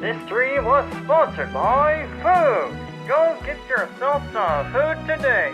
This stream was sponsored by food. Go get yourself some food today.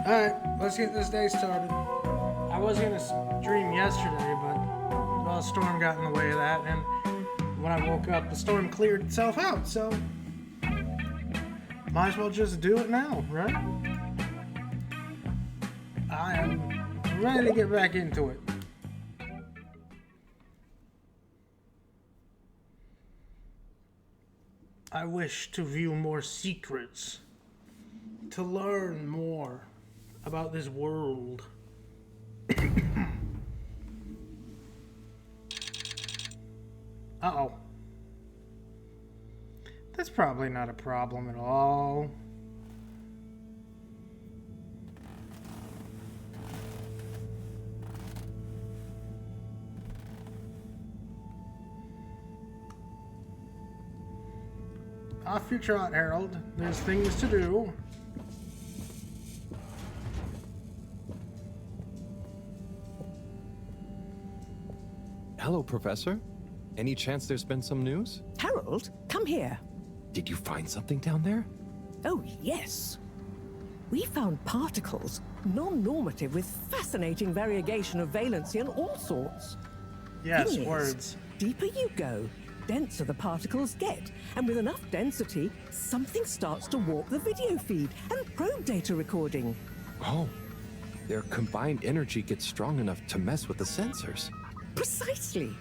Alright, let's get this day started. I was gonna stream yesterday, but well, a storm got in the way of that, and when I woke up, the storm cleared itself out, so might as well just do it now, right? I am ready to get back into it. I wish to view more secrets, to learn more about this world. Uh-oh. That's probably not a problem at all. Off your trot, Harold. There's things to do. Hello, Professor. Any chance there's been some news? Harold, come here. Did you find something down there? Oh, yes. We found particles, non-normative with fascinating variegation of valency and all sorts. Yes, Thing is, words. deeper you go, denser the particles get. And with enough density, something starts to warp the video feed and probe data recording. Oh, their combined energy gets strong enough to mess with the sensors. Precisely.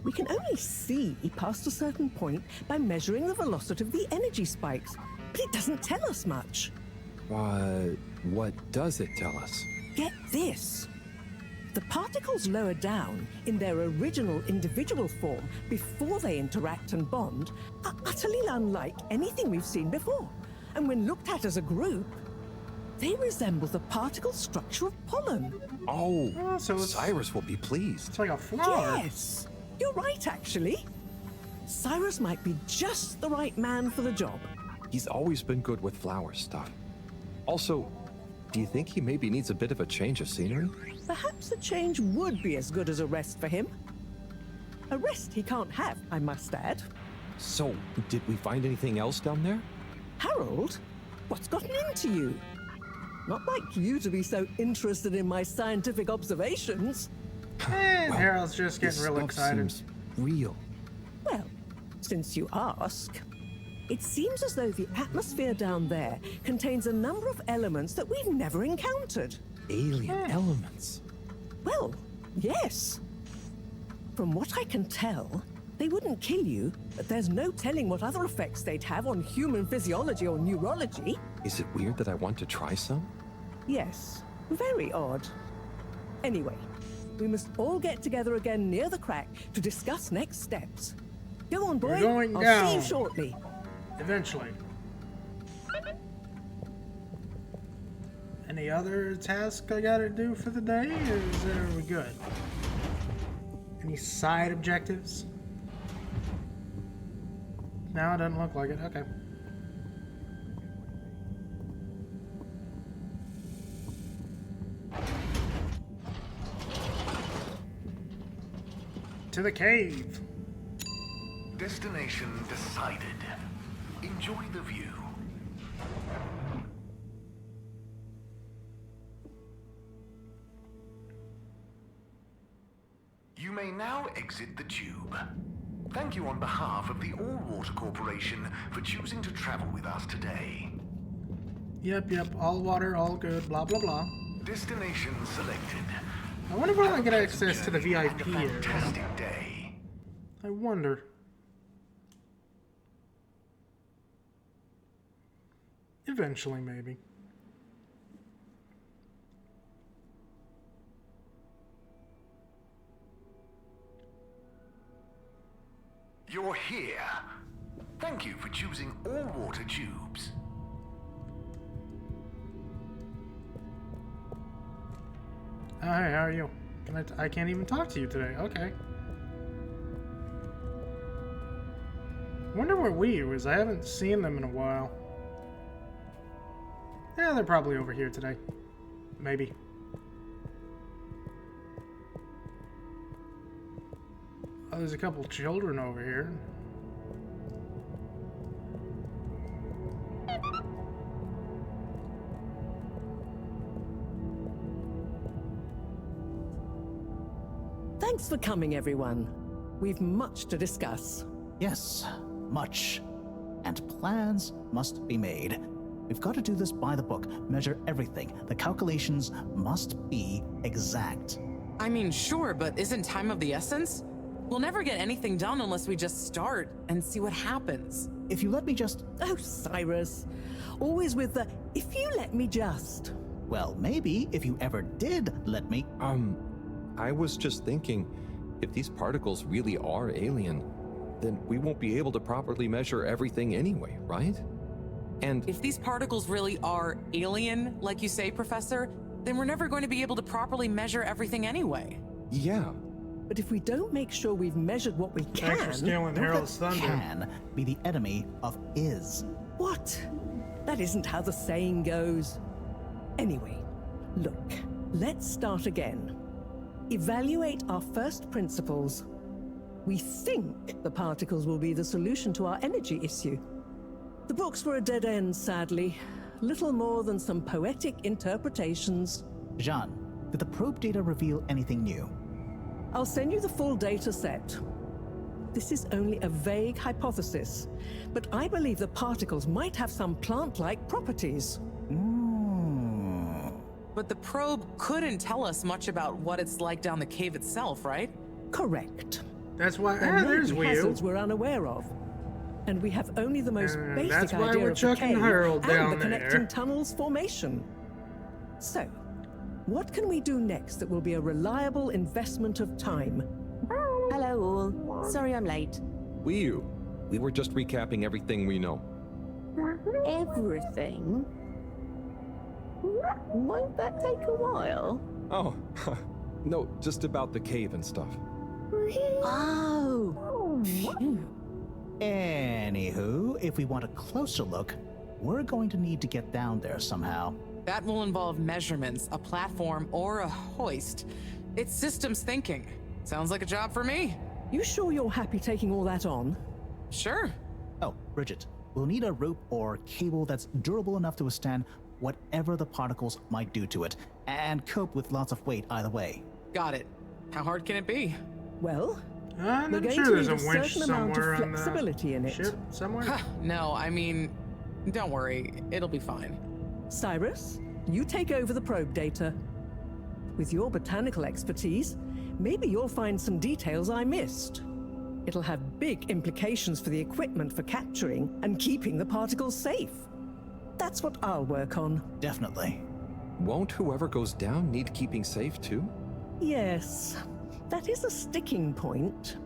We can only see past a certain point by measuring the velocity of the energy spikes, but it doesn't tell us much. What does it tell us? Get this. The particles lower down in their original individual form before they interact and bond are utterly unlike anything we've seen before. And when looked at as a group, they resemble the particle structure of pollen. Oh, so it's- Cyrus will be pleased. It's like a flower. Yes, you're right, actually. Cyrus might be just the right man for the job. He's always been good with flower stuff. Also, do you think he maybe needs a bit of a change of scenery? Perhaps a change would be as good as a rest for him. A rest he can't have, I must add. So, did we find anything else down there? Harold, what's gotten into you? Not like you to be so interested in my scientific observations. And Well, Harold's just getting This real stuff excited. seems real. Well, since you ask, it seems as though the atmosphere down there contains a number of elements that we've never encountered. Alien elements. Well, yes. From what I can tell, they wouldn't kill you, but there's no telling what other effects they'd have on human physiology or neurology. Is it weird that I want to try some? Yes, very odd. Anyway, we must all get together again near the crack to discuss next steps. Go on, boy. We're going I'll down. see you shortly. Eventually. Any other task I gotta do for the day, or are we good? Any side objectives? No, it doesn't look like it. Okay. To the cave. Destination decided. Enjoy the view. You may now exit the tube. Thank you on behalf of the All Water Corporation for choosing to travel with us today. Yep, all water, all good, blah, blah, blah. Destination selected. I wonder if I Have a get pleasant access to the journey VIP and a area. fantastic day. I wonder. Eventually, maybe. You're here. Thank you for choosing All Water Tubes. Oh, hey, how are you? I can't even talk to you today. Okay. Wonder where Wii is. I haven't seen them in a while. Yeah, they're probably over here today. Maybe. Oh, there's a couple children over here. Thanks for coming, everyone. We've much to discuss. Yes, much. And plans must be made. We've got to do this by the book, measure everything. The calculations must be exact. I mean, sure, but isn't time of the essence? We'll never get anything done unless we just start and see what happens. If you let me just... Oh, Cyrus. Always with the, if you let me just. Well, maybe if you ever did let me... I was just thinking, if these particles really are alien, then we won't be able to properly measure everything anyway, right? And If these particles really are alien, like you say, Professor, then we're never going to be able to properly measure everything anyway. yeah, But if we don't make sure we've measured what we Thanks for can... stealing Harold's thunder. Can be the enemy of is. What? That isn't how the saying goes. Anyway, look, let's start again. Evaluate our first principles. We think the particles will be the solution to our energy issue. The books were a dead end, sadly. Little more than some poetic interpretations. Jean, did the probe data reveal anything new? I'll send you the full data set. This is only a vague hypothesis, but I believe the particles might have some plant-like properties. But the probe couldn't tell us much about what it's like down the cave itself, right? Correct. That's why. There may There's be Wii U. hazards we're unaware of. And we have only the most And basic that's why idea we're of the chucking cave Harold and down the connecting there. tunnels formation. So, what can we do next that will be a reliable investment of time? Hello all. Sorry I'm late. Wii U. We were just recapping everything we know. Everything? Won't that take a while? Oh, no, just about the cave and stuff. Oh. Phew. Anywho, if we want a closer look, we're going to need to get down there somehow. That will involve measurements, a platform, or a hoist. It's systems thinking. Sounds like a job for me. You sure you're happy taking all that on? Sure. Oh, Bridget, we'll need a rope or cable that's durable enough to withstand whatever the particles might do to it, and cope with lots of weight either way. Got it. How hard can it be? Well, we're I'm going sure to there's need a a winch certain amount of somewhere on flexibility in the it. ship somewhere. Huh, no, I mean, don't worry. It'll be fine. Cyrus, you take over the probe data. With your botanical expertise, maybe you'll find some details I missed. It'll have big implications for the equipment for capturing and keeping the particles safe. That's what I'll work on. Definitely. Won't whoever goes down need keeping safe too? Yes, that is a sticking point.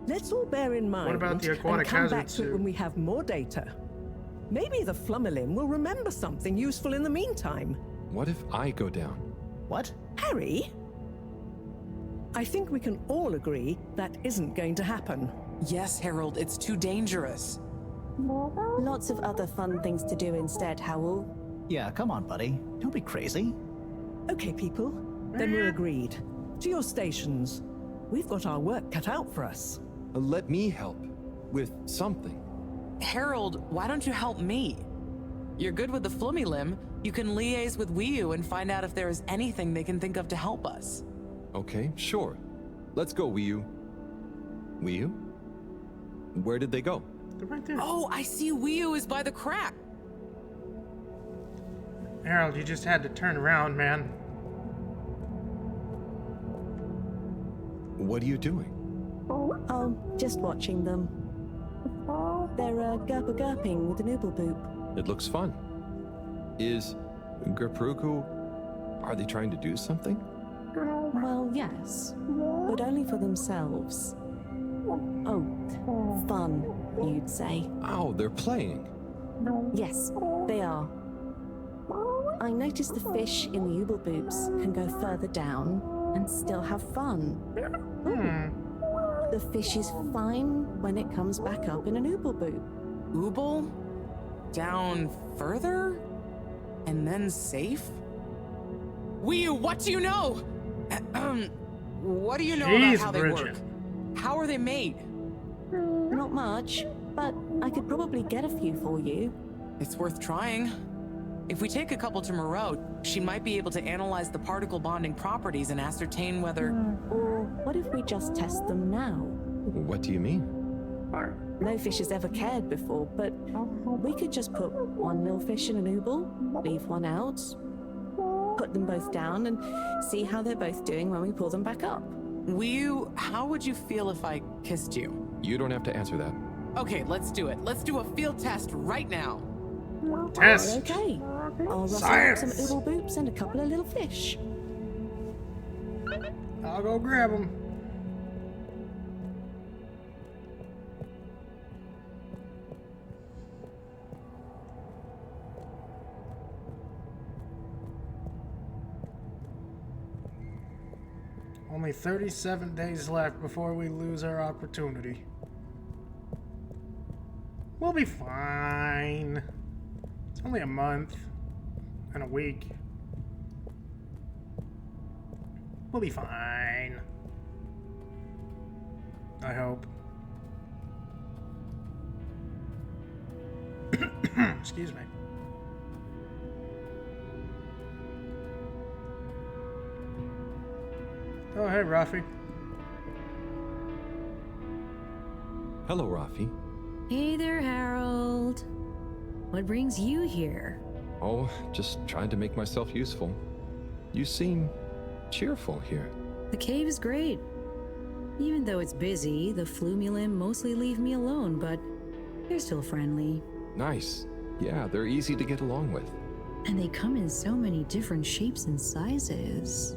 Let's all bear in mind about the aquatic and come hazard back to it suit? when we have more data. Maybe the Flummerlim will remember something useful in the meantime. What if I go down? What? Harry? I think we can all agree that isn't going to happen. Yes, Harold, it's too dangerous. Lots of other fun things to do instead, Howell. Yeah, come on, buddy. Don't be crazy. Okay, people, then we're agreed. To your stations. We've got our work cut out for us. Let me help with something. Harold, why don't you help me? You're good with the Flummy Limb. You can liaise with Wii U and find out if there is anything they can think of to help us. Okay, sure. Let's go, Wii U. Wii U? Where did they go? They're right there. Oh, I see Wii U is by the crack. Harold, you just had to turn around, man. What are you doing? Oh, just watching them. They're gerping with an ooble boop. It looks fun. Is Gerpruku... Are they trying to do something? Well, yes, but only for themselves. Oh, fun, you'd say. Oh, they're playing. Yes, they are. I noticed the fish in the ooble boops can go further down and still have fun. The fish is fine when it comes back up in an ooble boop. Ooble? Down further? And then safe? Wii U, what do you know? What do you know Jeez, about how they Bridget. work? How are they made? Not much, but I could probably get a few for you. It's worth trying. If we take a couple to Moreau, she might be able to analyze the particle bonding properties and ascertain whether... Or what if we just test them now? What do you mean? No fish has ever cared before, but we could just put one little fish in an ooble, leave one out, put them both down, and see how they're both doing when we pull them back up. How would you feel if I kissed you? You don't have to answer that. Okay, let's do it. Let's do a field test right now. Test. Okay. I'll rustle up Science. some ooble boops and a couple of little fish. I'll go grab them. Only 37 days left before we lose our opportunity. We'll be fine. It's only a month and a week. We'll be fine. I hope. Excuse me. Oh, hey, Rafi. Hello, Rafi. Hey there, Harold. What brings you here? Oh, just trying to make myself useful. You seem cheerful here. The cave is great. Even though it's busy, the Flumulim mostly leave me alone, but they're still friendly. Nice. Yeah, they're easy to get along with. And they come in so many different shapes and sizes.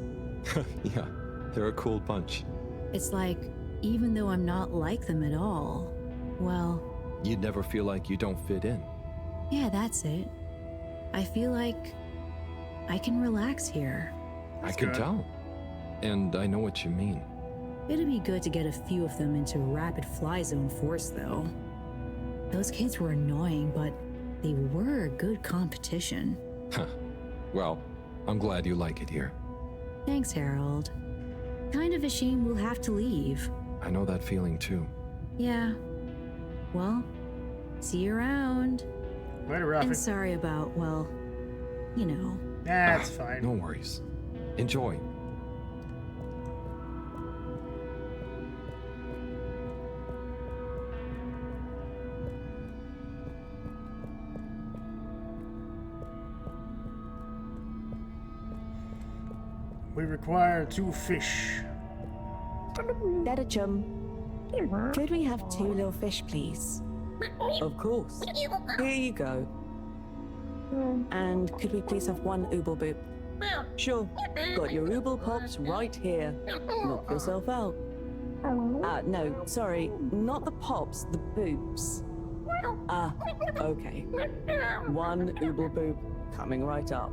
Yeah, they're a cool bunch. It's like, even though I'm not like them at all, well... You'd never feel like you don't fit in. Yeah, that's it. I feel like I can relax here. I can tell. And I know what you mean. It'd be good to get a few of them into rapid fly zone force, though. Those kids were annoying, but they were good competition. Huh. Well, I'm glad you like it here. Thanks, Harold. Kind of a shame we'll have to leave. I know that feeling too. Yeah. Well, see you around. Later, Rafi. And sorry about, well, you know. That's fine. No worries. Enjoy. We require 2 fish. Better chum. Could we have 2 little fish, please? Of course. Here you go. And could we please have 1 ooble boop? Sure. Got your ooble pops right here. Knock yourself out. No, sorry. Not the pops, the boops. Okay. 1 ooble boop coming right up.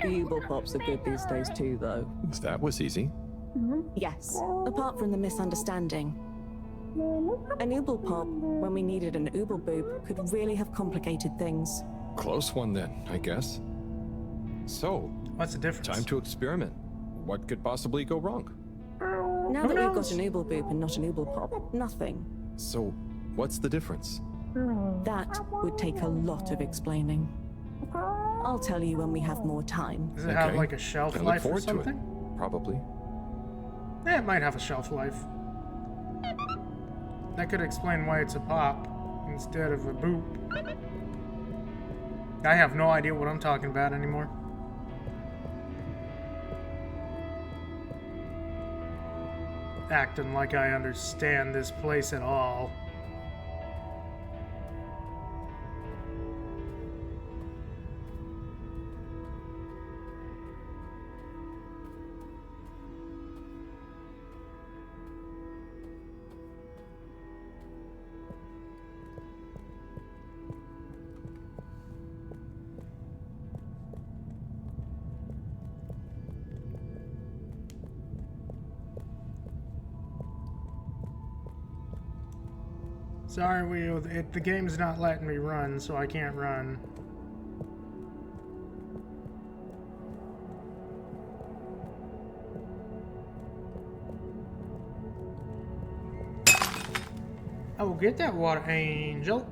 The ooble pops are good these days too, though. That was easy. Yes, apart from the misunderstanding. An ooble pop, when we needed an ooble boop, could really have complicated things. Close one then, I guess. So, What's the difference? time to experiment. What could possibly go wrong? Now that we've got an ooble boop and not an ooble pop, nothing. So, what's the difference? That would take a lot of explaining. I'll tell you when we have more time. Does it have like a shelf I look life or forward to it. something? Probably. Yeah, it might have a shelf life. That could explain why it's a pop instead of a boop. I have no idea what I'm talking about anymore. Acting like I understand this place at all. Sorry, the game's not letting me run, so I can't run. I will get that water angel.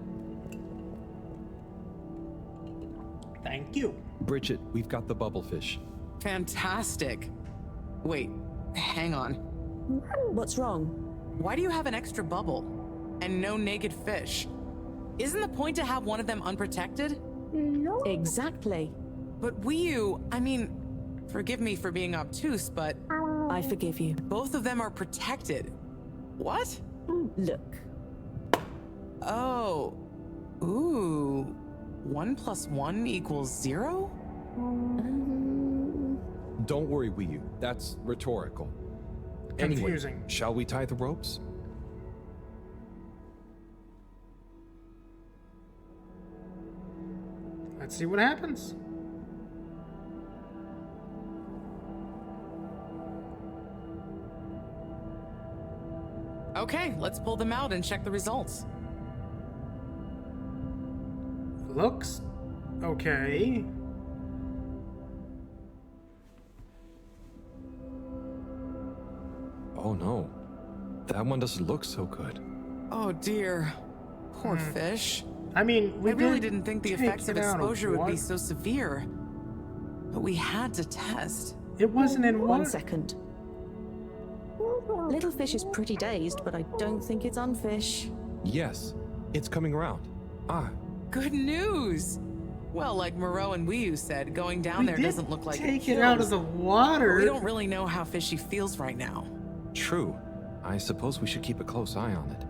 Thank Thank you. Bridget, we've got the bubblefish. Fantastic. Wait, hang on. What's wrong? Why do you have an extra bubble and no naked fish? Isn't the point to have one of them unprotected? Exactly. But I mean, forgive me for being obtuse, but I forgive you. both of them are protected. What? Look. Oh. Ooh. 1 + 1 = 0? Don't worry, Wiyu. That's rhetorical. Confusing. Anyway, shall we tie the ropes? Let's see what happens. Okay, let's pull them out and check the results. Looks okay. Oh no. That one doesn't look so good. Oh dear. Poor fish. I mean, we I really didn't think the take effects of it out exposure would be water. so severe. But we had to test. It wasn't in 1 water. second. Little fish is pretty dazed, but I don't think it's unfish. Yes, it's coming around. Ah, Good news! Well, like Moreau and Wiyu said, going down there did doesn't look like take it it out of kills. the water. We don't really know how fishy feels right now. true. I suppose we should keep a close eye on it.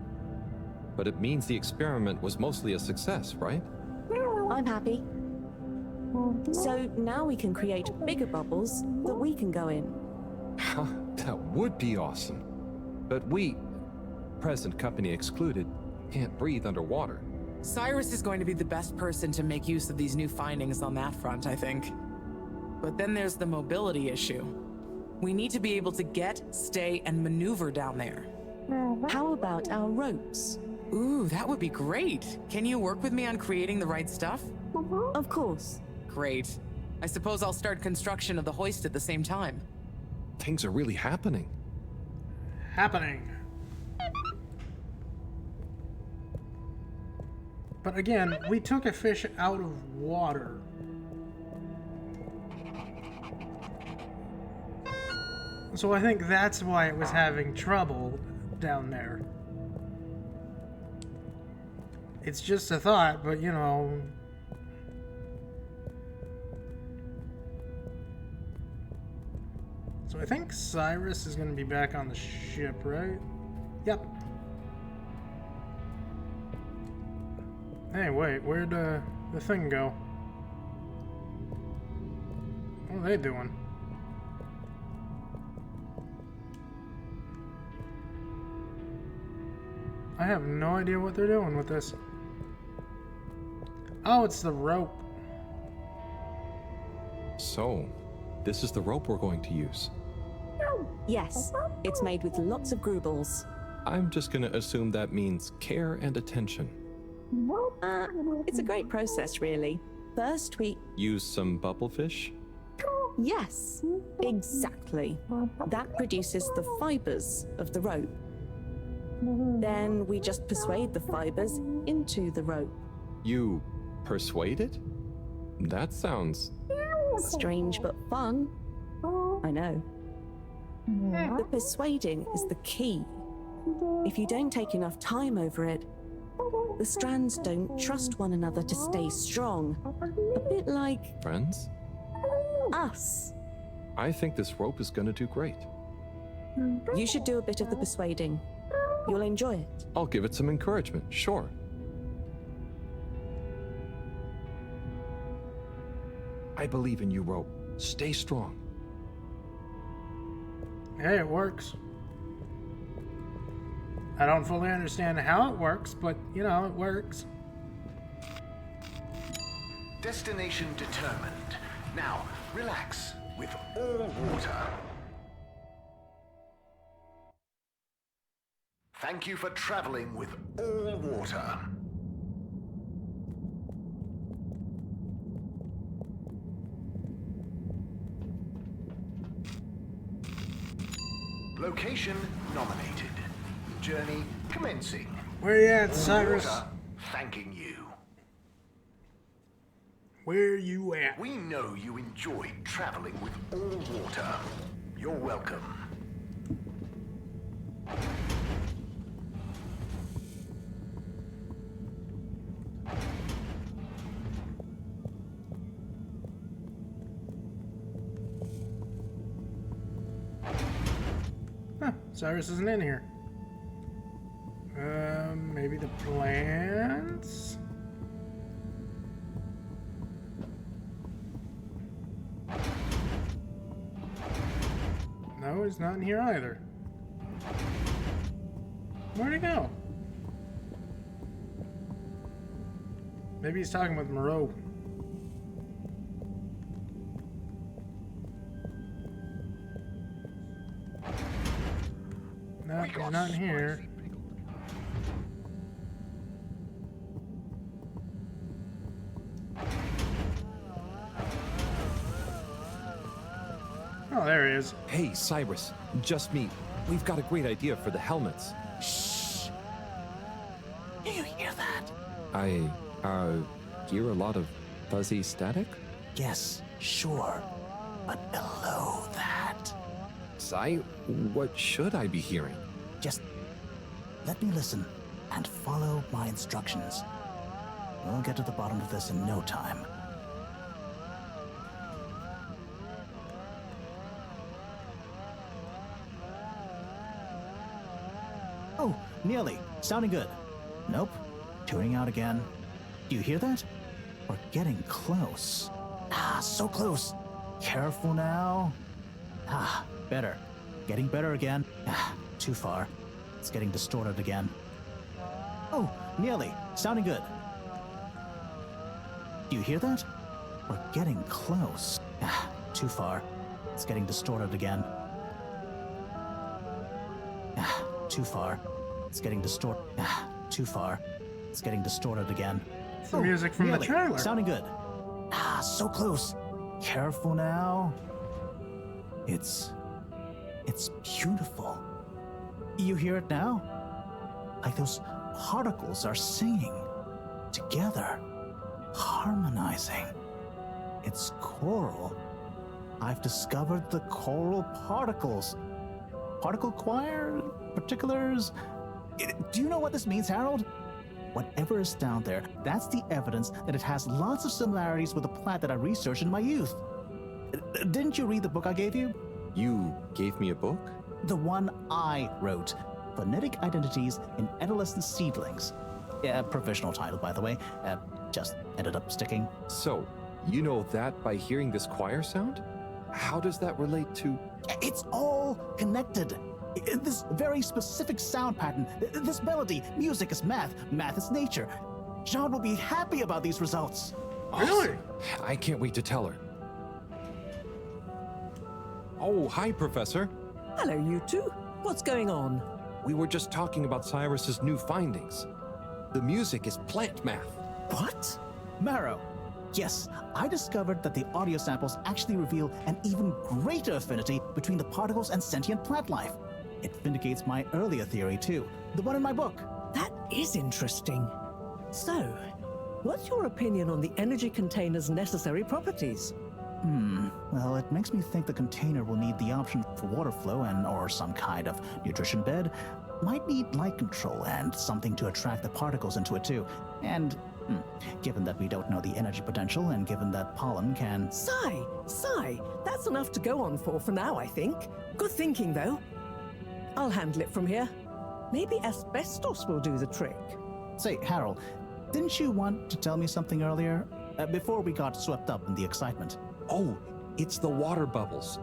But it means the experiment was mostly a success, right? I'm happy. So now we can create bigger bubbles that we can go in. Huh, that would be awesome. But we, present company excluded, can't breathe underwater. Cyrus is going to be the best person to make use of these new findings on that front, I think. But then there's the mobility issue. We need to be able to get, stay, and maneuver down there. How about our ropes? Ooh, that would be great. Can you work with me on creating the right stuff? Of course. Great. I suppose I'll start construction of the hoist at the same time. Things are really happening. Happening. But again, we took a fish out of water. So I think that's why it was having trouble down there. It's just a thought, but you know. So I think Cyrus is going to be back on the ship, right? Yep. Hey, wait, where'd the thing go? What are they doing? I have no idea what they're doing with this. Oh, it's the rope. So, this is the rope we're going to use. Yes, it's made with lots of groobles. I'm just gonna assume that means care and attention. It's a great process, really. First, we... Use some bubblefish? Yes, exactly. That produces the fibers of the rope. Then we just persuade the fibers into the rope. You persuade it? That sounds... Strange but fun. I know. The persuading is the key. If you don't take enough time over it, the strands don't trust one another to stay strong. A bit like Friends? us. I think this rope is gonna do great. You should do a bit of the persuading. You'll enjoy it. I'll give it some encouragement, sure. I believe in you, rope. Stay strong. Hey, it works. I don't fully understand how it works, but, you know, it works. Destination determined. Now, relax with all water. Thank you for traveling with all water. Location nominated. Journey commencing. Where you at, All Cyrus? water thanking you. Where you at? We know you enjoyed traveling with all water. You're welcome. Huh, Cyrus isn't in here. Maybe the plants? No, he's not in here either. Where'd he go? Maybe he's talking with Moreau. No, he's not in here. Oh, there he is. Hey, Cyrus, just me. We've got a great idea for the helmets. Shh. Do you hear that? I, hear a lot of fuzzy static? Yes, sure. But below that, Cy, what should I be hearing? just let me listen and follow my instructions. We'll get to the bottom of this in no time. Oh, nearly. Sounding good. Nope. Tuning out again. Do you hear that? We're getting close. Ah, so close. Careful now. Ah, better. Getting better again. Ah, too far. It's getting distorted again. Oh, nearly. Sounding good. Do you hear that? We're getting close. Ah, too far. It's getting distorted again. Ah, too far. It's getting distorted. Ah, too far. It's getting distorted again. It's the music from the nearly. trailer. Sounding good. Ah, so close. Careful now. It's beautiful. You hear it now? Like those particles are singing together, harmonizing. It's choral. I've discovered the choral particles. Particle choir? Particulars? Do you know what this means, Harold? Whatever is down there, that's the evidence that it has lots of similarities with the plant that I researched in my youth. Didn't you read the book I gave you? You gave me a book? The one I wrote. Phonetic Identities in Adolescent Seedlings. Provisional title, by the way. Just ended up sticking. So, you know that by hearing this choir sound? How does that relate to... It's all connected. This very specific sound pattern, this melody, music is math, math is nature. John will be happy about these results. Really? I can't wait to tell her. Oh, hi, Professor. Hello, you two. What's going on? We were just talking about Cyrus's new findings. The music is plant math. What? Marrow. Yes, I discovered that the audio samples actually reveal an even greater affinity between the particles and sentient plant life. It vindicates my earlier theory, too, the one in my book. That is interesting. So, what's your opinion on the energy container's necessary properties? Well, it makes me think the container will need the option for water flow or some kind of nutrition bed. Might need light control and something to attract the particles into it, too. And, given that we don't know the energy potential and given that pollen can... Sigh, that's enough to go on for now, I think. Good thinking, though. I'll handle it from here. Maybe asbestos will do the trick. Say, Harold, didn't you want to tell me something earlier? Before we got swept up in the excitement. Oh, it's the water bubbles.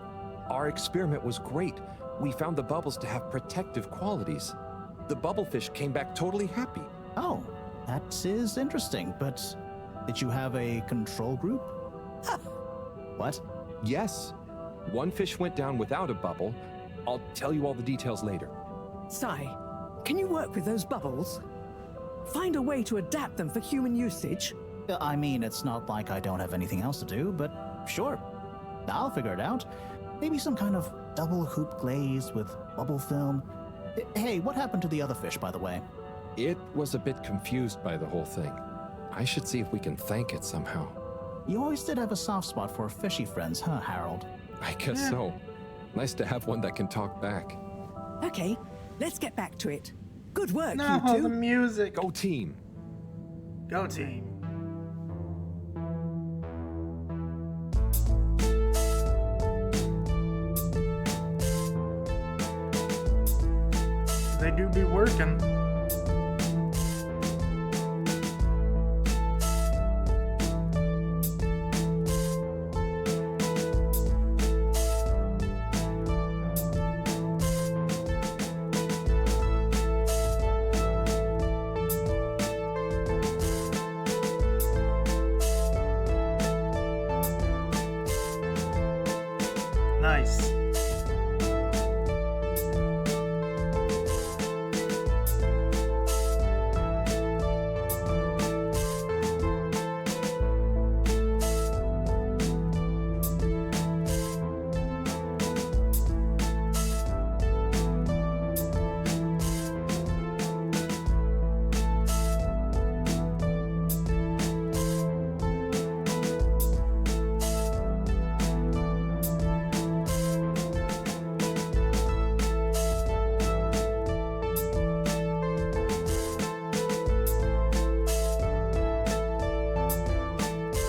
Our experiment was great. We found the bubbles to have protective qualities. The bubblefish came back totally happy. Oh, that is interesting, but did you have a control group? What? Yes. One fish went down without a bubble. I'll tell you all the details later. Sigh, can you work with those bubbles? Find a way to adapt them for human usage? I mean, it's not like I don't have anything else to do, but sure. I'll figure it out. Maybe some kind of double hoop glaze with bubble film. Hey, what happened to the other fish, by the way? It was a bit confused by the whole thing. I should see if we can thank it somehow. You always did have a soft spot for fishy friends, huh, Harold? I guess so. Nice to have one that can talk back. Okay, let's get back to it. Good work, No, you two. the music. Go team! Go team. They do be working. Nice.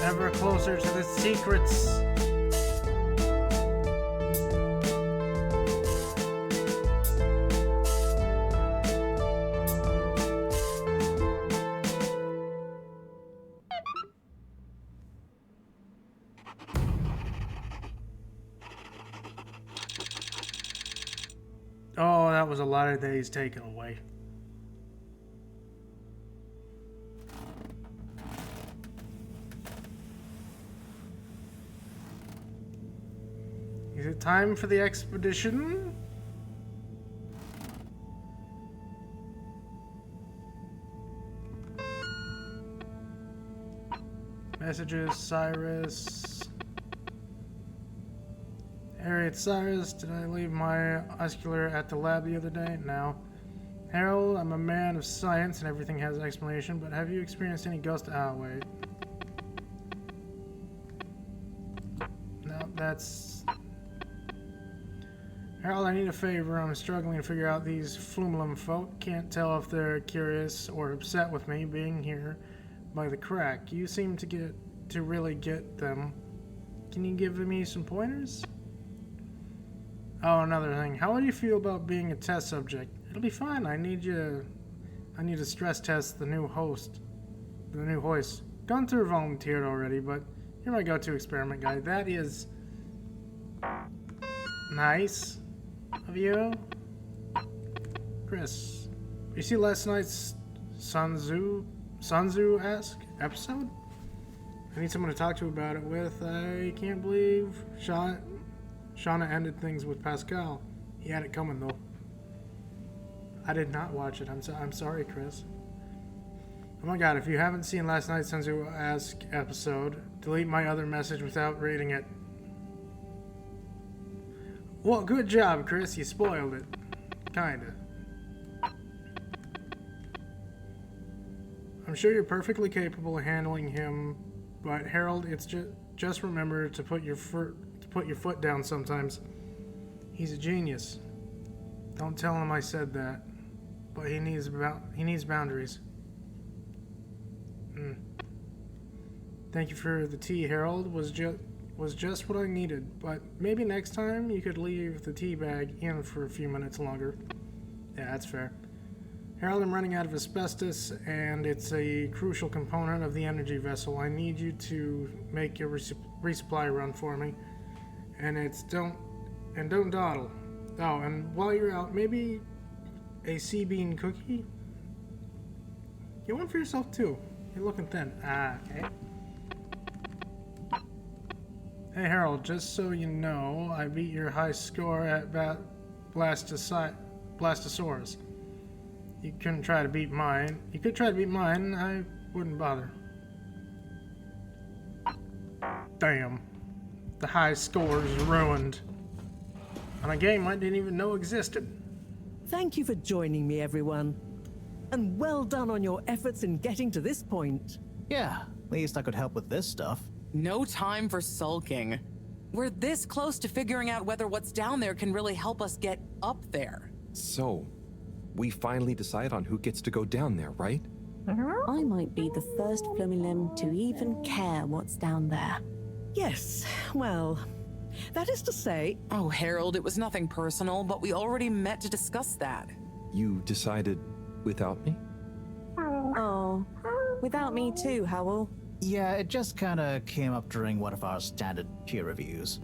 Ever closer to the secrets. Oh, that was a lot of days taken away. Is it time for the expedition? Messages, Cyrus. Harriet, Cyrus, did I leave my oscular at the lab the other day? No. Harold, I'm a man of science and everything has an explanation, but have you experienced any ghost? Ah, wait. No, that's... Harold, I need a favor. I'm struggling to figure out these Flumulum folk. Can't tell if they're curious or upset with me being here by the crack. You seem to really get them. Can you give me some pointers? Oh, another thing. How would you feel about being a test subject? It'll be fine. I need to stress test the new hoist. Gone through volunteered already, but you're my go-to experiment guy. That is nice of you. Chris, you see last night's Sunzu-esque episode? I need someone to talk to about it with. I can't believe Shauna ended things with Pascal. He had it coming though. I did not watch it. I'm sorry, Chris. Oh my god, if you haven't seen last night's Sunzu-esque episode, delete my other message without reading it. Well, good job, Chris. You spoiled it. Kinda. I'm sure you're perfectly capable of handling him, but Harold, it's just remember to put your foot down sometimes. He's a genius. Don't tell him I said that, but he needs boundaries. Thank you for the tea, Harold. Was just what I needed, but maybe next time you could leave the tea bag in for a few minutes longer. Yeah, that's fair. Harold, I'm running out of asbestos, and it's a crucial component of the energy vessel. I need you to make a resupply run for me, and don't dawdle. Oh, and while you're out, maybe a sea bean cookie. Get one for yourself too. You're looking thin. Ah, okay. Hey Harold, just so you know, I beat your high score at Blastosaurus. You couldn't try to beat mine. You could try to beat mine, I wouldn't bother. Damn. The high score's ruined. On a game I didn't even know existed. Thank you for joining me, everyone. And well done on your efforts in getting to this point. Yeah, at least I could help with this stuff. No time for sulking. We're this close to figuring out whether what's down there can really help us get up there. So, we finally decide on who gets to go down there, right? I might be the first Flumilim to even care what's down there. Yes, well, that is to say, Oh, Harold, it was nothing personal, but we already met to discuss that. You decided without me? Oh, without me too, Howell. Yeah, it just kinda came up during one of our standard peer reviews.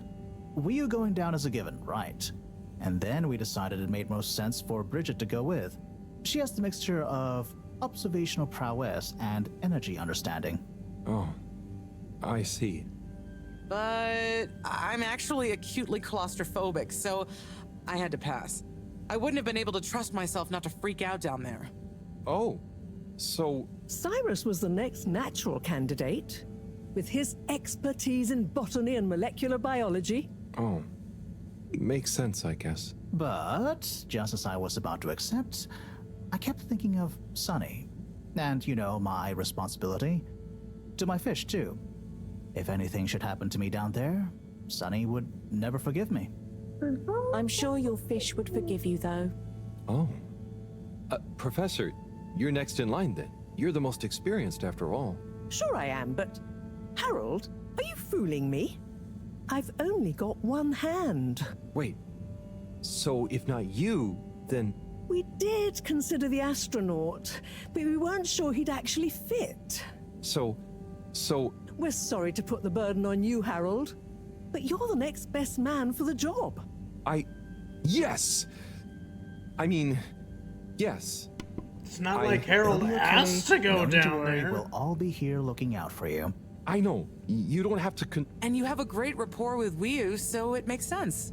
We were going down as a given, right? And then we decided it made most sense for Bridget to go with. She has the mixture of observational prowess and energy understanding. Oh, I see. But I'm actually acutely claustrophobic, so I had to pass. I wouldn't have been able to trust myself not to freak out down there. Oh, so Cyrus was the next natural candidate. With his expertise in botany and molecular biology. Oh, makes sense, I guess. But, just as I was about to accept, I kept thinking of Sunny. And, you know, my responsibility. To my fish, too. If anything should happen to me down there, Sunny would never forgive me. I'm sure your fish would forgive you, though. Oh. Professor, you're next in line then. You're the most experienced after all. Sure I am, but Harold, are you fooling me? I've only got one hand. Wait, so if not you, then... We did consider the astronaut, but we weren't sure he'd actually fit. So... We're sorry to put the burden on you, Harold, but you're the next best man for the job. Yes! I mean, yes. It's not like Harold asked to go no need to down worry, there. We'll all be here looking out for you. I know. You don't have to And you have a great rapport with Wiu, so it makes sense.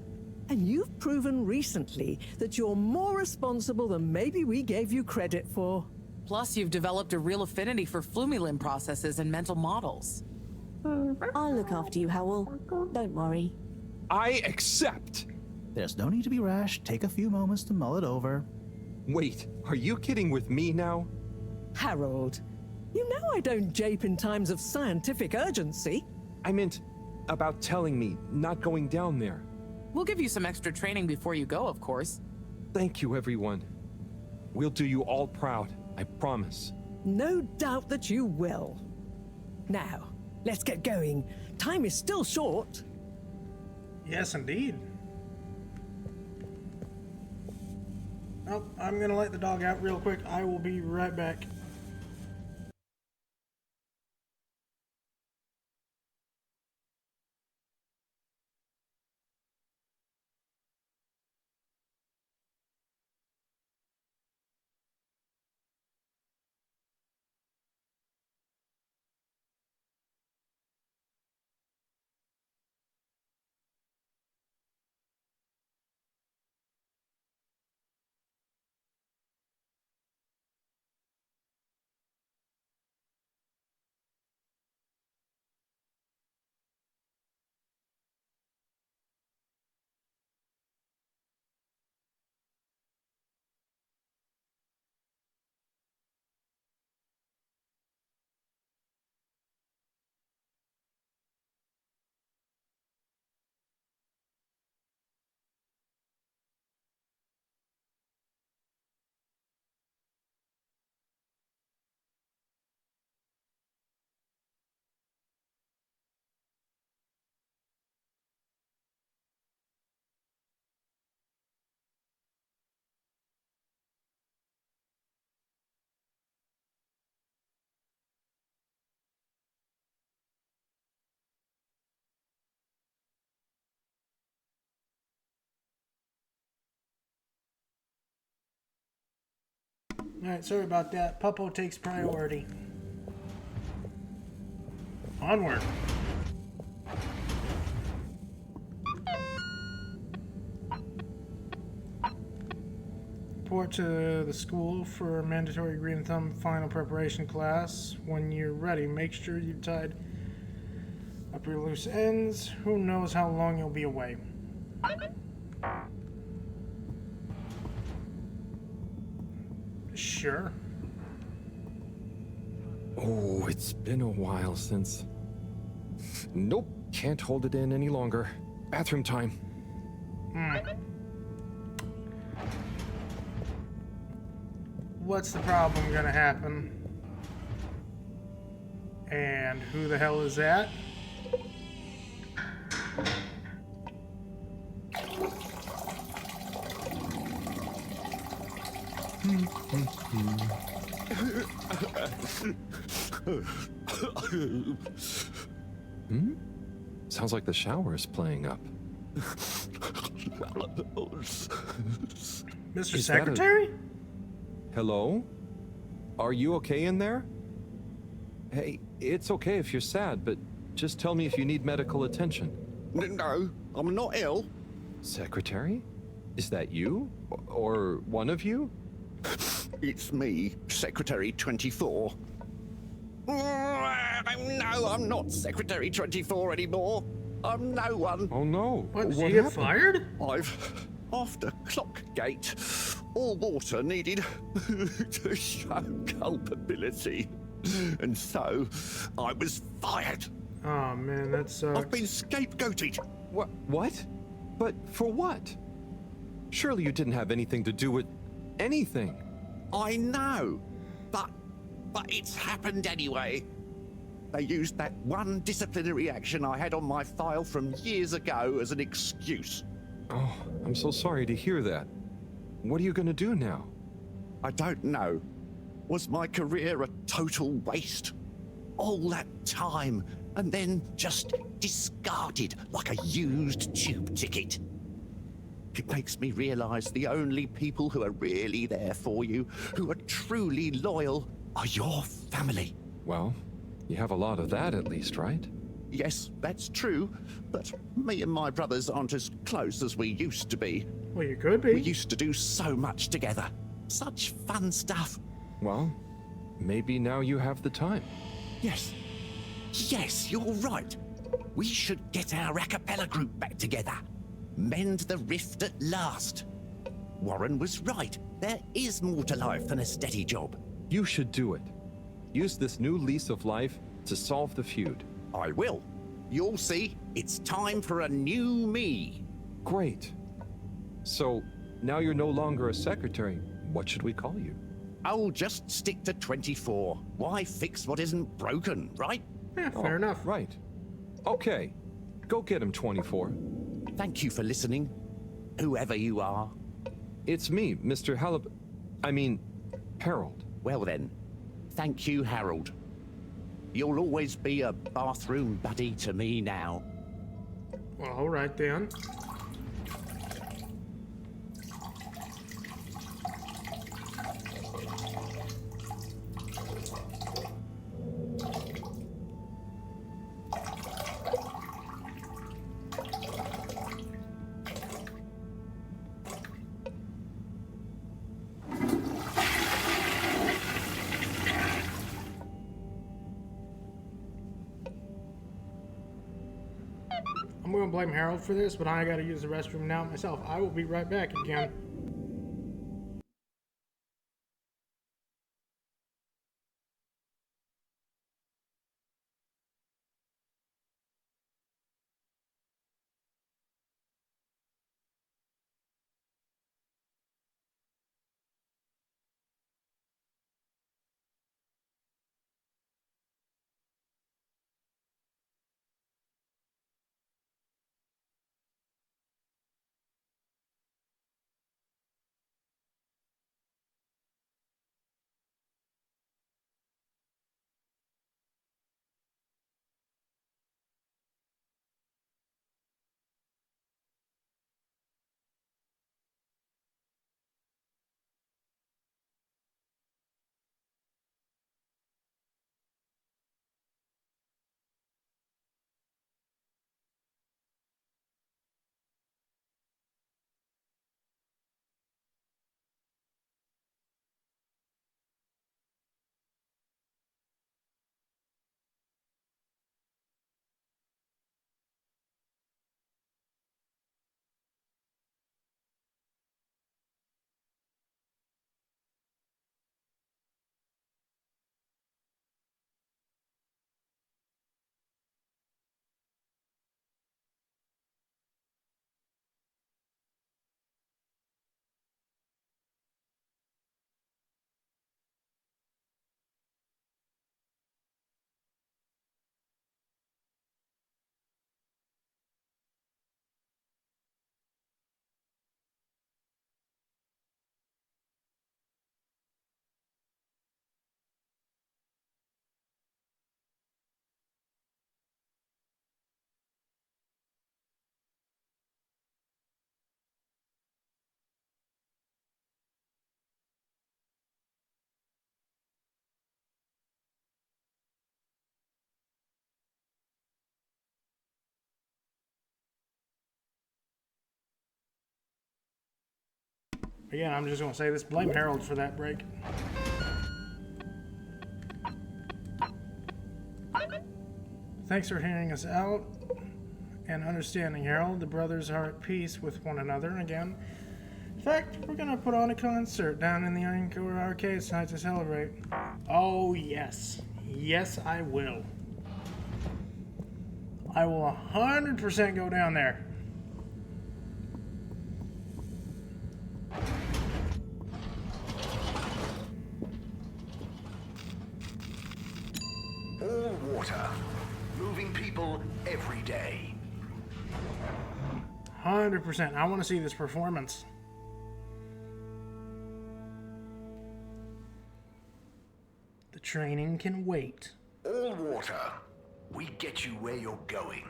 And you've proven recently that you're more responsible than maybe we gave you credit for. Plus, you've developed a real affinity for Flumilim processes and mental models. I'll look after you, Howell. Don't worry. I accept! There's no need to be rash. Take a few moments to mull it over. Wait, are you kidding with me now? Harold, you know I don't jape in times of scientific urgency. I meant about telling me, not going down there. We'll give you some extra training before you go, of course. Thank you, everyone. We'll do you all proud, I promise. No doubt that you will. Now, let's get going. Time is still short. Yes, indeed. Oh, I'm gonna let the dog out real quick. I will be right back. Alright, sorry about that. Puppo takes priority. Onward. Report to the school for a mandatory green thumb final preparation class. When you're ready, make sure you've tied up your loose ends. Who knows how long you'll be away. Sure. Oh, it's been a while since... Nope, can't hold it in any longer. Bathroom time. What's the problem gonna happen? And who the hell is that? Sounds like the shower is playing up. Mr. Is that a- Secretary? Hello? Are you okay in there? Hey, it's okay if you're sad, but just tell me if you need medical attention. No, I'm not ill. Secretary? Is that you? Or one of you? It's me, Secretary 24. No, I'm not Secretary 24 anymore. I'm no one. Oh no. What, did you get fired? I've, after Clockgate, all water needed to show culpability. And so, I was fired. Oh man, that sucks. I've been scapegoated. What? But for what? Surely you didn't have anything to do with anything. I know, but it's happened anyway. They used that one disciplinary action I had on my file from years ago as an excuse. Oh, I'm so sorry to hear that. What are you gonna do now? I don't know. Was my career a total waste? All that time, and then just discarded like a used tube ticket. It makes me realize the only people who are really there for you, who are truly loyal, are your family. Well, you have a lot of that at least, right? Yes, that's true, but me and my brothers aren't as close as we used to be. Well, you could be. We used to do so much together. Such fun stuff. Well, maybe now you have the time. Yes. Yes, you're right. We should get our a cappella group back together. Mend the rift at last. Warren was right. There is more to life than a steady job. You should do it. Use this new lease of life to solve the feud. I will. You'll see, it's time for a new me. Great. So, now you're no longer a secretary. What should we call you? I'll just stick to 24. Why fix what isn't broken, right? Yeah, fair enough. Right. Okay. Go get him, 24. Thank you for listening, whoever you are. It's me, Mr. Halibut. I mean, Harold. Well then, thank you, Harold. You'll always be a bathroom buddy to me now. Well, all right then. I'm gonna blame Harold for this, but I gotta use the restroom now myself. I will be right back again. Again, I'm just going to say this. Blame Harold for that break. Thanks for hearing us out and understanding, Harold. The brothers are at peace with one another again. In fact, we're going to put on a concert down in the Encore Arcade tonight to celebrate. Oh, yes. Yes, I will. I will 100% go down there. All water. Moving people every day. 100%. I want to see this performance. The training can wait. All water. We get you where you're going.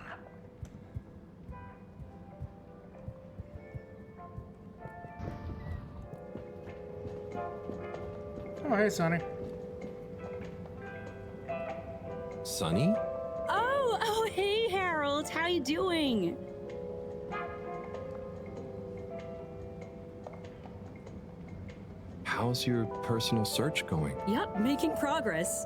Oh, hey, Sonny. Sonny? Oh, hey, Harold. How you doing? How's your personal search going? Yep, making progress.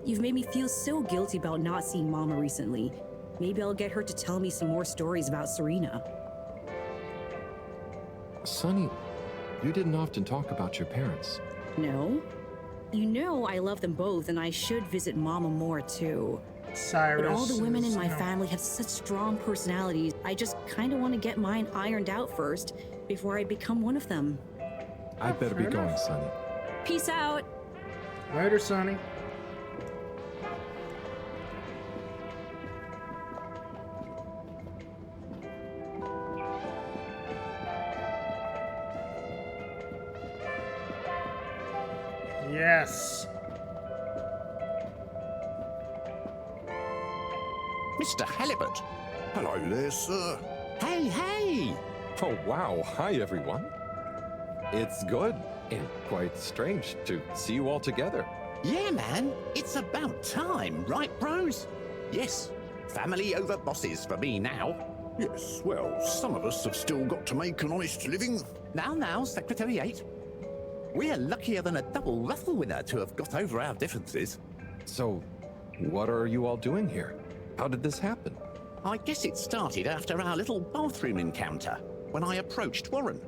You've made me feel so guilty about not seeing Mama recently. Maybe I'll get her to tell me some more stories about Serena. Sonny, you didn't often talk about your parents. No? You know I love them both, and I should visit Mama more too. Cyrus. But all the women in is, my you know, family have such strong personalities. I just kind of want to get mine ironed out first before I become one of them. I'd better be fair going, enough. Sonny. Peace out. Later, Sonny. Yes. Mr. Halibut. Hello there, sir. Hey! Oh, wow. Hi, everyone. It's good and quite strange to see you all together. Yeah, man. It's about time, right, bros? Yes. Family over bosses for me now. Yes, well, some of us have still got to make an honest living. Now, Secretary 8. We're luckier than a double raffle winner to have got over our differences. So, what are you all doing here? How did this happen? I guess it started after our little bathroom encounter, when I approached Warren.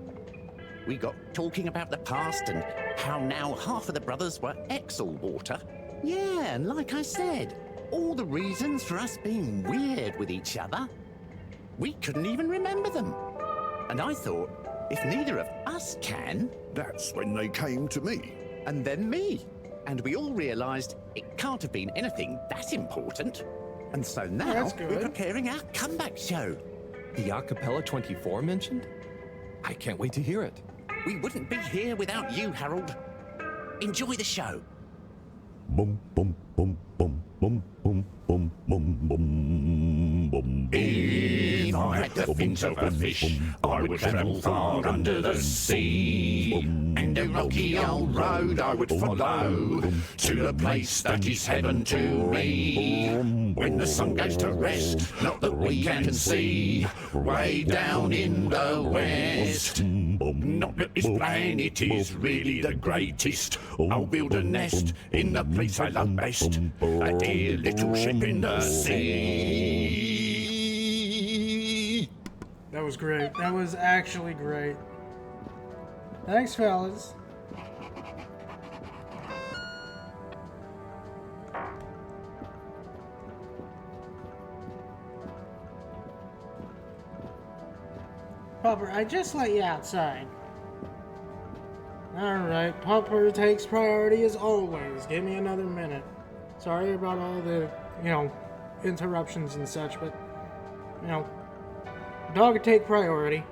We got talking about the past and how now half of the brothers were ex-all-water. Yeah, and like I said, all the reasons for us being weird with each other. We couldn't even remember them. And I thought, if neither of us can... That's when they came to me. And then me. And we all realised it can't have been anything that important. And so now that's good. we're preparing our comeback show. The Acapella 24 mentioned? I can't wait to hear it. We wouldn't be here without you, Harold. Enjoy the show. Bum bum bum bum bum bum bum bum bum bum. If I had the fins of a fish, I would travel far under the sea. And a rocky old road I would follow to the place that is heaven to me. When the sun goes to rest, not that we can see, way down in the west. Not that this planet is really the greatest. I'll build a nest in the place I love best, a dear little ship in the sea. That was great. That was actually great. Thanks, fellas. Popper, I just let you outside. Alright, Popper takes priority as always. Give me another minute. Sorry about all the, interruptions and such, but, dog would take priority.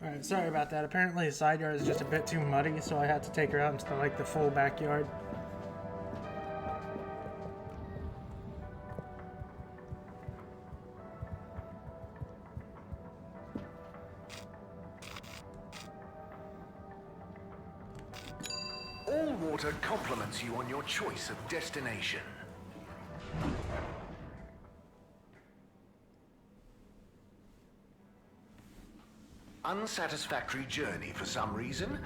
Alright, sorry about that. Apparently the side yard is just a bit too muddy, so I had to take her out into like the full backyard. All water compliments you on your choice of destination. Unsatisfactory journey for some reason?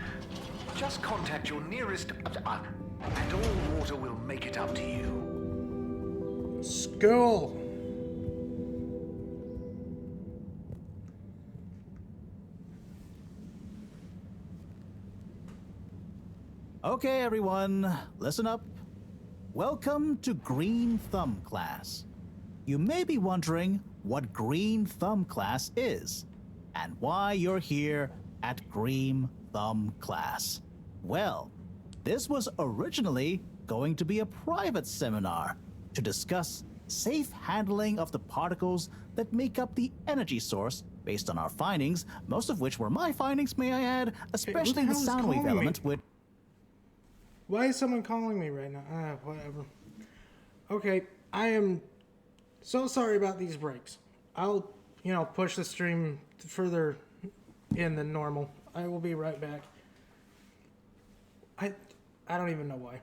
Just contact your nearest... and all water will make it up to you. School! Okay, everyone, listen up. Welcome to Green Thumb class. You may be wondering what Green Thumb class is and why you're here at Green Thumb class. Well, this was originally going to be a private seminar to discuss safe handling of the particles that make up the energy source based on our findings, most of which were my findings, may I add, especially the sound wave element, which... Why is someone calling me right now? Whatever. Okay, I am so sorry about these breaks. I'll, push the stream further in than normal. I will be right back. I don't even know why.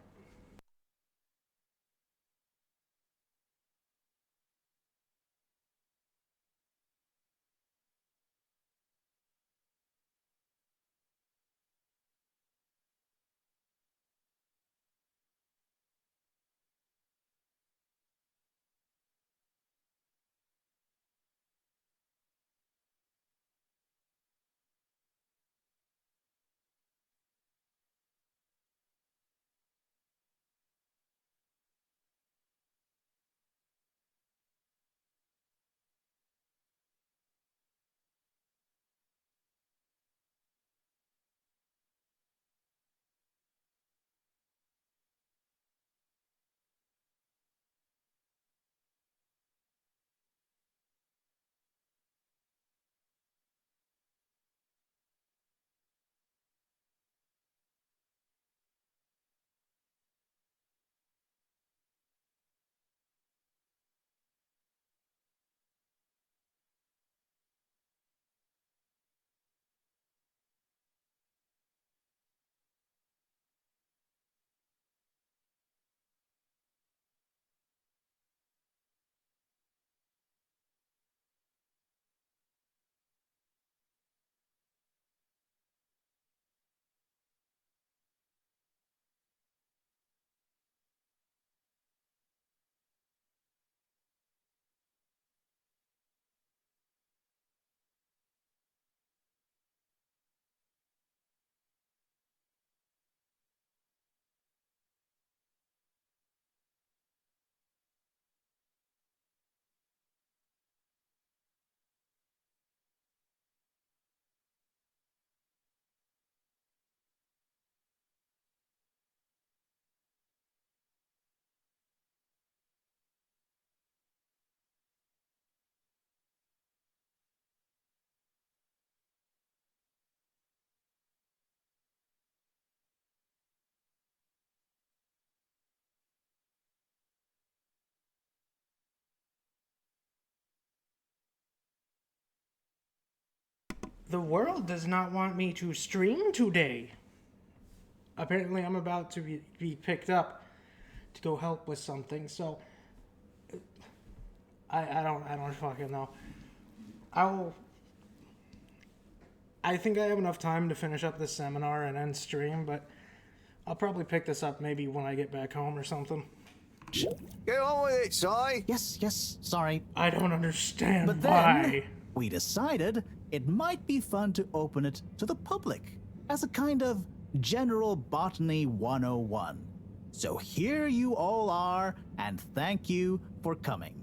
The world does not want me to stream today. Apparently I'm about to be picked up to go help with something, so I don't fucking know. I think I have enough time to finish up this seminar and end stream, but I'll probably pick this up maybe when I get back home or something. Get on with it, Si. Yes, sorry. I don't understand But then why. we decided it might be fun to open it to the public as a kind of general botany 101. So here you all are, and thank you for coming.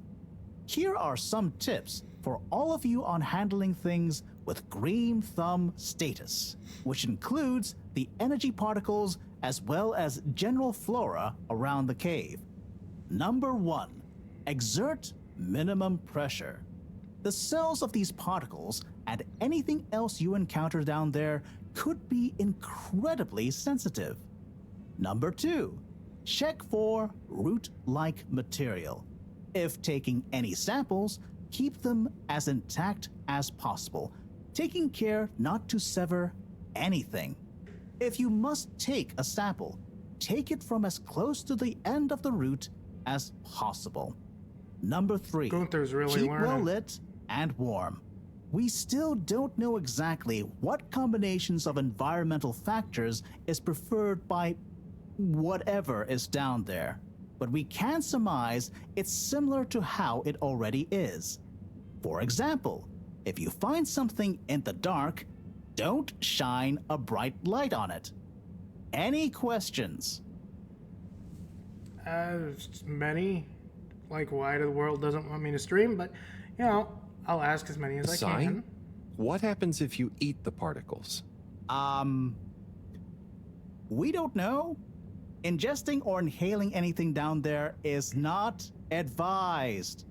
Here are some tips for all of you on handling things with Green Thumb status, which includes the energy particles as well as general flora around the cave. Number 1, exert minimum pressure. The cells of these particles and anything else you encounter down there could be incredibly sensitive. Number 2, check for root-like material. If taking any samples, keep them as intact as possible, taking care not to sever anything. If you must take a sample, take it from as close to the end of the root as possible. Number 3, Gunther's really keep learning. well lit and warm. We still don't know exactly what combinations of environmental factors is preferred by whatever is down there, but we can surmise it's similar to how it already is. For example, if you find something in the dark, don't shine a bright light on it. Any questions? Many. Like, why the world doesn't want me to stream, but, you know, I'll ask as many as I can. What happens if you eat the particles? We don't know. Ingesting or inhaling anything down there is not advised.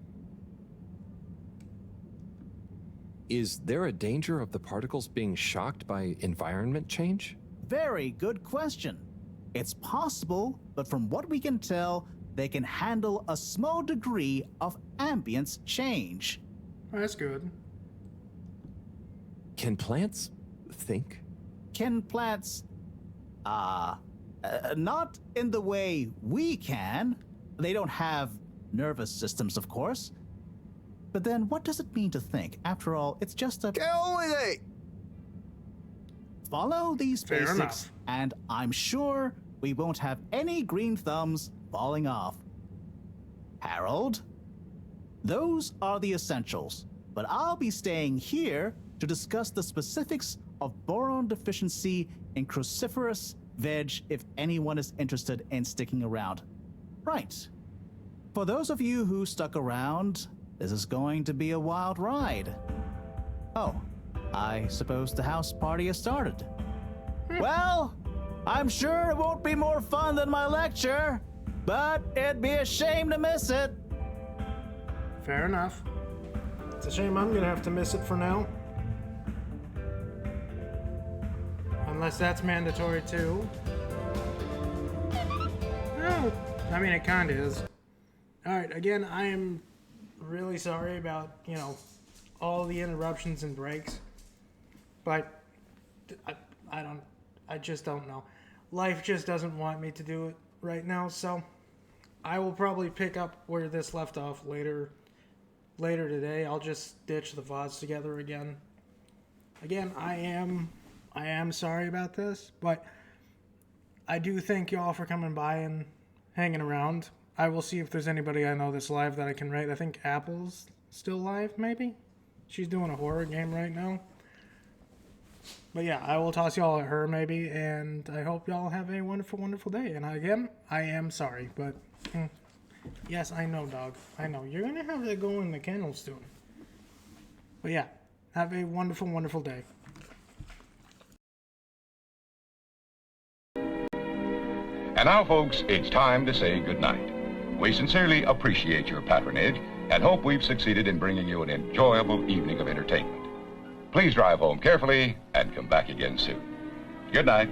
Is there a danger of the particles being shocked by environment change? Very good question. It's possible, but from what we can tell, they can handle a small degree of ambience change. That's good. Can plants think? Can plants, not in the way we can. They don't have nervous systems, of course. But then what does it mean to think? After all, it's just a... Get on with it! Follow these Fair basics, enough. and I'm sure we won't have any green thumbs falling off. Harold? Those are the essentials, but I'll be staying here to discuss the specifics of boron deficiency in cruciferous veg if anyone is interested in sticking around. Right. For those of you who stuck around, this is going to be a wild ride. Oh, I suppose the house party has started. Well, I'm sure it won't be more fun than my lecture, but it'd be a shame to miss it. Fair enough. It's a shame I'm gonna have to miss it for now. Unless that's mandatory too. No, I mean, it kinda is. Alright, again, I am really sorry about, you know, all the interruptions and breaks. But I just don't know. Life just doesn't want me to do it right now, so I will probably pick up where this left off later today. I'll just stitch the VODs together again. Again, I am sorry about this, but I do thank y'all for coming by and hanging around. I will see if there's anybody I know that's live that I can rate. I think Apple's still live, maybe? She's doing a horror game right now. But yeah, I will toss y'all at her maybe, and I hope y'all have a wonderful, wonderful day. And again, I am sorry, but yes, I know, dog. I know. You're going to have to go in the kennel soon. But yeah, have a wonderful, wonderful day. And now, folks, it's time to say goodnight. We sincerely appreciate your patronage and hope we've succeeded in bringing you an enjoyable evening of entertainment. Please drive home carefully and come back again soon. Good night.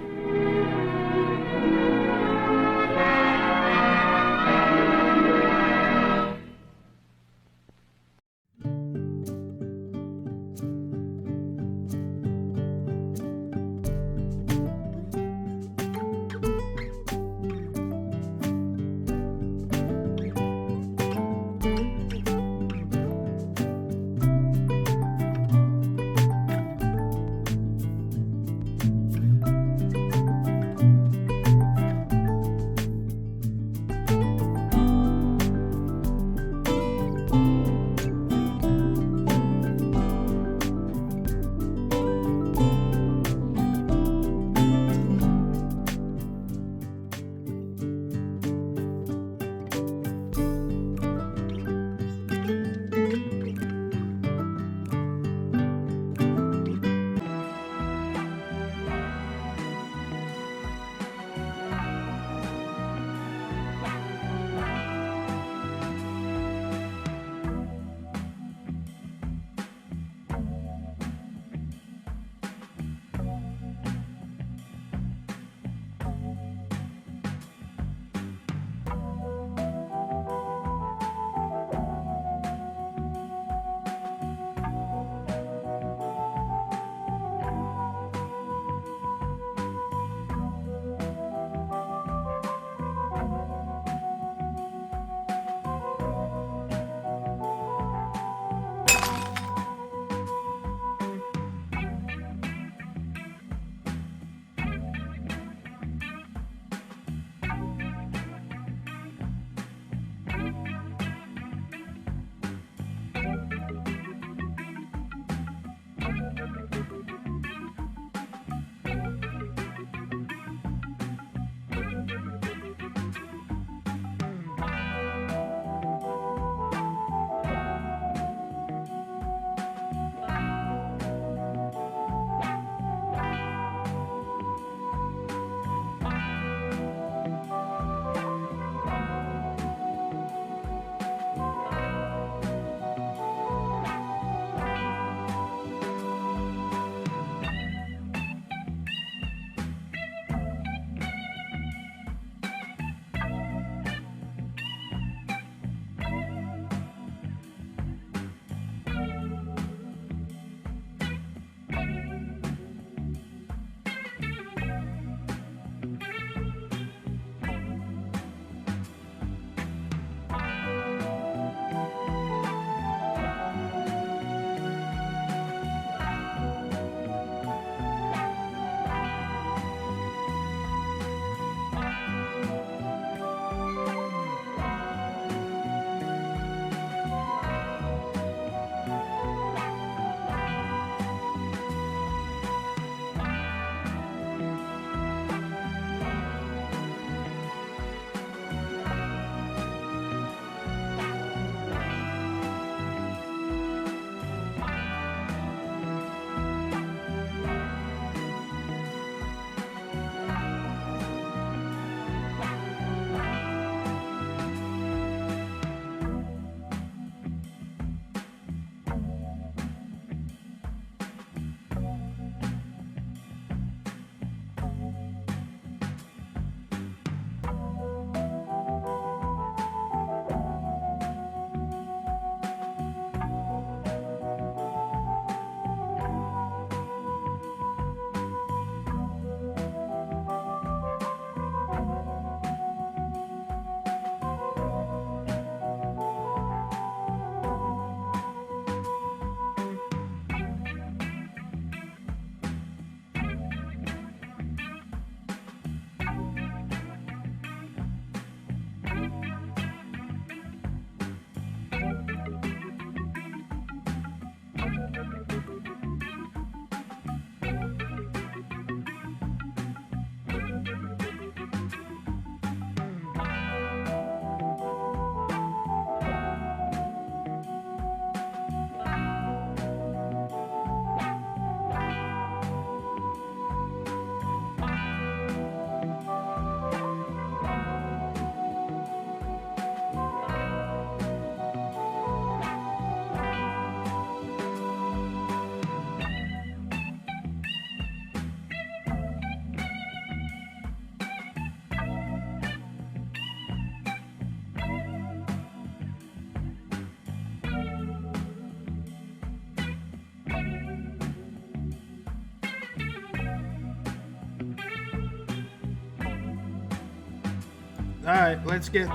Alright, let's get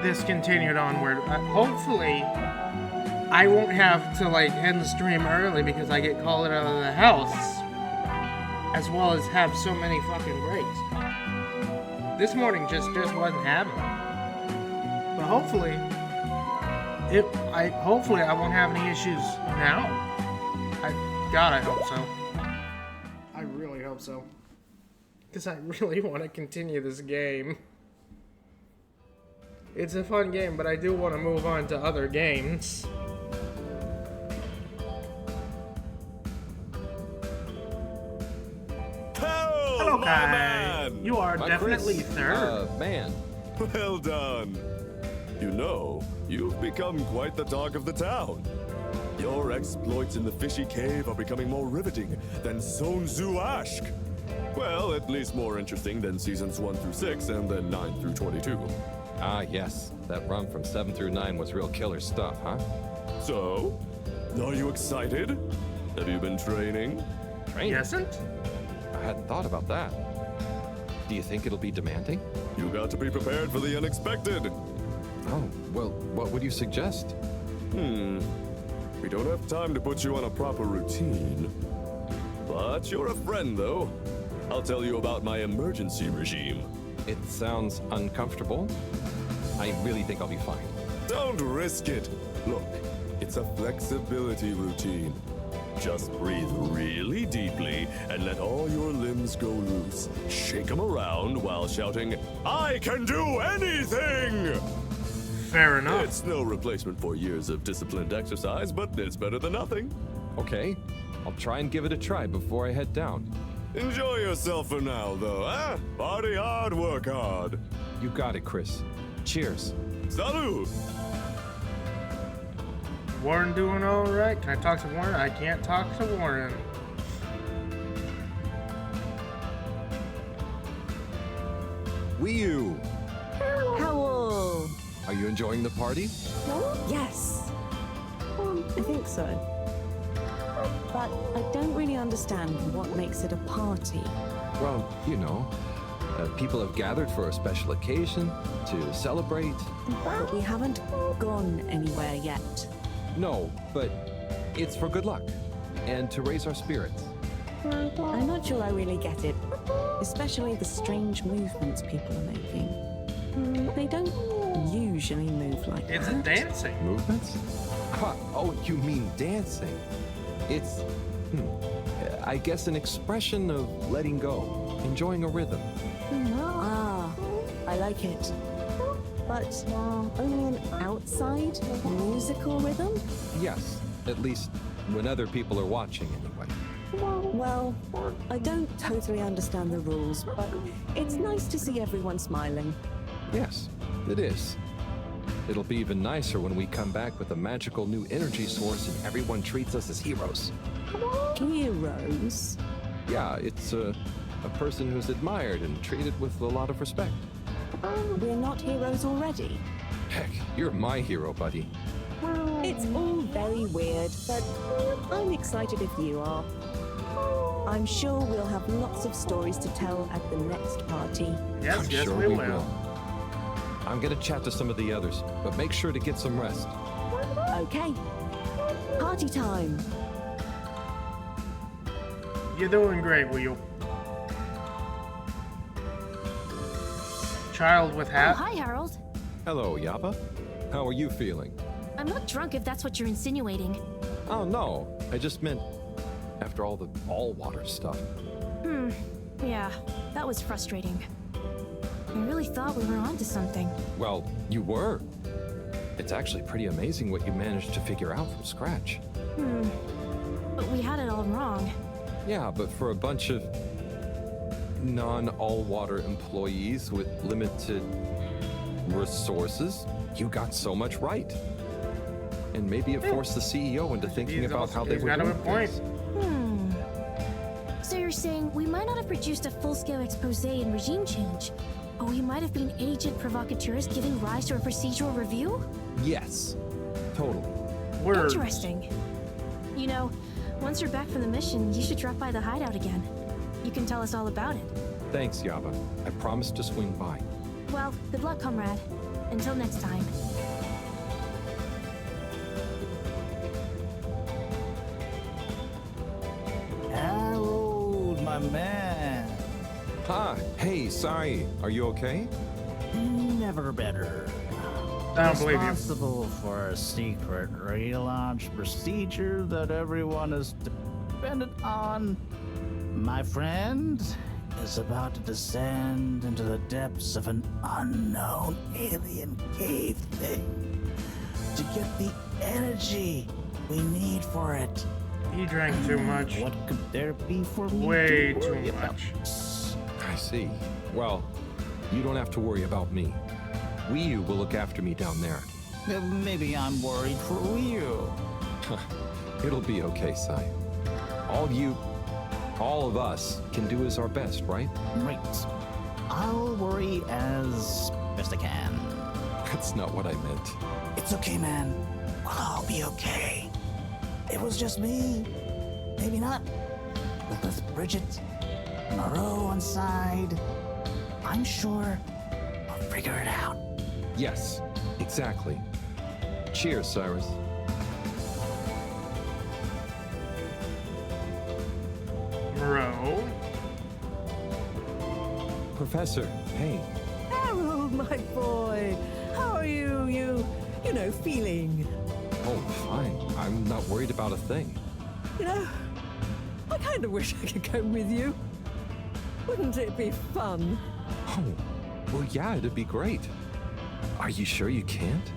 this continued onward. Hopefully, I won't have to, like, end the stream early because I get called out of the house. As well as have so many fucking breaks. This morning just wasn't happening. But hopefully, hopefully I won't have any issues now. God, I hope so. I really hope so. Because I really want to continue this game. It's a fun game, but I do want to move on to other games. Hello, Kai. You are definitely Chris. third. Man. Well done. You know, you've become quite the talk of the town. Your exploits in the fishy cave are becoming more riveting than Sun Tzu Ashk. Well, at least more interesting than seasons 1 through 6 and then 9 through 22. Ah, yes. That run from 7 through 9 was real killer stuff, huh? So, are you excited? Have you been training? Training? Yesn't? I hadn't thought about that. Do you think it'll be demanding? You got to be prepared for the unexpected. Oh, well, what would you suggest? We don't have time to put you on a proper routine. But you're a friend, though. I'll tell you about my emergency regime. It sounds uncomfortable. I really think I'll be fine. Don't risk it. Look, it's a flexibility routine. Just breathe really deeply and let all your limbs go loose. Shake them around while shouting, "I can do anything!" Fair enough. It's no replacement for years of disciplined exercise, but it's better than nothing. Okay, I'll try and give it a try before I head down. Enjoy yourself for now, though, eh? Party hard, work hard. You got it, Chris. Cheers. Salud! Warren doing alright? Can I talk to Warren? I can't talk to Warren. Wii U! Howl! Are you enjoying the party? Yes. I think so. But I don't really understand what makes it a party. Well, you know, people have gathered for a special occasion to celebrate. But we haven't gone anywhere yet. No, but it's for good luck and to raise our spirits. I'm not sure I really get it, especially the strange movements people are making. They don't usually move like It's that. dancing. Movements? Oh, you mean dancing? It's, I guess, an expression of letting go, enjoying a rhythm. Ah, I like it. But only an outside musical rhythm? Yes, at least when other people are watching anyway. Well, I don't totally understand the rules, but it's nice to see everyone smiling. Yes, it is. It'll be even nicer when we come back with a magical new energy source and everyone treats us as heroes. Heroes? Yeah, it's a person who's admired and treated with a lot of respect. We're not heroes already. Heck, you're my hero, buddy. It's all very weird, but I'm excited if you are. I'm sure we'll have lots of stories to tell at the next party. Yes, I'm yes, sure we we will. will. I'm gonna chat to some of the others, but make sure to get some rest. Okay. Party time. You're doing great, Will. Child with Oh, hat. hi, Harold. Hello, Yapa. How are you feeling? I'm not drunk if that's what you're insinuating. Oh, no. I just meant after all the all-water stuff. Yeah, that was frustrating. I really thought we were onto something. Well, you were. It's actually pretty amazing what you managed to figure out from scratch. But we had it all wrong. Yeah, but for a bunch of non-all-water employees with limited resources, you got so much right. And maybe it forced the CEO into thinking about how they were got a doing point. things. So you're saying we might not have produced a full-scale expose and regime change, but we might have been agent provocateurs giving rise to a procedural review? Yes, totally. Words. Interesting. You know, once you're back from the mission, you should drop by the hideout again. You can tell us all about it. Thanks, Yaba. I promise to swing by. Well, good luck, comrade. Until next time. Harold, my man. Hey, sorry. Are you okay? Never better. I don't believe you. Responsible for a secret relaunch procedure that everyone is dependent on. My friend is about to descend into the depths of an unknown alien cave thing to get the energy we need for it. He drank too much. What could there be for me? Way to too worry about? much. I see. Well, you don't have to worry about me. Ryu will look after me down there. Maybe I'm worried for you. It'll be okay, Sai. All of us can do is our best, right? Right. I'll worry as best I can. That's not what I meant. It's okay, man. We'll all be okay. It was just me. Maybe not. But with Bridget, Moreau on side, I'm sure I'll figure it out. Yes, exactly. Cheers, Cyrus. Moreau. Professor, hey. Harold, my boy. How are you feeling? Oh, fine. I'm not worried about a thing. You know, I kind of wish I could come with you. Wouldn't it be fun? Oh, well, yeah, it'd be great. Are you sure you can't?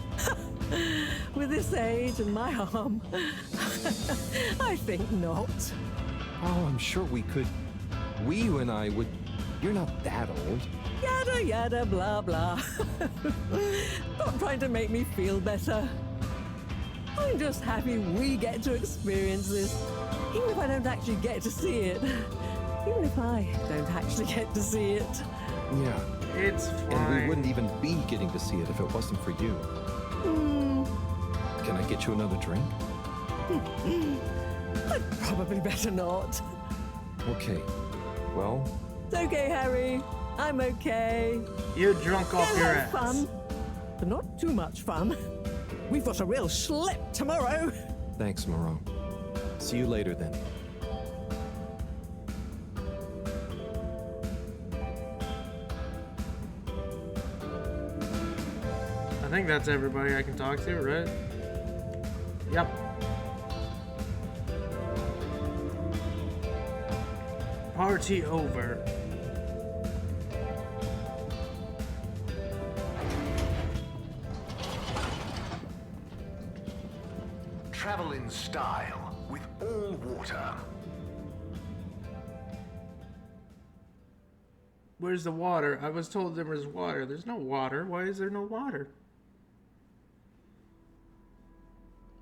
With this age and my arm, I think not. Oh, I'm sure we could. You and I would. You're not that old. Yada yada blah blah. Stop trying to make me feel better. I'm just happy we get to experience this, even if I don't actually get to see it. Even if I don't actually get to see it. Yeah. It's fine. And we wouldn't even be getting to see it if it wasn't for you. Can I get you another drink? I'd probably better not. Okay. Well. It's okay, Harry. I'm okay. You're drunk off your have ass. Fun, but not too much fun. We've got a real schlep tomorrow. Thanks, Moreau. See you later then. I think that's everybody I can talk to, right? Yep. Party over. Travel in style with all water. Where's the water? I was told there was water. There's no water. Why is there no water?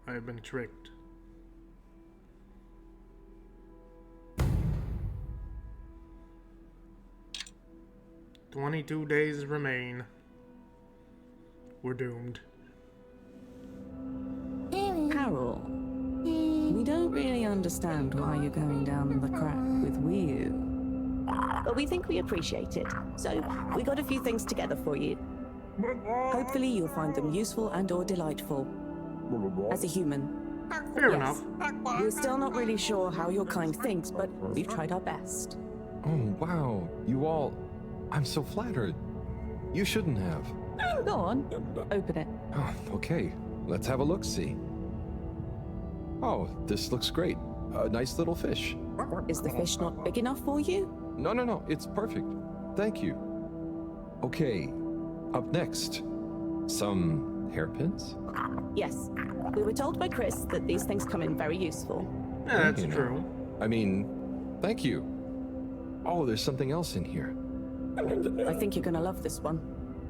I have been tricked. "22 days remain. We're doomed." Harold, we don't really understand why you're going down the crack with Ryu. But we think we appreciate it, so we got a few things together for you. Hopefully you'll find them useful and or delightful. As a human. Fair enough. We're still not really sure how your kind thinks, but we've tried our best. Oh, wow. You all. I'm so flattered. You shouldn't have. Go on, open it. Oh, okay. Let's have a look-see. Oh, this looks great. A nice little fish. Is the fish not big enough for you? No. It's perfect. Thank you. Okay. Up next. Some hairpins? Yes, we were told by Chris that these things come in very useful. Yeah, that's true. I mean, thank you. Oh, there's something else in here. I think you're gonna love this one.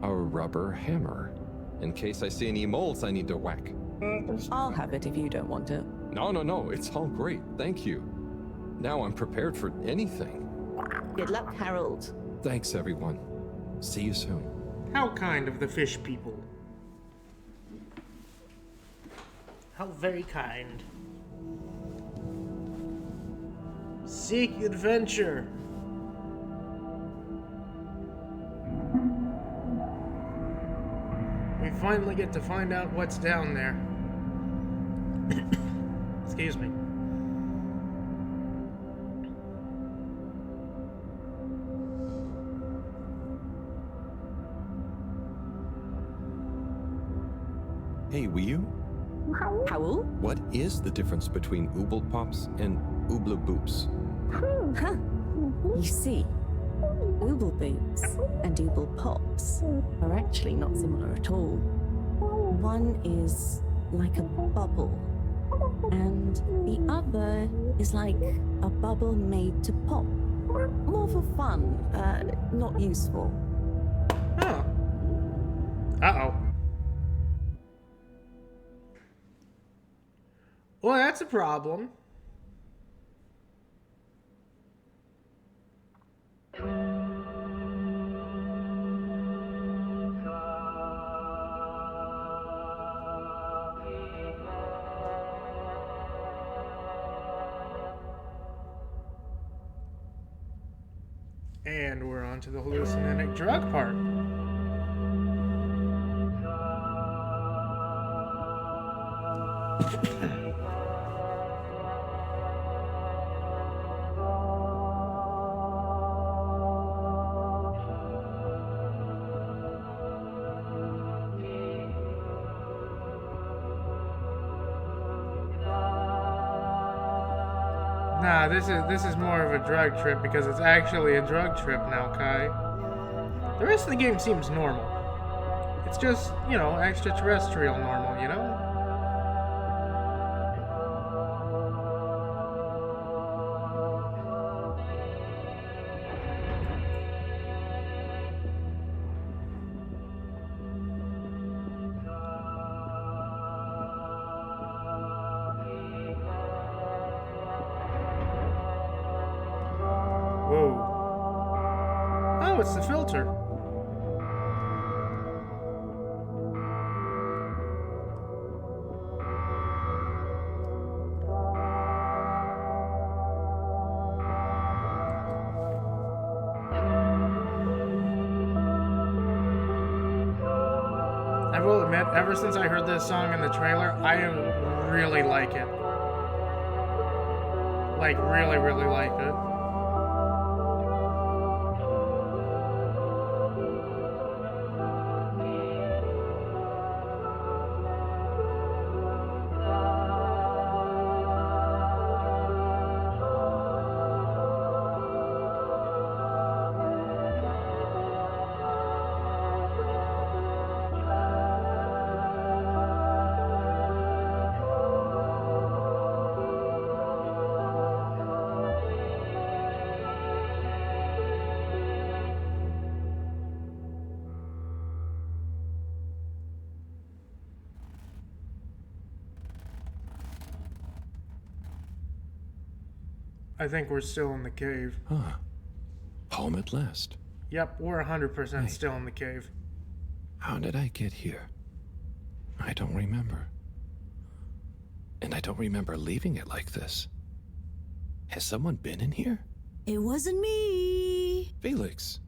A rubber hammer. In case I see any moles I need to whack. I'll have it if you don't want it. No. It's all great. Thank you. Now I'm prepared for anything. Good luck, Harold. Thanks, everyone. See you soon. How kind of the fish people. How very kind. Seek adventure. We finally get to find out what's down there. Excuse me. Hey, Wiyu? Howl? What is the difference between Ooble Pops and Ooble Boops? Huh. You see, Ooble Boops and Ooble Pops are actually not similar at all. One is like a bubble, and the other is like a bubble made to pop. More for fun, not useful. Huh. Uh-oh. Well, that's a problem. And we're on to the hallucinogenic drug part. Nah, this is more of a drug trip because it's actually a drug trip now, Kai. The rest of the game seems normal. It's just, you know, extraterrestrial normal, you know? Whoa. Oh, it's the filter. I will admit, ever since I heard this song in the trailer, I really like it. Like, really, really like it. I think we're still in the cave. Huh. Home at last. Yep, we're 100% still in the cave. How did I get here? I don't remember. And I don't remember leaving it like this. Has someone been in here? It wasn't me. Felix,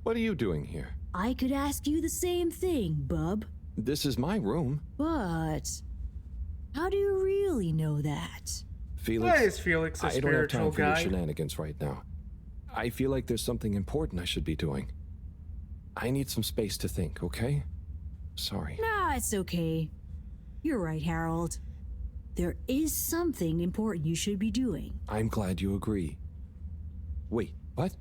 what are you doing here? I could ask you the same thing, bub. This is my room. But how do you really know that? Felix, Why is Felix a I don't have spiritual time for your guy? shenanigans right now. I feel like there's something important I should be doing. I need some space to think, okay? Sorry. Nah, it's okay. You're right, Harold. There is something important you should be doing. I'm glad you agree. Wait, what?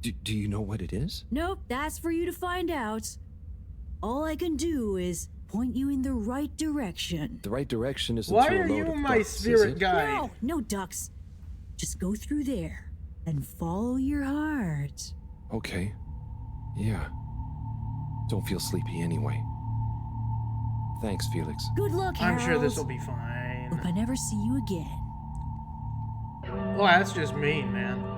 Do you know what it is? Nope, that's for you to find out. All I can do is point you in the right direction. The right direction isn't Why through a are load you of my ducks, is spirit it? guide? No ducks. Just go through there and follow your heart. Okay. Yeah. Don't feel sleepy anyway. Thanks, Felix. Good luck, Harold. I'm sure this will be fine. Hope I never see you again. Well, that's just mean, man.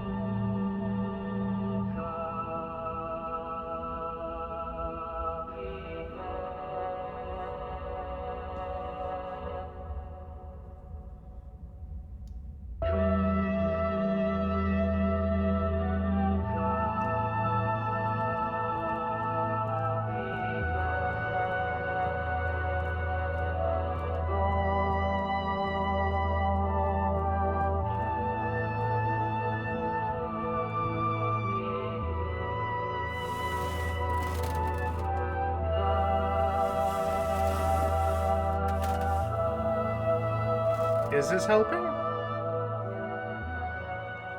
Is this helping?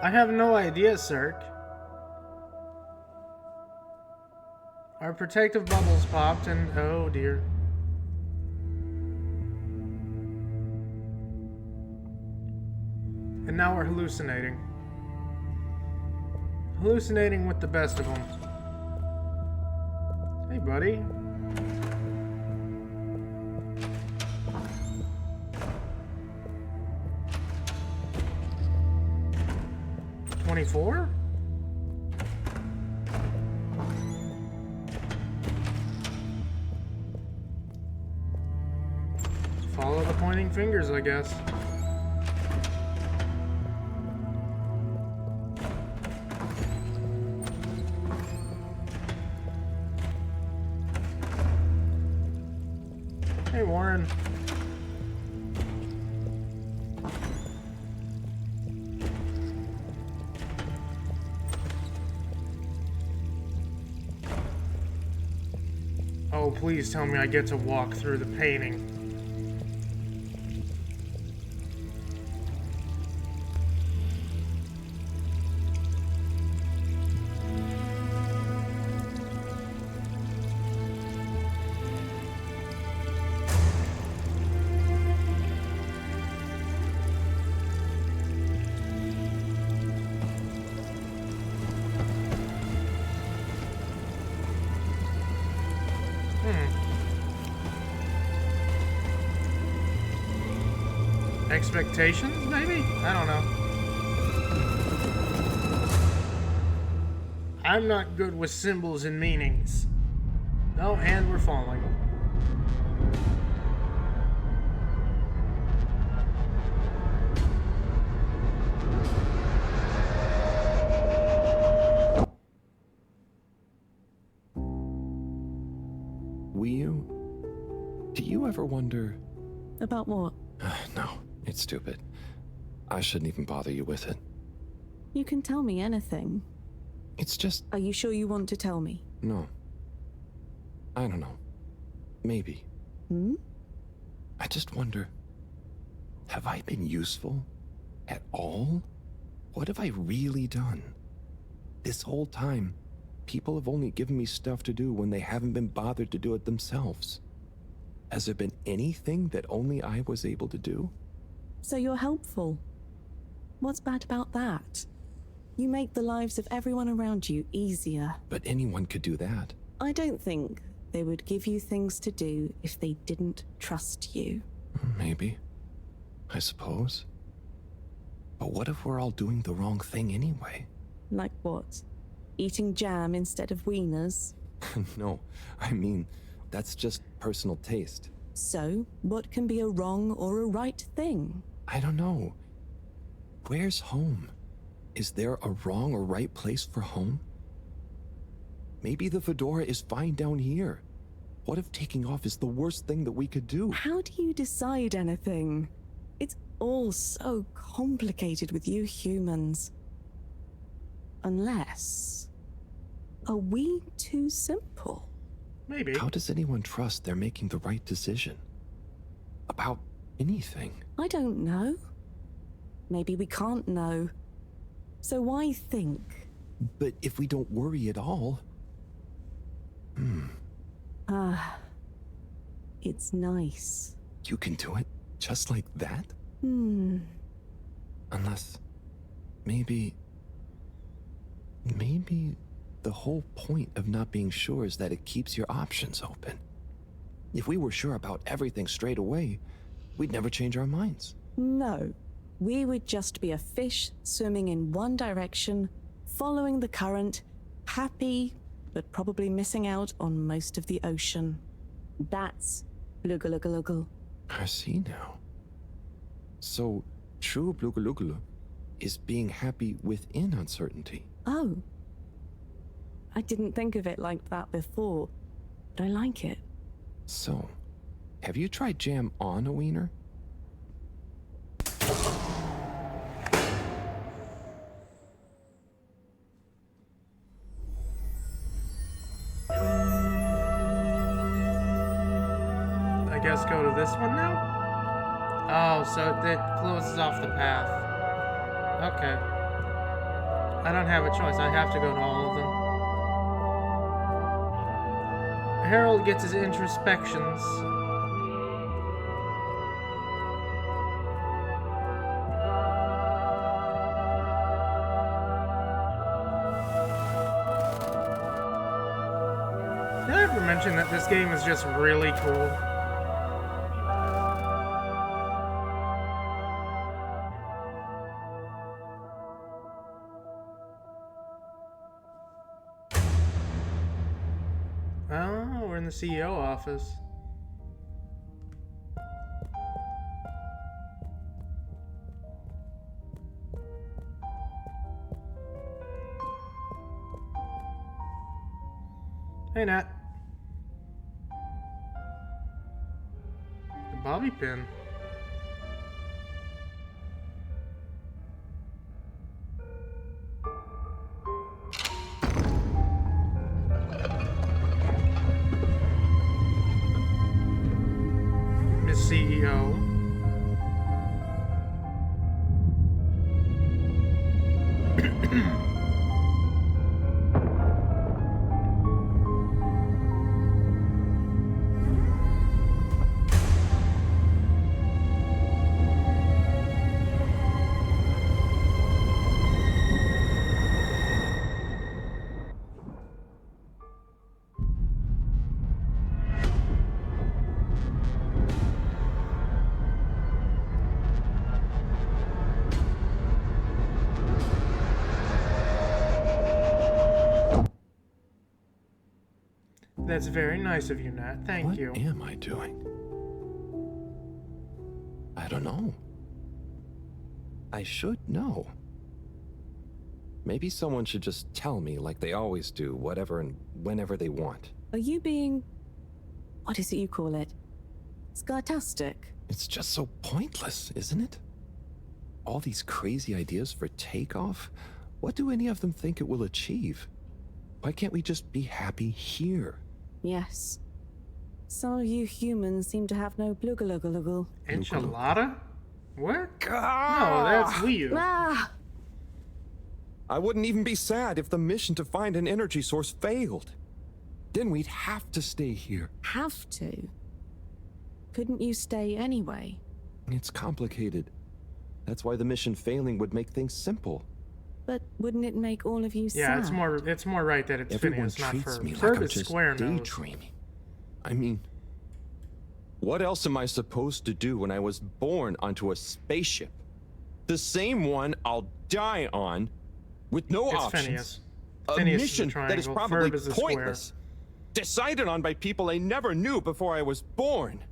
I have no idea, Cirque. Our protective bubbles popped and oh dear. And now we're hallucinating. Hallucinating with the best of them. Hey, buddy. $24? Follow the pointing fingers, I guess. Hey, Warren. Oh, please tell me I get to walk through the painting. Expectations, maybe? I don't know. I'm not good with symbols and meanings. Oh, and we're falling. Do you ever wonder... About what? No, it's stupid. I shouldn't even bother you with it. You can tell me anything. It's just... Are you sure you want to tell me? No. I don't know. Maybe. I just wonder... Have I been useful? At all? What have I really done? This whole time, people have only given me stuff to do when they haven't been bothered to do it themselves. Has there been anything that only I was able to do? So you're helpful. What's bad about that? You make the lives of everyone around you easier. But anyone could do that. I don't think they would give you things to do if they didn't trust you. Maybe. I suppose. But what if we're all doing the wrong thing anyway? Like what? Eating jam instead of wieners? No, I mean, that's just personal taste. So, what can be a wrong or a right thing? I don't know. Where's home? Is there a wrong or right place for home? Maybe the fedora is fine down here. What if taking off is the worst thing that we could do? How do you decide anything? It's all so complicated with you humans. Unless... Are we too simple? Maybe. How does anyone trust they're making the right decision? About anything? I don't know. Maybe we can't know. So why think? But if we don't worry at all... It's nice. You can do it just like that? Unless... Maybe the whole point of not being sure is that it keeps your options open. If we were sure about everything straight away, we'd never change our minds. No. We would just be a fish swimming in one direction, following the current, happy, but probably missing out on most of the ocean. That's Blugaluggaluggal. I see now. So, true Blugaluggal is being happy within uncertainty. Oh. I didn't think of it like that before, but I like it. So, have you tried jam on a wiener? I guess go to this one now? Oh, so it closes off the path. Okay. I don't have a choice. I have to go to all of them. Harold gets his introspections. Did I ever mention that this game is just really cool? Oh, we're in the CEO office. Hey, Nat. The bobby pin. Miss CEO. That's very nice of you, Nat. Thank you. What am I doing? I don't know. I should know. Maybe someone should just tell me like they always do, whatever and whenever they want. Are you being... what is it you call it? Scartastic? It's just so pointless, isn't it? All these crazy ideas for takeoff? What do any of them think it will achieve? Why can't we just be happy here? Yes. Some of you humans seem to have no bluggaluggaluggle. Enchilada? What? No, that's weird. Ah! I wouldn't even be sad if the mission to find an energy source failed. Then we'd have to stay here. Have to? Couldn't you stay anyway? It's complicated. That's why the mission failing would make things simple. But wouldn't it make all of you sad? Yeah, it's more right that it's Everyone Phineas, not treats Ferb. me like Ferb I'm is just square nose. daydreaming. I mean, what else am I supposed to do when I was born onto a spaceship? The same one I'll die on, with no It's options. Phineas. A Phineas is a mission that is triangle, probably Ferb is a square. pointless. Decided on by people I never knew before I was born.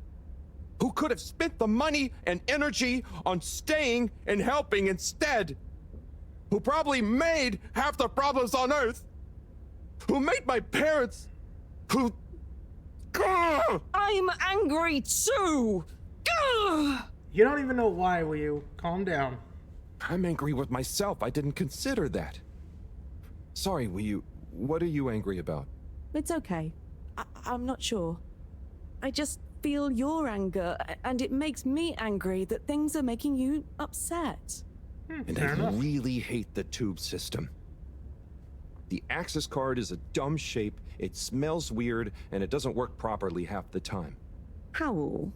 Who could have spent the money and energy on staying and helping instead. Who probably made half the problems on Earth. Who made my parents. Who... I'm angry too! You don't even know why, will you? Calm down. I'm angry with myself. I didn't consider that. Sorry, will you... What are you angry about? It's okay. I'm not sure. I just feel your anger, and it makes me angry that things are making you upset. And I really hate the tube system. The access card is a dumb shape, it smells weird, and it doesn't work properly half the time. Howl,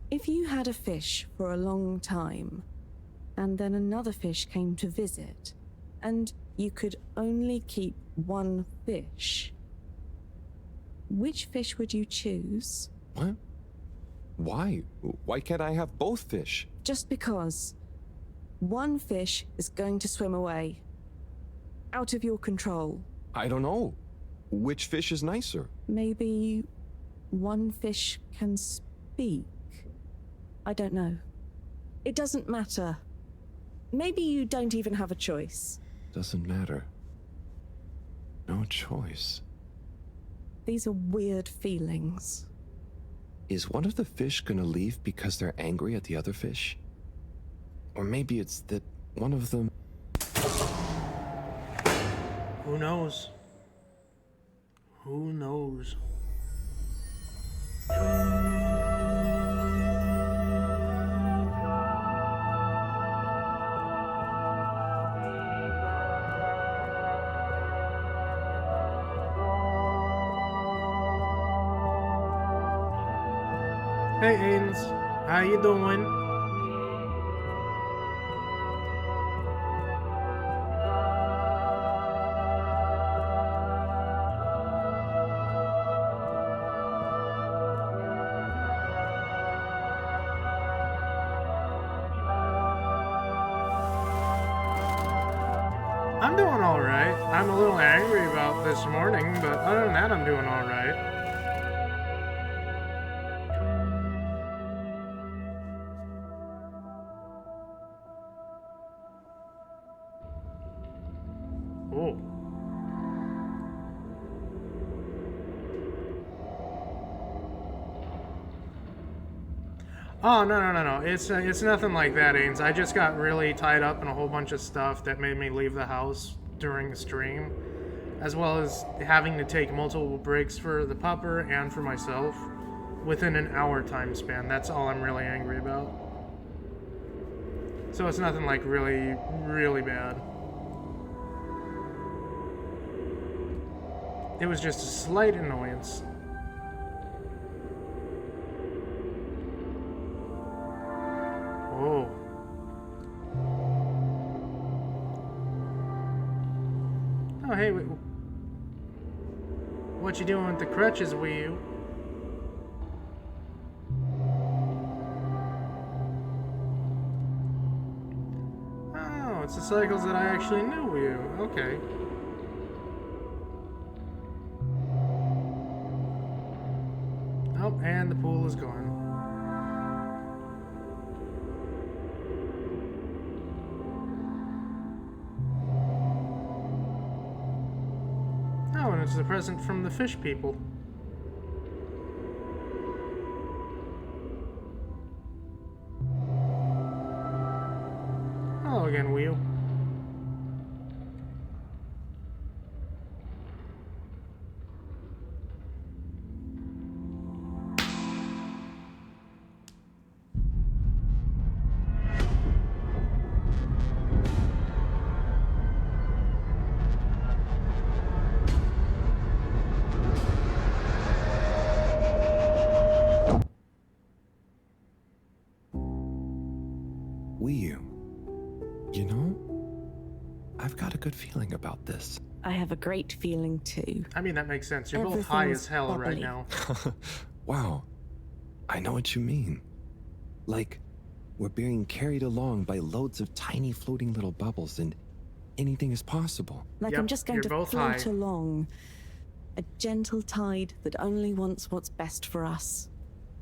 if you had a fish for a long time, and then another fish came to visit, and you could only keep one fish, which fish would you choose? What? Why? Why can't I have both fish? Just because. One fish is going to swim away. Out of your control. I don't know. Which fish is nicer? Maybe one fish can speak. I don't know. It doesn't matter. Maybe you don't even have a choice. Doesn't matter. No choice. These are weird feelings. Is one of the fish gonna leave because they're angry at the other fish? Or maybe it's that one of them... Who knows? Who knows? Hey, Ains. How you doing? I'm doing alright. I'm a little angry about this morning, but other than that, I'm doing alright. Oh. Oh, no. It's nothing like that, Ains. I just got really tied up in a whole bunch of stuff that made me leave the house during the stream, as well as having to take multiple breaks for the pupper and for myself within an hour time span. That's all I'm really angry about. So it's nothing like really, really bad. It was just a slight annoyance. Oh. Oh, hey, what you doing with the crutches, Wii U? Oh, it's the cycles that I actually knew, Wii U. Okay. Oh, and the pool is gone. Oh, and it's a present from the fish people. Hello again, Wheel. You know, I've got a good feeling about this. I have a great feeling too. I mean, that makes sense. You're both high as hell right now. Wow. I know what you mean. Like, we're being carried along by loads of tiny floating little bubbles and anything is possible. Like I'm just going to float along. A gentle tide that only wants what's best for us.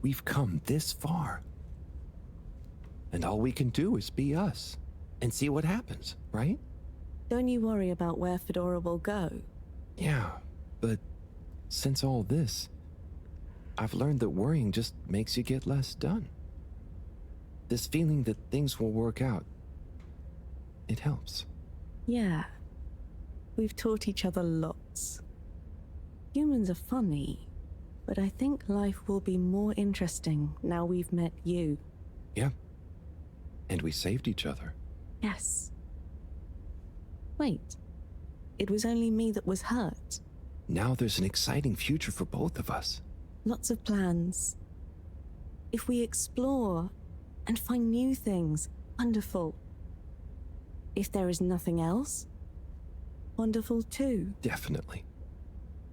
We've come this far. And all we can do is be us. And see what happens, right? Don't you worry about where Fedora will go. Yeah, but since all this, I've learned that worrying just makes you get less done. This feeling that things will work out, it helps. Yeah. We've taught each other lots. Humans are funny, but I think life will be more interesting now we've met you. Yeah. And we saved each other. Yes. Wait. It was only me that was hurt. Now there's an exciting future for both of us. Lots of plans. If we explore and find new things, wonderful. If there is nothing else, wonderful too. Definitely.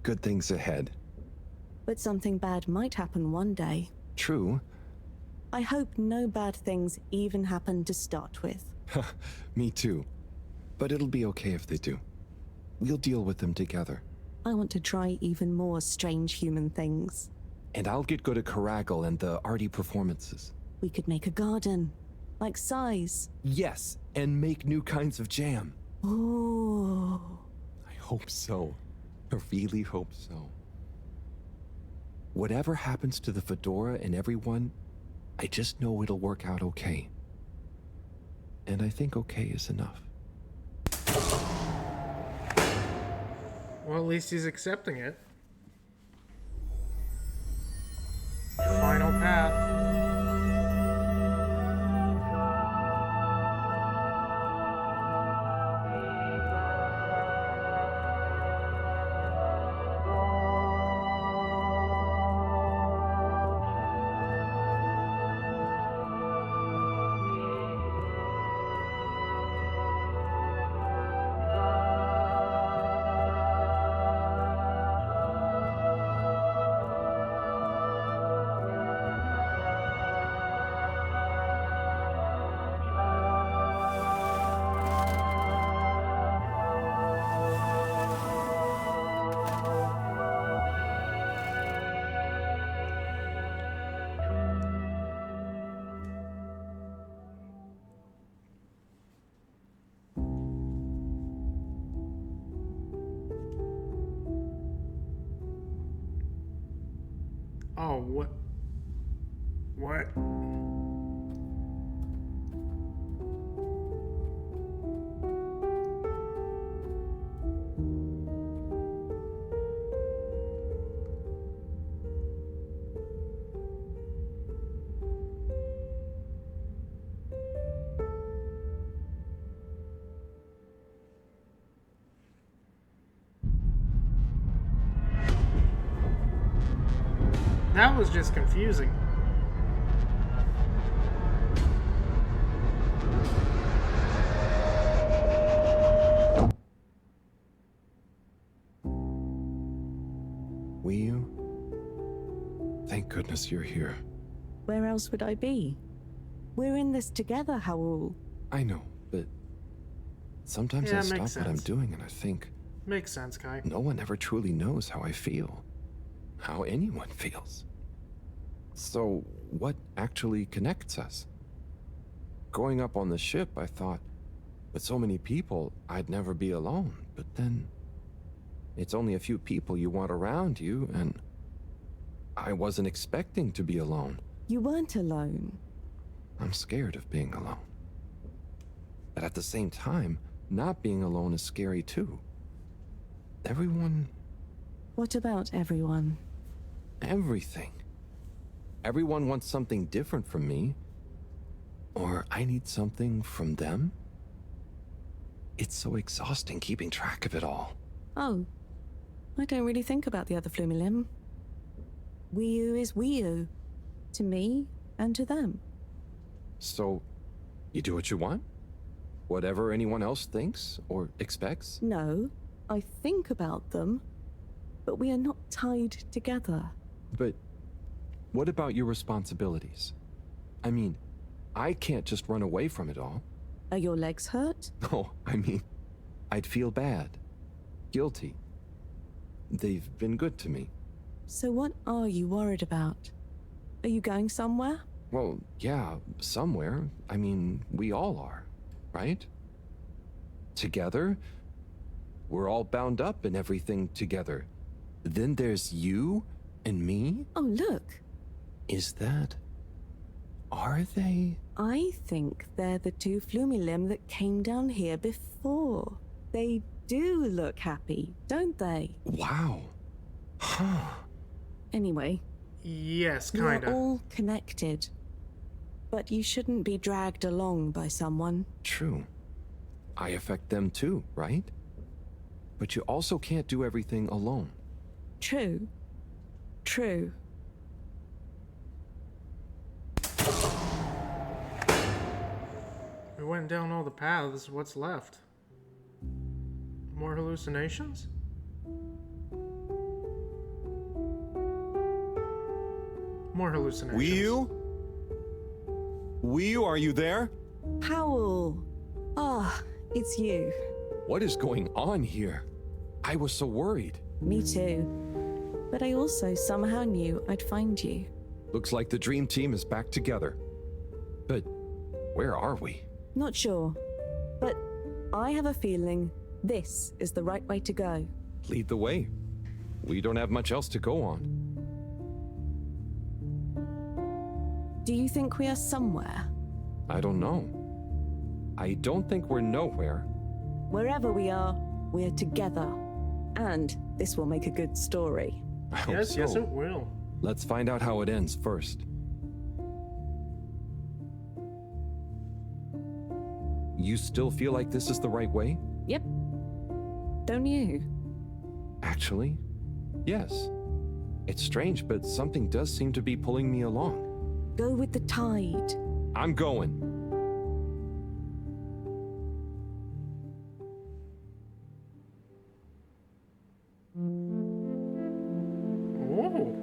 Good things ahead. But something bad might happen one day. True. I hope no bad things even happen to start with. Me too. But it'll be okay if they do. We'll deal with them together. I want to try even more strange human things. And I'll get good at Caragal and the arty performances. We could make a garden, like Sci's. Yes, and make new kinds of jam. Oh. I hope so. I really hope so. Whatever happens to the Fedora and everyone, I just know it'll work out okay. And I think okay is enough. Well, at least he's accepting it. Final path. Oh, what? What? That was just confusing. Will you? Thank goodness you're here. Where else would I be? We're in this together, Harold. I know, but sometimes Yeah, I stop makes what I'm sense. doing and I think, Makes sense, Kai. no one ever truly knows how I feel. How anyone feels. So, what actually connects us? Growing up on the ship, I thought, with so many people, I'd never be alone. But then, it's only a few people you want around you, and I wasn't expecting to be alone. You weren't alone. I'm scared of being alone. But at the same time, not being alone is scary too. Everyone... What about everyone? Everything. Everyone wants something different from me. Or I need something from them. It's so exhausting keeping track of it all. Oh, I don't really think about the other Flumilim. Wiu is Wiu. To me and to them. So, you do what you want? Whatever anyone else thinks or expects? No, I think about them, but we are not tied together. But what about your responsibilities? I mean, I can't just run away from it all. Are your legs hurt? No, I mean, I'd feel bad. Guilty. They've been good to me. So what are you worried about? Are you going somewhere? Well, yeah, somewhere. I mean, we all are, right? Together? We're all bound up in everything together. Then there's you and me? Oh, look. Is that... Are they? I think they're the two Flumilim that came down here before. They do look happy, don't they? Wow. Huh. Anyway. Yes, kinda. We're all connected. But you shouldn't be dragged along by someone. True. I affect them too, right? But you also can't do everything alone. True. True. We went down all the paths. What's left? More hallucinations? More hallucinations. Wiu, are you there? Powell. Ah, it's you. What is going on here? I was so worried. Me too. But I also somehow knew I'd find you. Looks like the dream team is back together. But where are we? Not sure. But I have a feeling this is the right way to go. Lead the way. We don't have much else to go on. Do you think we are somewhere? I don't know. I don't think we're nowhere. Wherever we are, we're together. And this will make a good story. I hope Yes, so. yes, it will. Let's find out how it ends first. You still feel like this is the right way? Yep. Don't you? Actually, yes. It's strange, but something does seem to be pulling me along. Go with the tide. I'm going. Oh.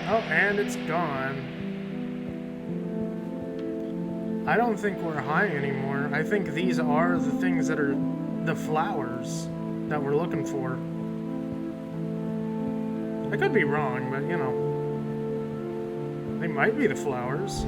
Oh, and it's gone. I don't think we're high anymore. I think these are the things that are the flowers that we're looking for. I could be wrong, but you know. They might be the flowers.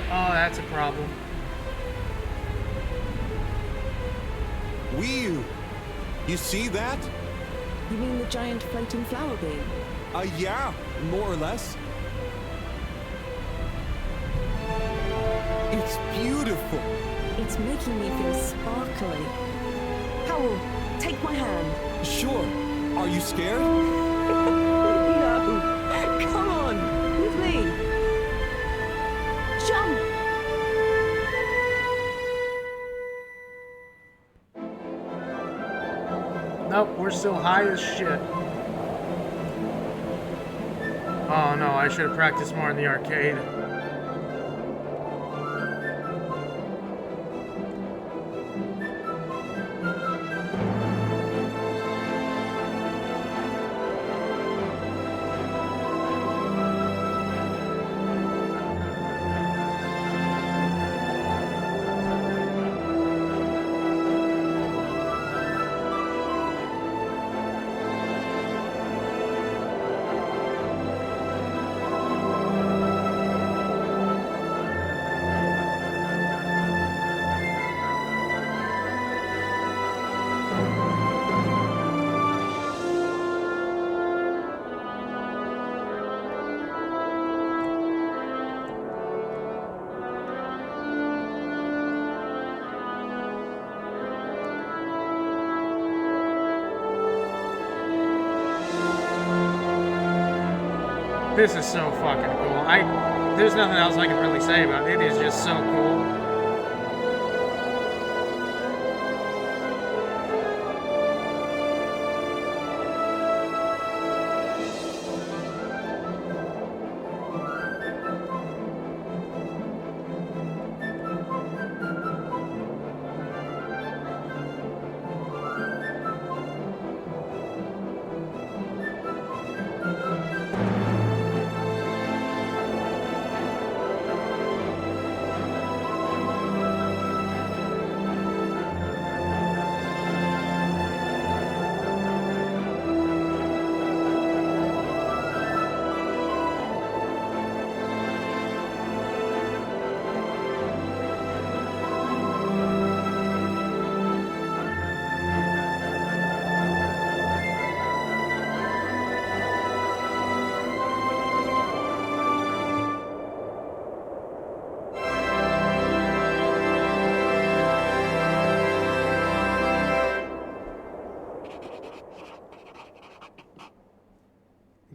Oh, that's a problem. Wee! You see that? You mean the giant floating flower being? Yeah, more or less. It's beautiful. It's making me feel sparkly. Harold, take my hand. Sure. Are you scared? No. Come on, with me. Jump! Nope, we're still high as shit. Oh no, I should have practiced more in the arcade. This is so fucking cool. There's nothing else I can really say about it. It is just so cool.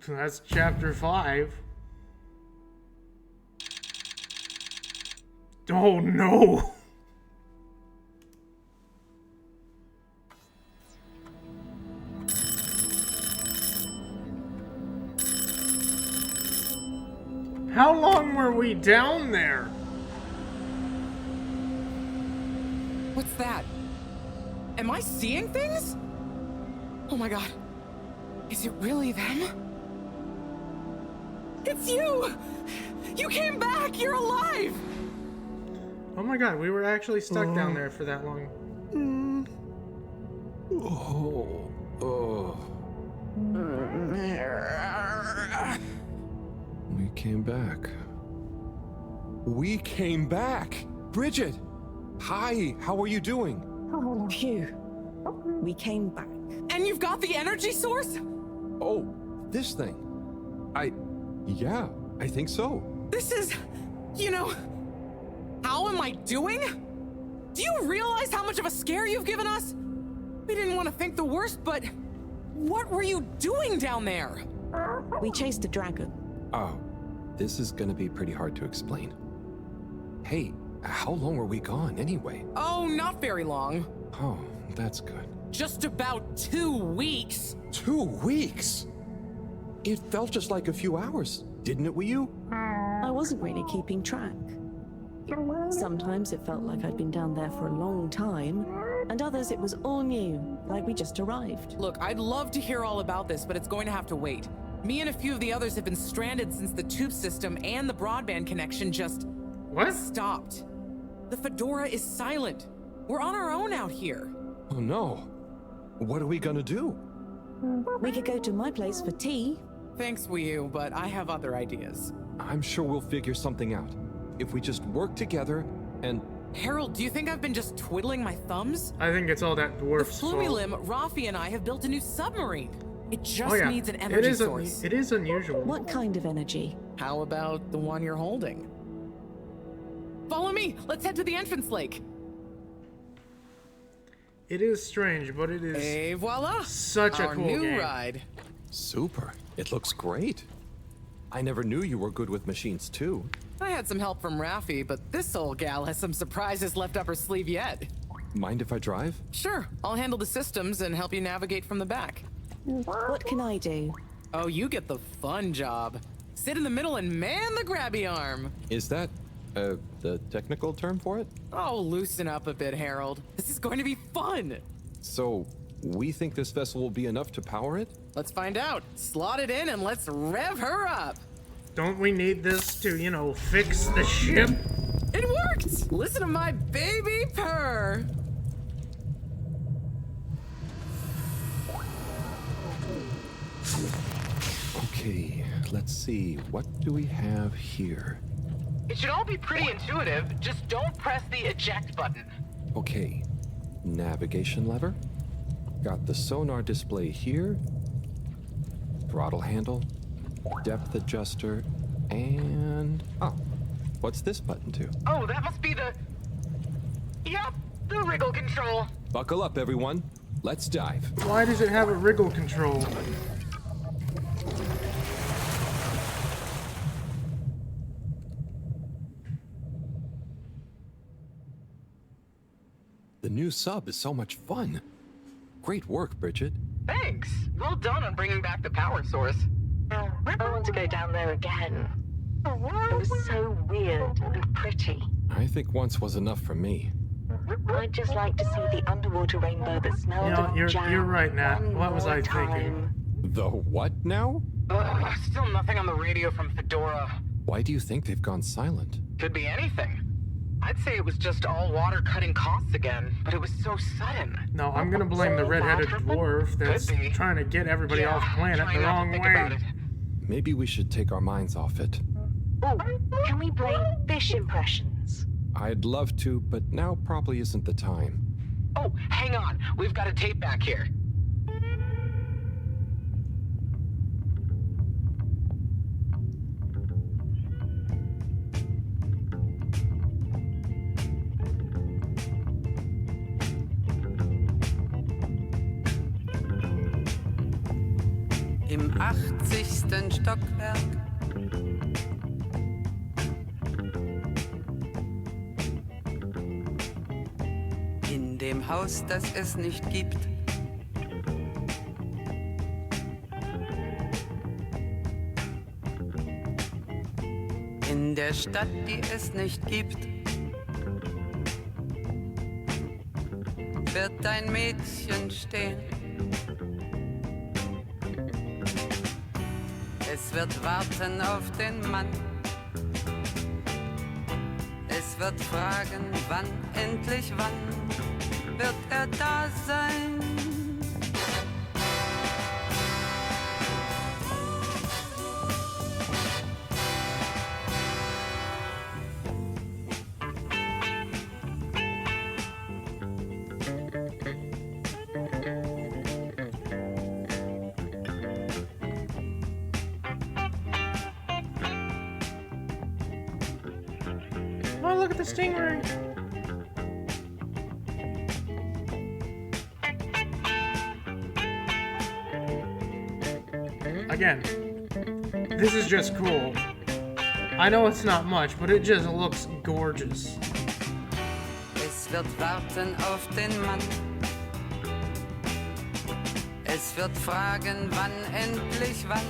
That's chapter 5. Oh no! How long were we down there? What's that? Am I seeing things? Oh my god. Is it really them? It's you! You came back! You're alive! Oh my god, we were actually stuck down there for that long. We came back. We came back! Bridget! Hi, how are you doing? Phew. We came back. And you've got the energy source? Oh, this thing. Yeah, I think so. This is... how am I doing? Do you realize how much of a scare you've given us? We didn't want to think the worst, but what were you doing down there? We chased a dragon. Oh, this is gonna be pretty hard to explain. Hey, how long were we gone anyway? Oh, not very long. Oh, that's good. Just about 2 weeks. 2 weeks? It felt just like a few hours, didn't it, Wii U? I wasn't really keeping track. Sometimes it felt like I'd been down there for a long time, and others it was all new, like we just arrived. Look, I'd love to hear all about this, but it's going to have to wait. Me and a few of the others have been stranded since the tube system and the broadband connection just... What? Stopped. The Fedora is silent. We're on our own out here. Oh no. What are we gonna do? We could go to my place for tea. Thanks, Wii U, but I have other ideas. I'm sure we'll figure something out. If we just work together and... Harold, do you think I've been just twiddling my thumbs? I think it's all that dwarf's The fault. Flumilim, Rafi, and I have built a new submarine. It just needs an energy source. It is unusual. What kind of energy? How about the one you're holding? Follow me! Let's head to the entrance lake! It is strange, but it is Et voila! Such a Our cool new game. ride. Super. It looks great. I never knew you were good with machines too. I had some help from Rafi, but this old gal has some surprises left up her sleeve yet. Mind if I drive? Sure, I'll handle the systems and help you navigate from the back. What can I do? Oh, you get the fun job. Sit in the middle and man the grabby arm. Is that, the technical term for it? Oh, loosen up a bit, Harold. This is going to be fun. So, we think this vessel will be enough to power it? Let's find out. Slot it in and let's rev her up. Don't we need this to, you know, fix the ship? It worked! Listen to my baby purr. Okay, let's see. What do we have here? It should all be pretty intuitive. Just don't press the eject button. Okay, navigation lever. Got the sonar display here. Throttle handle. Depth adjuster. And... oh, what's this button do? Oh, that must be the... Yep, the wriggle control. Buckle up, everyone. Let's dive. Why does it have a wriggle control? The new sub is so much fun. Great work, Bridget. Thanks. Well done on bringing back the power source. I want to go down there again. It was so weird and pretty. I think once was enough for me. I'd just like to see the underwater rainbow that smelled You know, of you're jam right, Nat. one What was more I time. thinking? The what now? Still nothing on the radio from Fedora. Why do you think they've gone silent? Could be anything. I'd say it was just all water cutting costs again, but it was so sudden. No, I'm gonna blame the redheaded dwarf that's trying to get everybody off planet the wrong way. Maybe we should take our minds off it. Oh, can we play fish impressions? I'd love to, but now probably isn't the time. Oh, hang on. We've got a tape back here. Im 80. Stockwerk. In dem Haus, das es nicht gibt. In der Stadt, die es nicht gibt. Wird ein Mädchen stehen. Es wird warten auf den Mann. Es wird fragen, wann, endlich wann wird er da sein? Oh, look at the stingray. Again, This is just cool. I know it's not much, but it just looks gorgeous. Es wird warten auf den Mann. Es wird fragen, wann endlich wann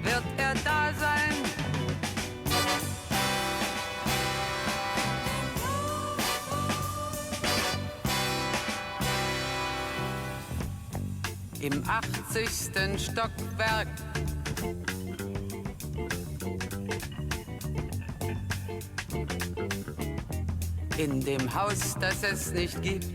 wird er da sein. Im 80. Stockwerk. In dem Haus, das es nicht gibt.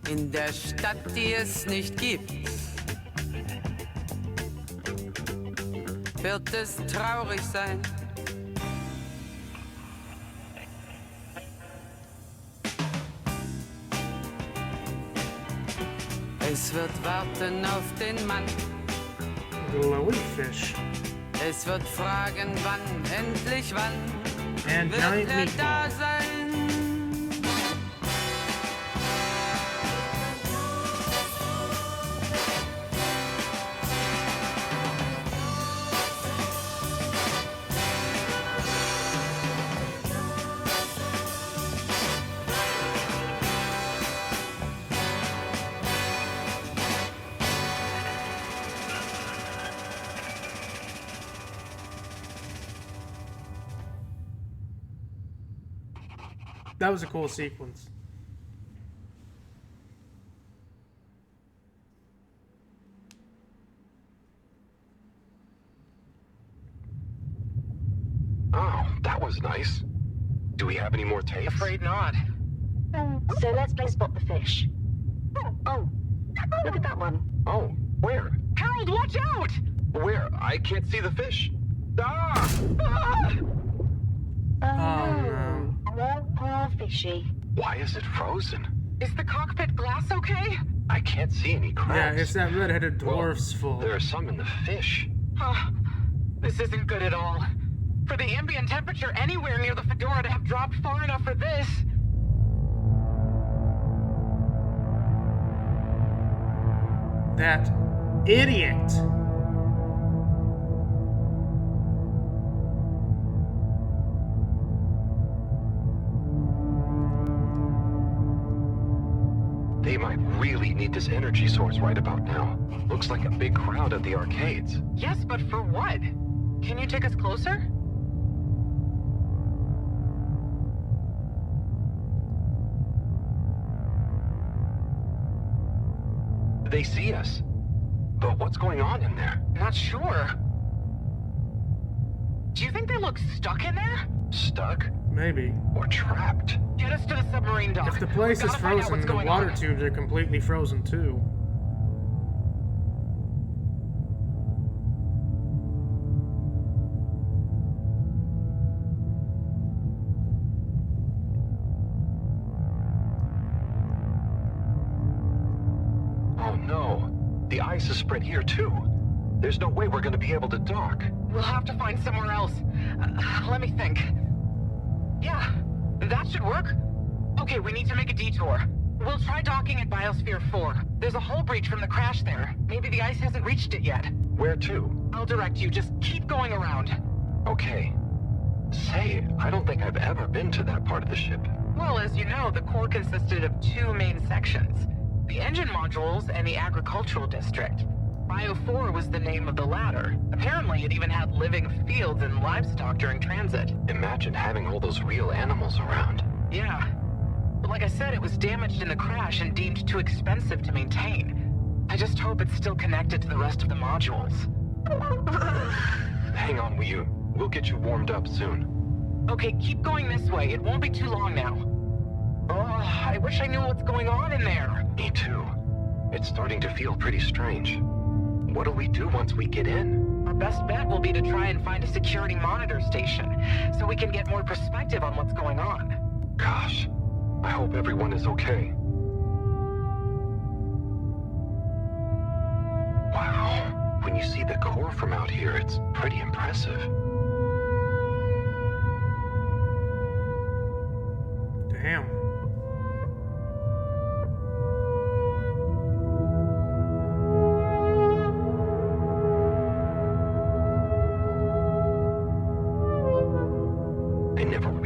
In der Stadt, die es nicht gibt. Wird es traurig sein. Es wird warten auf den Mann. Glowy fish. Es wird fragen, wann, endlich wann And wird giant er da meatball. sein. That was a cool sequence. Oh, that was nice. Do we have any more tapes? Afraid not. So let's play Spot the Fish. Oh, look at that one. Oh, where? Harold, watch out! Where? I can't see the fish. Ah! Ah! Oh, poor fishy. Why is it frozen? Is the cockpit glass okay? I can't see any cracks. Yeah, it's that red-headed dwarf's fault. There are some in the fish. This isn't good at all. For the ambient temperature anywhere near the Fedora to have dropped far enough for this. That idiot. They might really need this energy source right about now. Looks like a big crowd at the arcades. Yes, but for what? Can you take us closer? They see us. But what's going on in there? Not sure. Do you think they look stuck in there? Stuck? Maybe. Or trapped? Get us to the submarine dock. If the place is frozen, the water tubes are completely frozen too. Oh no. The ice is spread here too. There's no way we're gonna be able to dock. We'll have to find somewhere else. Let me think. Yeah, that should work. Okay, we need to make a detour. We'll try docking at Biosphere 4. There's a hull breach from the crash there. Maybe the ice hasn't reached it yet. Where to? I'll direct you. Just keep going around. Okay. Say, I don't think I've ever been to that part of the ship. Well, as you know, the core consisted of two main sections. The engine modules and the agricultural district. Bio 4 was the name of the latter. Apparently, it even had living fields and livestock during transit. Imagine having all those real animals around. Yeah. But like I said, it was damaged in the crash and deemed too expensive to maintain. I just hope it's still connected to the rest of the modules. Hang on, we'll get you warmed up soon. Okay, keep going this way. It won't be too long now. Oh, I wish I knew what's going on in there. Me too. It's starting to feel pretty strange. What do we do once we get in? Our best bet will be to try and find a security monitor station, so we can get more perspective on what's going on. Gosh, I hope everyone is okay. Wow, when you see the core from out here, it's pretty impressive. Damn.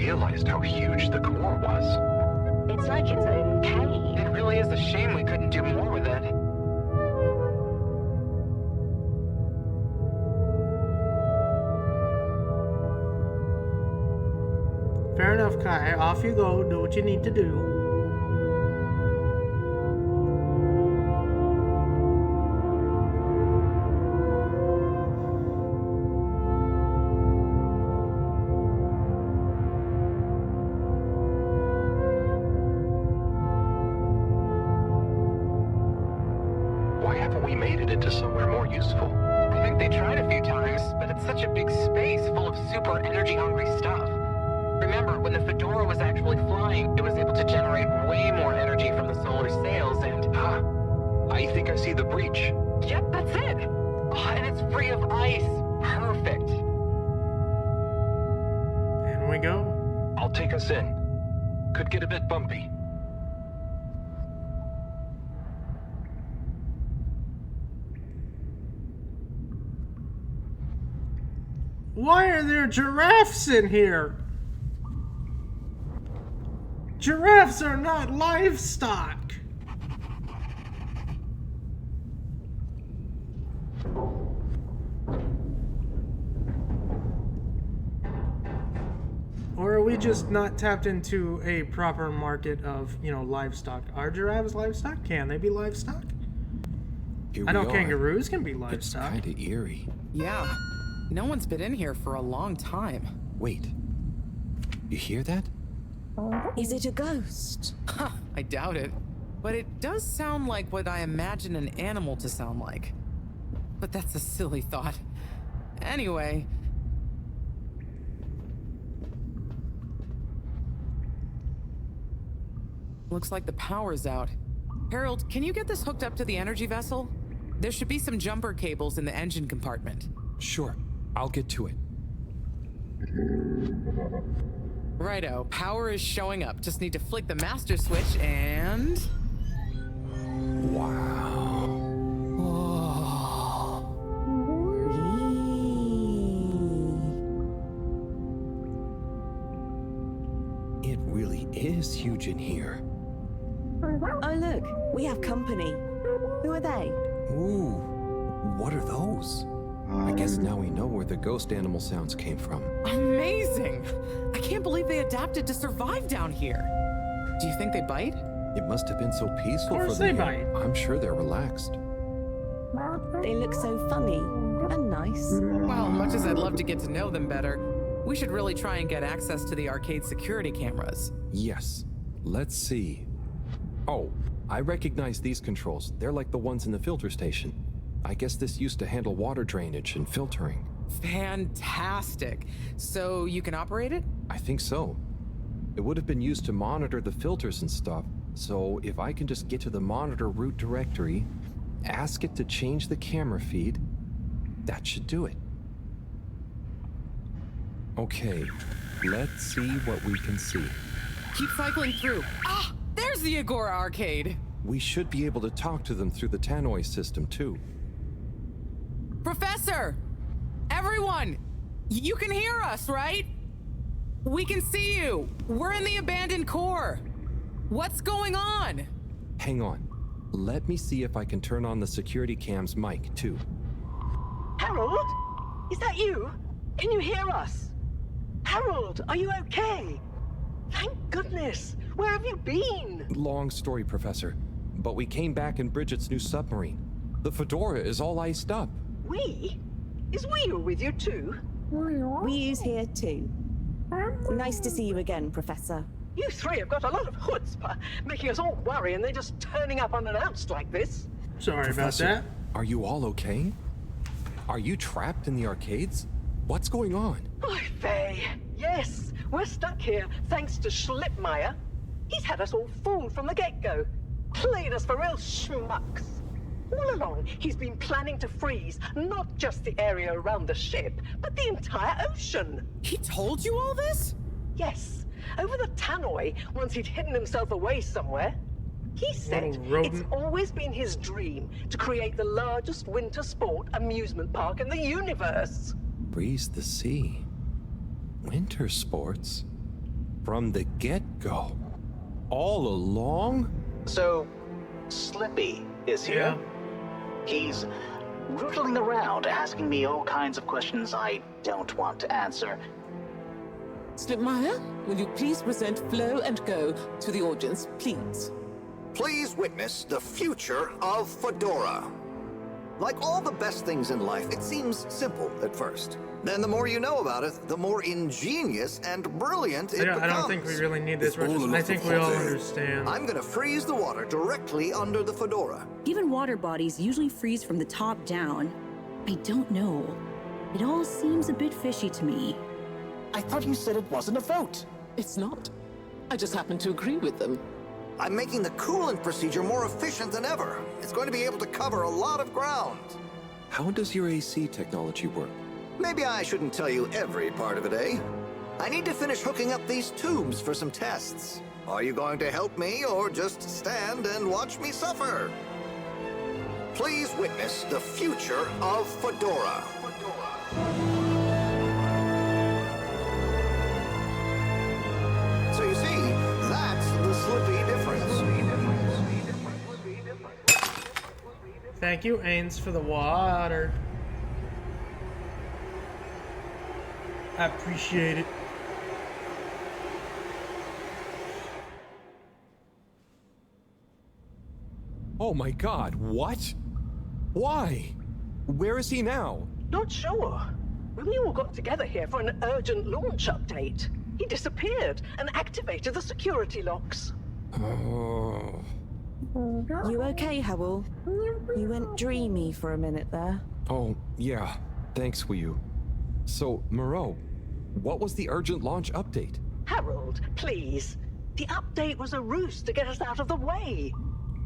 realized how huge the core was. It's like its own cave. It really is a shame we couldn't do more with it. Fair enough, Kai. Off you go. Do what you need to do. Why haven't we made it into somewhere more useful? I think they tried a few times, but it's such a big space full of super energy-hungry stuff. Remember, when the Fedora was actually flying, it was able to generate way more energy from the solar sails and... I think I see the breach. Yep, that's it! Oh, and it's free of ice. Perfect. In we go. I'll take us in. Could get a bit bumpy. Why are there giraffes in here? Giraffes are not livestock. Or are we just not tapped into a proper market of, livestock? Are giraffes livestock? Can they be livestock? I know kangaroos can be livestock. It's kind of eerie. Yeah. No one's been in here for a long time. Wait. You hear that? Is it a ghost? Huh, I doubt it. But it does sound like what I imagine an animal to sound like. But that's a silly thought. Anyway. Looks like the power's out. Harold, can you get this hooked up to the energy vessel? There should be some jumper cables in the engine compartment. Sure, I'll get to it. Righto, power is showing up. Just need to flick the master switch and... Wow. It really is huge in here. Oh look, we have company. Who are they? Ooh, what are those? I guess now we know where the ghost animal sounds came from. Amazing! I can't believe they adapted to survive down here. Do you think they bite? It must have been so peaceful Of course for them. they bite. I'm sure they're relaxed. They look so funny and nice. Well, much as I'd love to get to know them better, we should really try and get access to the arcade security cameras. Yes. Let's see. Oh, I recognize these controls. They're like the ones in the filter station. I guess this used to handle water drainage and filtering. Fantastic. So you can operate it? I think so. It would have been used to monitor the filters and stuff. So if I can just get to the monitor root directory, ask it to change the camera feed, that should do it. Okay, let's see what we can see. Keep cycling through. Ah, there's the Agora arcade. We should be able to talk to them through the tannoy system too. Professor! Everyone! You can hear us, right? We can see you. We're in the abandoned core. What's going on? Hang on. Let me see if I can turn on the security cam's mic too. Harold? Is that you? Can you hear us? Harold, are you okay? Thank goodness. Where have you been? Long story, Professor. But we came back in Bridget's new submarine. The Fedora is all iced up. We? Is Wheel with you too? We's here too. Nice to see you again, Professor. You three have got a lot of chutzpah, making us all worry and they're just turning up unannounced like this. Sorry Professor, about that. Are you all okay? Are you trapped in the arcades? What's going on? Oy vey. Yes, we're stuck here thanks to Schlipmeyer. He's had us all fooled from the get-go. Played us for real schmucks. All along, he's been planning to freeze not just the area around the ship, but the entire ocean. He told you all this? Yes. Over the tannoy, once he'd hidden himself away somewhere. He said it's always been his dream to create the largest winter sport amusement park in the universe. Breeze the sea. Winter sports? From the get-go. All along? So, Slippy is here. He's rootling around, asking me all kinds of questions I don't want to answer. Slipmire, will you please present Flow and Go to the audience, please? Please witness the future of Fedora. Like all the best things in life, it seems simple at first. Then the more you know about it, the more ingenious and brilliant it becomes. I don't think we really need this. I think we all understand. I'm gonna freeze the water directly under the Fedora. Given water bodies usually freeze from the top down, I don't know. It all seems a bit fishy to me. I thought you said it wasn't a vote. It's not. I just happen to agree with them. I'm making the coolant procedure more efficient than ever. It's going to be able to cover a lot of ground. How does your AC technology work? Maybe I shouldn't tell you every part of it, eh? I need to finish hooking up these tubes for some tests. Are you going to help me or just stand and watch me suffer? Please witness the future of Fedora. So you see, that's the Slippy difference. Thank you, Ains, for the water. I appreciate it. Oh my god, what? Why? Where is he now? Not sure. We all got together here for an urgent launch update. He disappeared and activated the security locks. Oh. You okay, Howell? You went dreamy for a minute there. Oh, yeah. Thanks, Wii. So, Moreau, what was the urgent launch update? Harold, please. The update was a ruse to get us out of the way.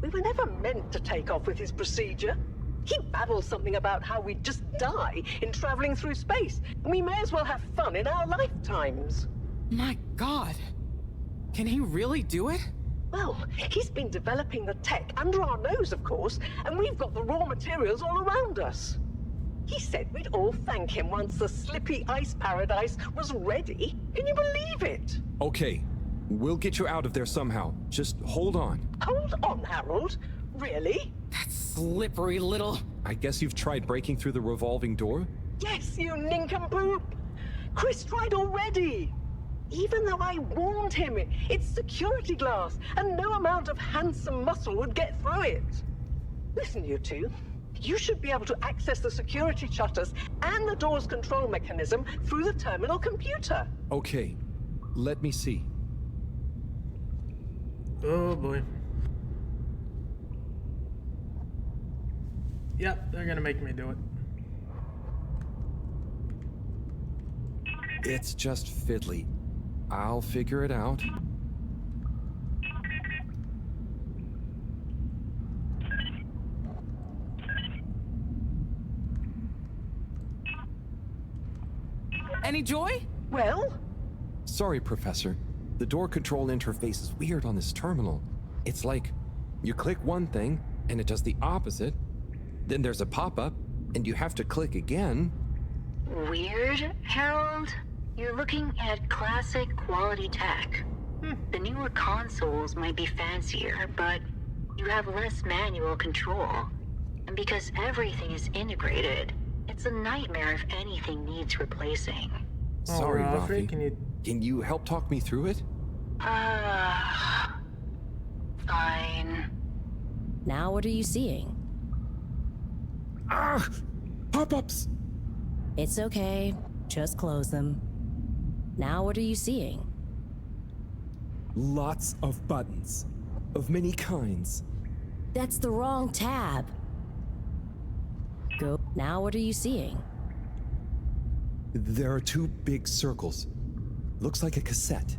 We were never meant to take off with his procedure. He babbled something about how we'd just die in traveling through space, and we may as well have fun in our lifetimes. My God. Can he really do it? Well, he's been developing the tech under our nose, of course, and we've got the raw materials all around us. He said we'd all thank him once the Slippy Ice Paradise was ready. Can you believe it? Okay, we'll get you out of there somehow. Just hold on. Hold on, Harold. Really? That slippery little... I guess you've tried breaking through the revolving door? Yes, you nincompoop. Chris tried already. Even though I warned him, it's security glass, and no amount of handsome muscle would get through it. Listen, you two. You should be able to access the security shutters and the door's control mechanism through the terminal computer. Okay, let me see. Oh boy. Yep, they're gonna make me do it. It's just fiddly. I'll figure it out. Any joy? Well? Sorry, Professor. The door control interface is weird on this terminal. It's like you click one thing and it does the opposite. Then there's a pop-up and you have to click again. Weird, Harold? You're looking at classic quality tech. The newer consoles might be fancier, but you have less manual control. And because everything is integrated, it's a nightmare if anything needs replacing. Sorry, Rafi, Rafi. Can you help talk me through it? Fine. Now what are you seeing? Ah! Pop-ups! It's okay. Just close them. Now what are you seeing? Lots of buttons. Of many kinds. That's the wrong tab. Go. Now what are you seeing? There are two big circles. Looks like a cassette.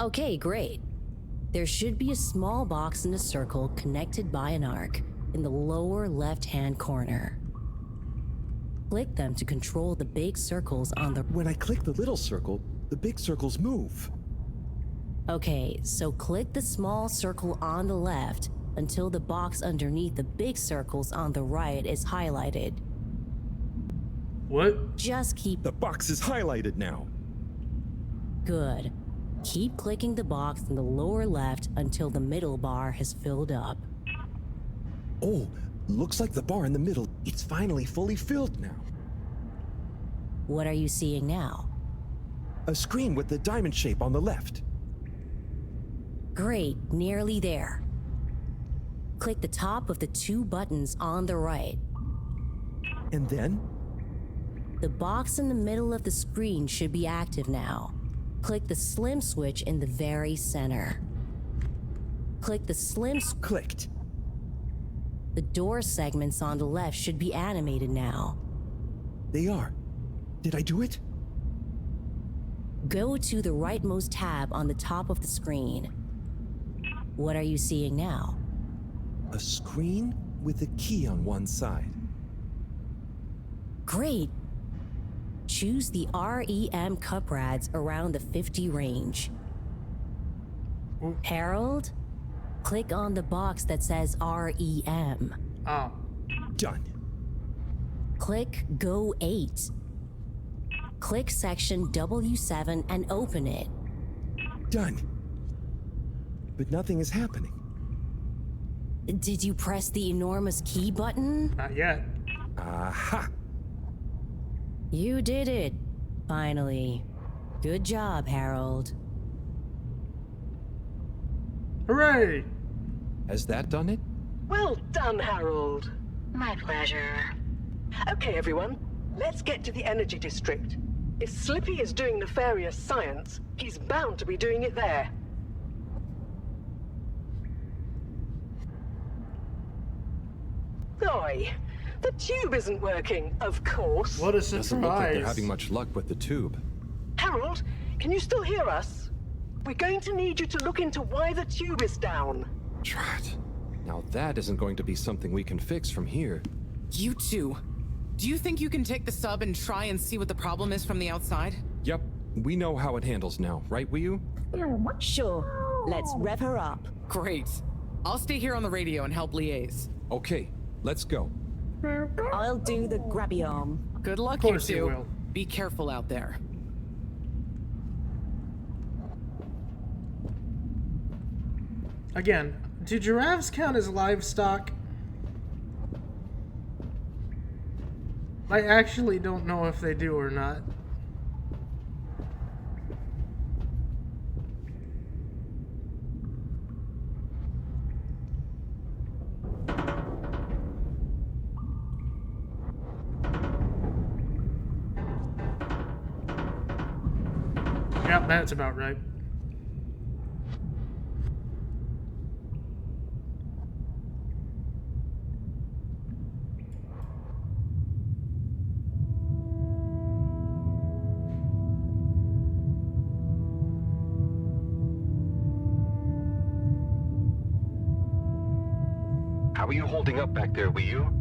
Okay, great. There should be a small box in a circle connected by an arc in the lower left-hand corner. Click them to control the big circles on the... When I click the little circle, the big circles move. Okay, so click the small circle on the left until the box underneath the big circles on the right is highlighted. What? Just keep... The box is highlighted now. Good. Keep clicking the box in the lower left until the middle bar has filled up. Oh, looks like the bar in the middle, it's finally fully filled now. What are you seeing now? A screen with the diamond shape on the left. Great, nearly there. Click the top of the 2 buttons on the right. And then? The box in the middle of the screen should be active now. Click the slim switch in the very center. Click the slim Clicked. The door segments on the left should be animated now. They are. Did I do it? Go to the rightmost tab on the top of the screen. What are you seeing now? A screen with a key on one side. Great. Choose the REM cup rads around the 50 range. Harold, click on the box that says REM. Oh. Done. Click Go 8. Click section W7 and open it. Done. But nothing is happening. Did you press the enormous key button? Not yet. Aha! You did it. Finally. Good job, Harold. Hooray! Has that done it? Well done, Harold. My pleasure. Okay, everyone, let's get to the energy district. If Slippy is doing nefarious science, he's bound to be doing it there. Oi, the tube isn't working, of course. What a surprise. Doesn't look like they're having much luck with the tube. Harold, can you still hear us? We're going to need you to look into why the tube is down. Drat. Now that isn't going to be something we can fix from here. You two. Do you think you can take the sub and try and see what the problem is from the outside? Yep, we know how it handles now, right, Wiyu? Sure. Let's rev her up. Great. I'll stay here on the radio and help liaise. Okay, let's go. I'll do the grabby arm. Good luck, Of course you you two. will. Be careful out there. Again, do giraffes count as livestock? I actually don't know if they do or not. Yep, that's about right. How are you holding up back there, Wiyu?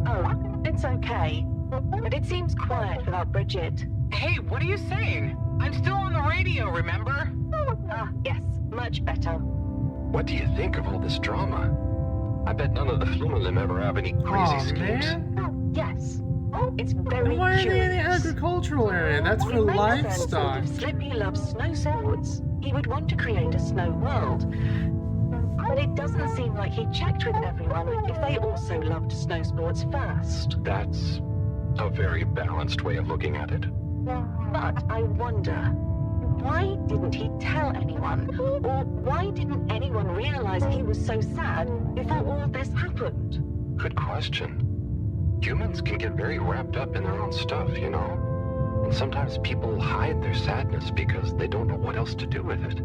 Oh, it's okay. But it seems quiet without Bridget. Hey, what are you saying? I'm still on the radio, remember? Ah, yes, much better. What do you think of all this drama? I bet none of the Flumalim ever have any crazy schemes. Man. Yes. It's very Why are they in the curious. agricultural area? That's for It makes sense livestock. that if Slippy loves snow sports, he would want to create a snow world. But it doesn't seem like he checked with everyone if they also loved snow sports first. That's a very balanced way of looking at it. But I wonder, why didn't he tell anyone? Or why didn't anyone realize he was so sad before all this happened? Good question. Humans can get very wrapped up in their own stuff, you know? And sometimes people hide their sadness because they don't know what else to do with it.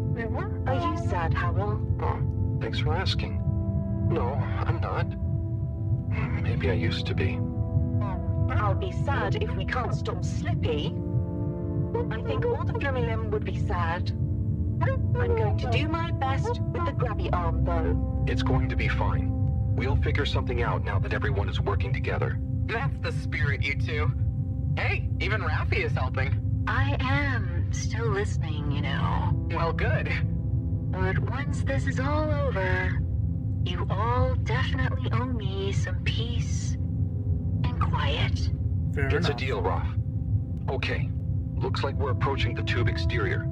Are you sad, Harold? Oh, thanks for asking. No, I'm not. Maybe I used to be. I'll be sad if we can't stop Slippy. I think all the Flumalim would be sad. I'm going to do my best with the grabby arm, though. It's going to be fine. We'll figure something out now that everyone is working together. That's the spirit, you two. Hey, even Raffi is helping. I am still listening, you know. Well, good. But once this is all over, you all definitely owe me some peace and quiet. Fair It's enough. a deal, Raph. Okay, looks like we're approaching the tube exterior.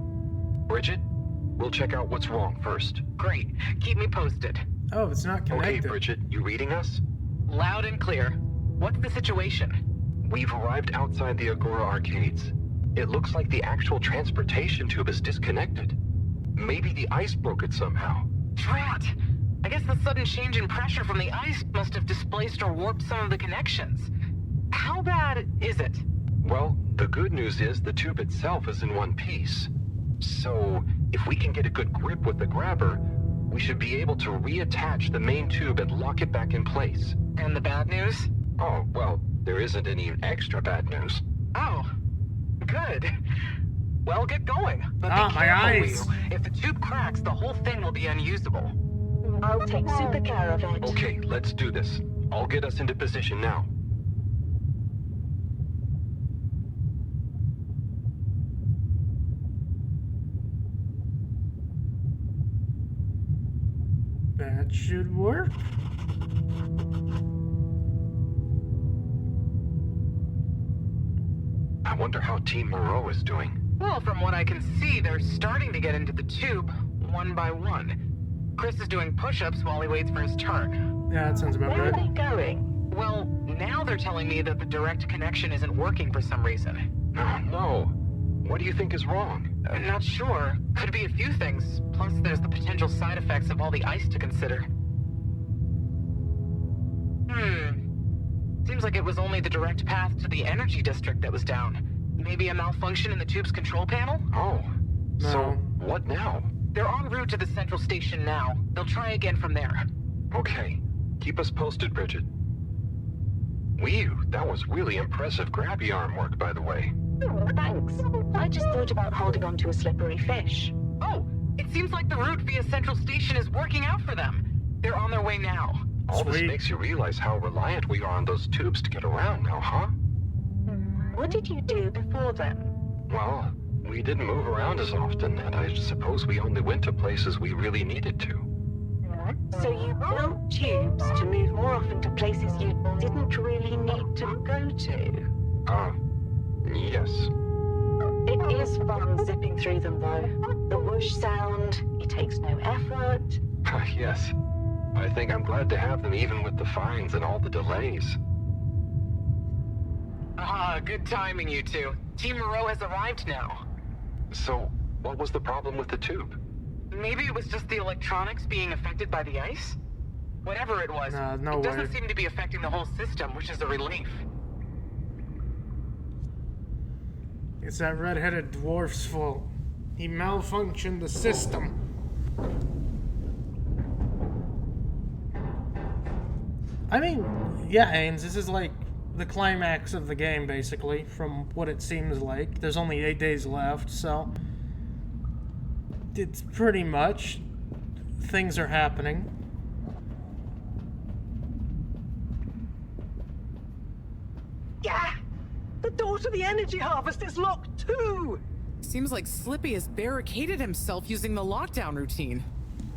Bridget, we'll check out what's wrong first. Great. Keep me posted. Oh, it's not connected. Okay, Bridget, you reading us? Loud and clear. What's the situation? We've arrived outside the Agora arcades. It looks like the actual transportation tube is disconnected. Maybe the ice broke it somehow. Drat! I guess the sudden change in pressure from the ice must have displaced or warped some of the connections. How bad is it? Well, the good news is the tube itself is in one piece. So, if we can get a good grip with the grabber, we should be able to reattach the main tube and lock it back in place. And the bad news? Oh, well, there isn't any extra bad news. Oh, good. Well, get going. But Ah, be my careful, eyes. Leo. If the tube cracks, the whole thing will be unusable. I'll take super care of it. Okay, let's do this. I'll get us into position now. That should work. I wonder how Team Moreau is doing. Well, from what I can see, they're starting to get into the tube, one by one. Chris is doing push-ups while he waits for his turn. Yeah, that sounds about Where are right. they going? Well, now they're telling me that the direct connection isn't working for some reason. Oh, no. What do you think is wrong? I'm not sure. Could be a few things. Plus, there's the potential side effects of all the ice to consider. Seems like it was only the direct path to the energy district that was down. Maybe a malfunction in the tube's control panel? Oh. No. So, what now? They're en route to the central station now. They'll try again from there. Okay. Keep us posted, Bridget. Whew, that was really impressive grabby arm work, by the way. Oh, thanks. I just thought about holding on to a slippery fish. Oh, it seems like the route via central station is working out for them. They're on their way now. All this Sweet. makes you realize how reliant we are on those tubes to get around now, huh? What did you do before then? Well, we didn't move around as often, and I suppose we only went to places we really needed to. So you built tubes to move more often to places you didn't really need to go to? Yes. It is fun zipping through them, though. The whoosh sound, it takes no effort. Yes. I think I'm glad to have them even with the fines and all the delays. Good timing, you two. Team Moreau has arrived now. So, what was the problem with the tube? Maybe it was just the electronics being affected by the ice? Whatever it was, no it doesn't way. seem to be affecting the whole system, which is a relief. It's that red-headed dwarf's fault. He malfunctioned the system. I mean, yeah, Haynes, this is like the climax of the game, basically, from what it seems like. There's only 8 days left, so it's pretty much things are happening. Yeah! The door to the energy harvest is locked too! Seems like Slippy has barricaded himself using the lockdown routine.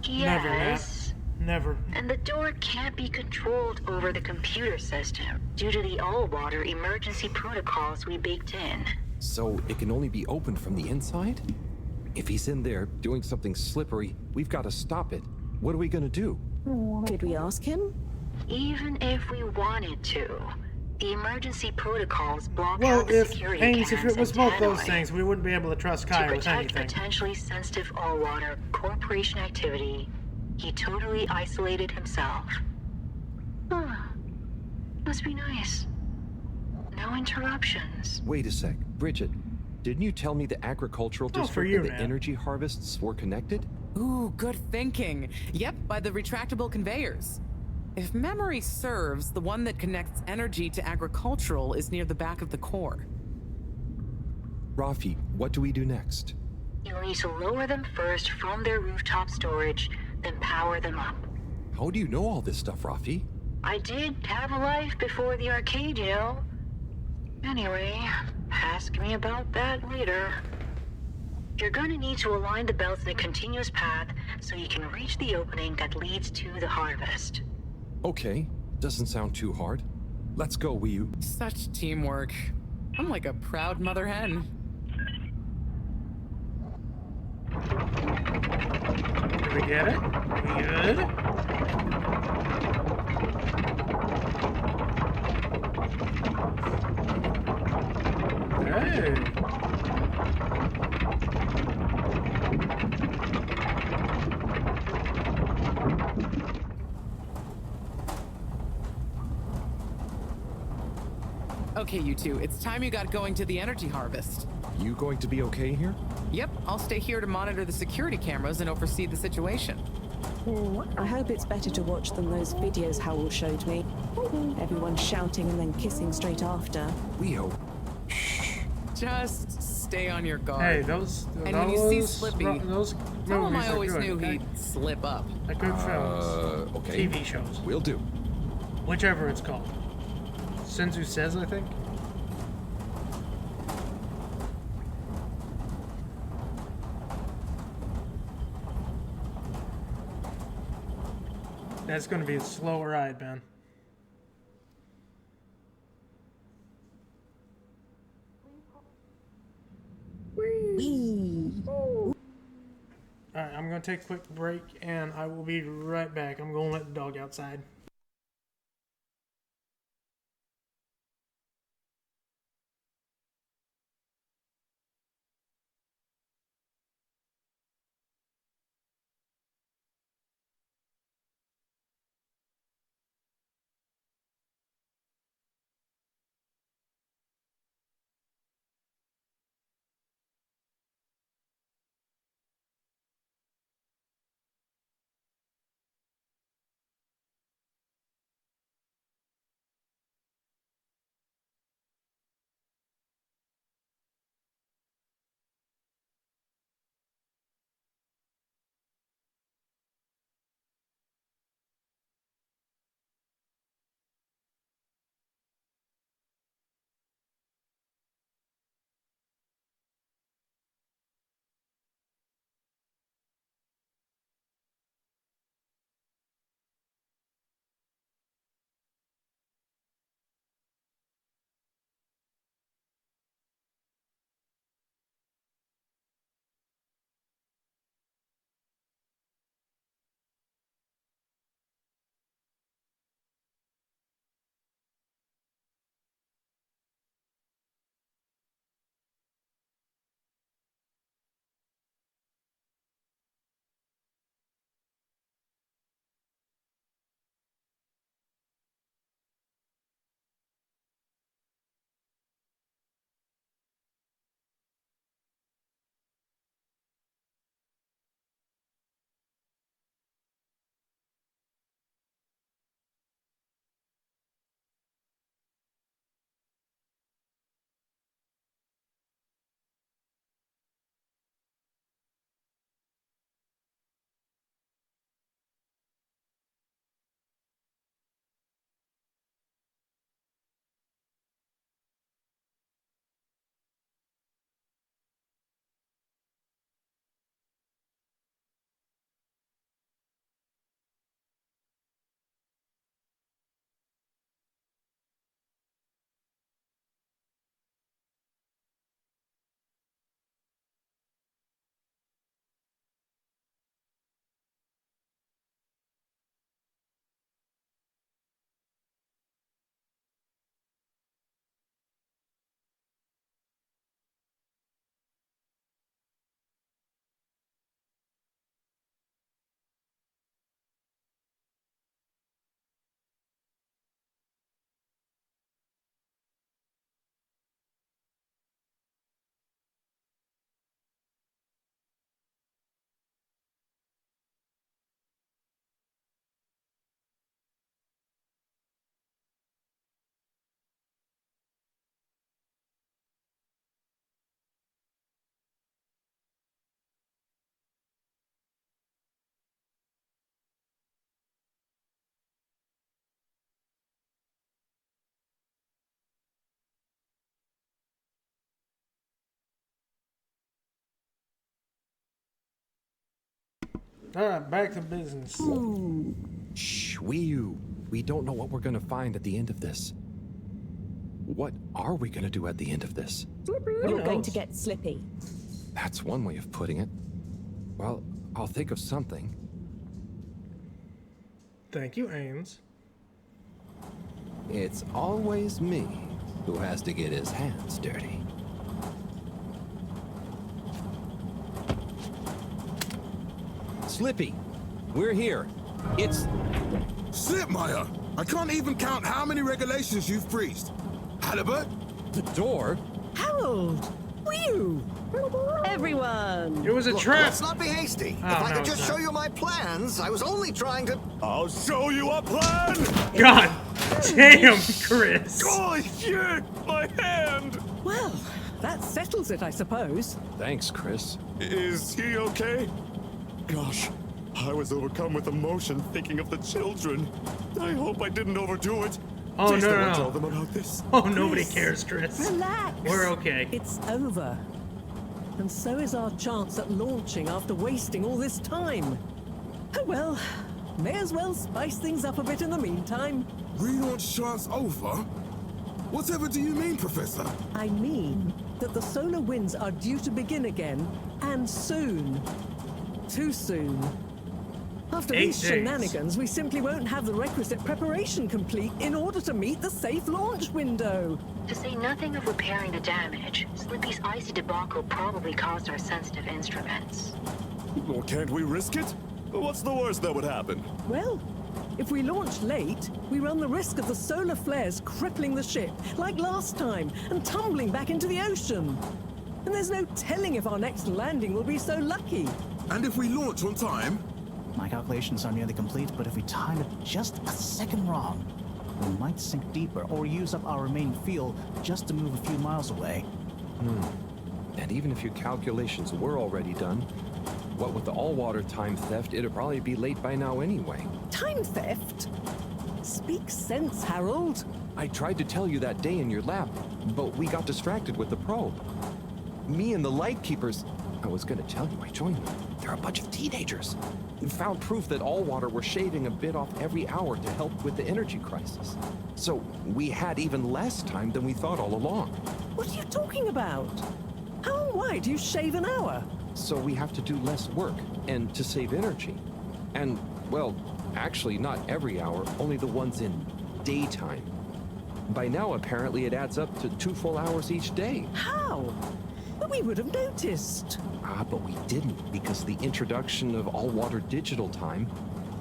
Yes. Never. And the door can't be controlled over the computer system due to the all-water emergency protocols we baked in. So it can only be opened from the inside? If he's in there doing something slippery, we've got to stop it. What are we gonna do? Could we ask him? Even if we wanted to, the emergency protocols block Well, out the if security Haynes, if cams it was and both those tannoy. things, we wouldn't be able to trust Kai To with protect anything. potentially sensitive all-water corporation activity, he totally isolated himself. Must be nice. No interruptions. Wait a sec. Bridget, didn't you tell me the agricultural Oh, for district you, and the man. energy harvests were connected? Ooh, good thinking. Yep, by the retractable conveyors. If memory serves, the one that connects energy to agricultural is near the back of the core. Rafi, what do we do next? You'll need to lower them first from their rooftop storage, then power them up. How do you know all this stuff, Rafi? I did have a life before the arcade, you know. Anyway, ask me about that later. You're gonna need to align the belts in a continuous path so you can reach the opening that leads to the harvest. Okay, doesn't sound too hard. Let's go, Wii. Such teamwork. I'm like a proud mother hen. We get it? We good? Hey. Okay, you two, it's time you got going to the energy harvest. You going to be okay here? Yep, I'll stay here to monitor the security cameras and oversee the situation. I hope it's better to watch than those videos Howell showed me. Everyone shouting and then kissing straight after. We hope. Just stay on your guard. Hey, those and when you see Slippy, those tell him movies I are always good, knew okay? he'd slip up. They're good films. Okay. TV shows. Will do. Whichever it's called. Senzu Says, I think. That's gonna be a slow ride, man. Alright, I'm gonna take a quick break and I will be right back. I'm gonna let the dog outside. Alright, back to business. Shh, we don't know what we're gonna find at the end of this. What are we gonna do at the end of this? You're going to get Slippy. That's one way of putting it. Well, I'll think of something. Thank you, Ames. It's always me who has to get his hands dirty. Slippy, we're here. It's... Slipmire! I can't even count how many regulations you've breached. Halibut? The door? Harold! You! Everyone! It was a Look, trap! let's not be hasty. Oh, if I no, could just it's show not. you my plans, I was only trying to... I'll show you a plan! God damn, Chris! Oh, shit! My hand! Well, that settles it, I suppose. Thanks, Chris. Is he okay? Gosh, I was overcome with emotion thinking of the children. I hope I didn't overdo it. Oh, Please no, don't no. tell them about this. Oh, nobody cares, Chris. Relax. We're okay. It's over. And so is our chance at launching after wasting all this time. Oh well, may as well spice things up a bit in the meantime. Relaunch chance over? Whatever do you mean, Professor? I mean that the solar winds are due to begin again, and soon. Too soon. After 8 these days. shenanigans, we simply won't have the requisite preparation complete in order to meet the safe launch window. To say nothing of repairing the damage, Slippy's icy debacle probably caused our sensitive instruments. Well, can't we risk it? What's the worst that would happen? Well, if we launch late, we run the risk of the solar flares crippling the ship, like last time, and tumbling back into the ocean. And there's no telling if our next landing will be so lucky. And if we launch on time? My calculations are nearly complete, but if we time it just a second wrong, we might sink deeper or use up our remaining fuel just to move a few miles away. And even if your calculations were already done, what with the all-water time theft, it'd probably be late by now anyway. Time theft? Speak sense, Harold. I tried to tell you that day in your lab, but we got distracted with the probe. Me and the Lightkeepers, I was gonna tell you I joined them. They're a bunch of teenagers. We found proof that Allwater were shaving a bit off every hour to help with the energy crisis. So we had even less time than we thought all along. What are you talking about? How and why do you shave an hour? So we have to do less work, and to save energy. And, well, actually not every hour, only the ones in daytime. By now, apparently, it adds up to 2 full hours each day. How? But we would have noticed. But we didn't, because of the introduction of all-water digital time,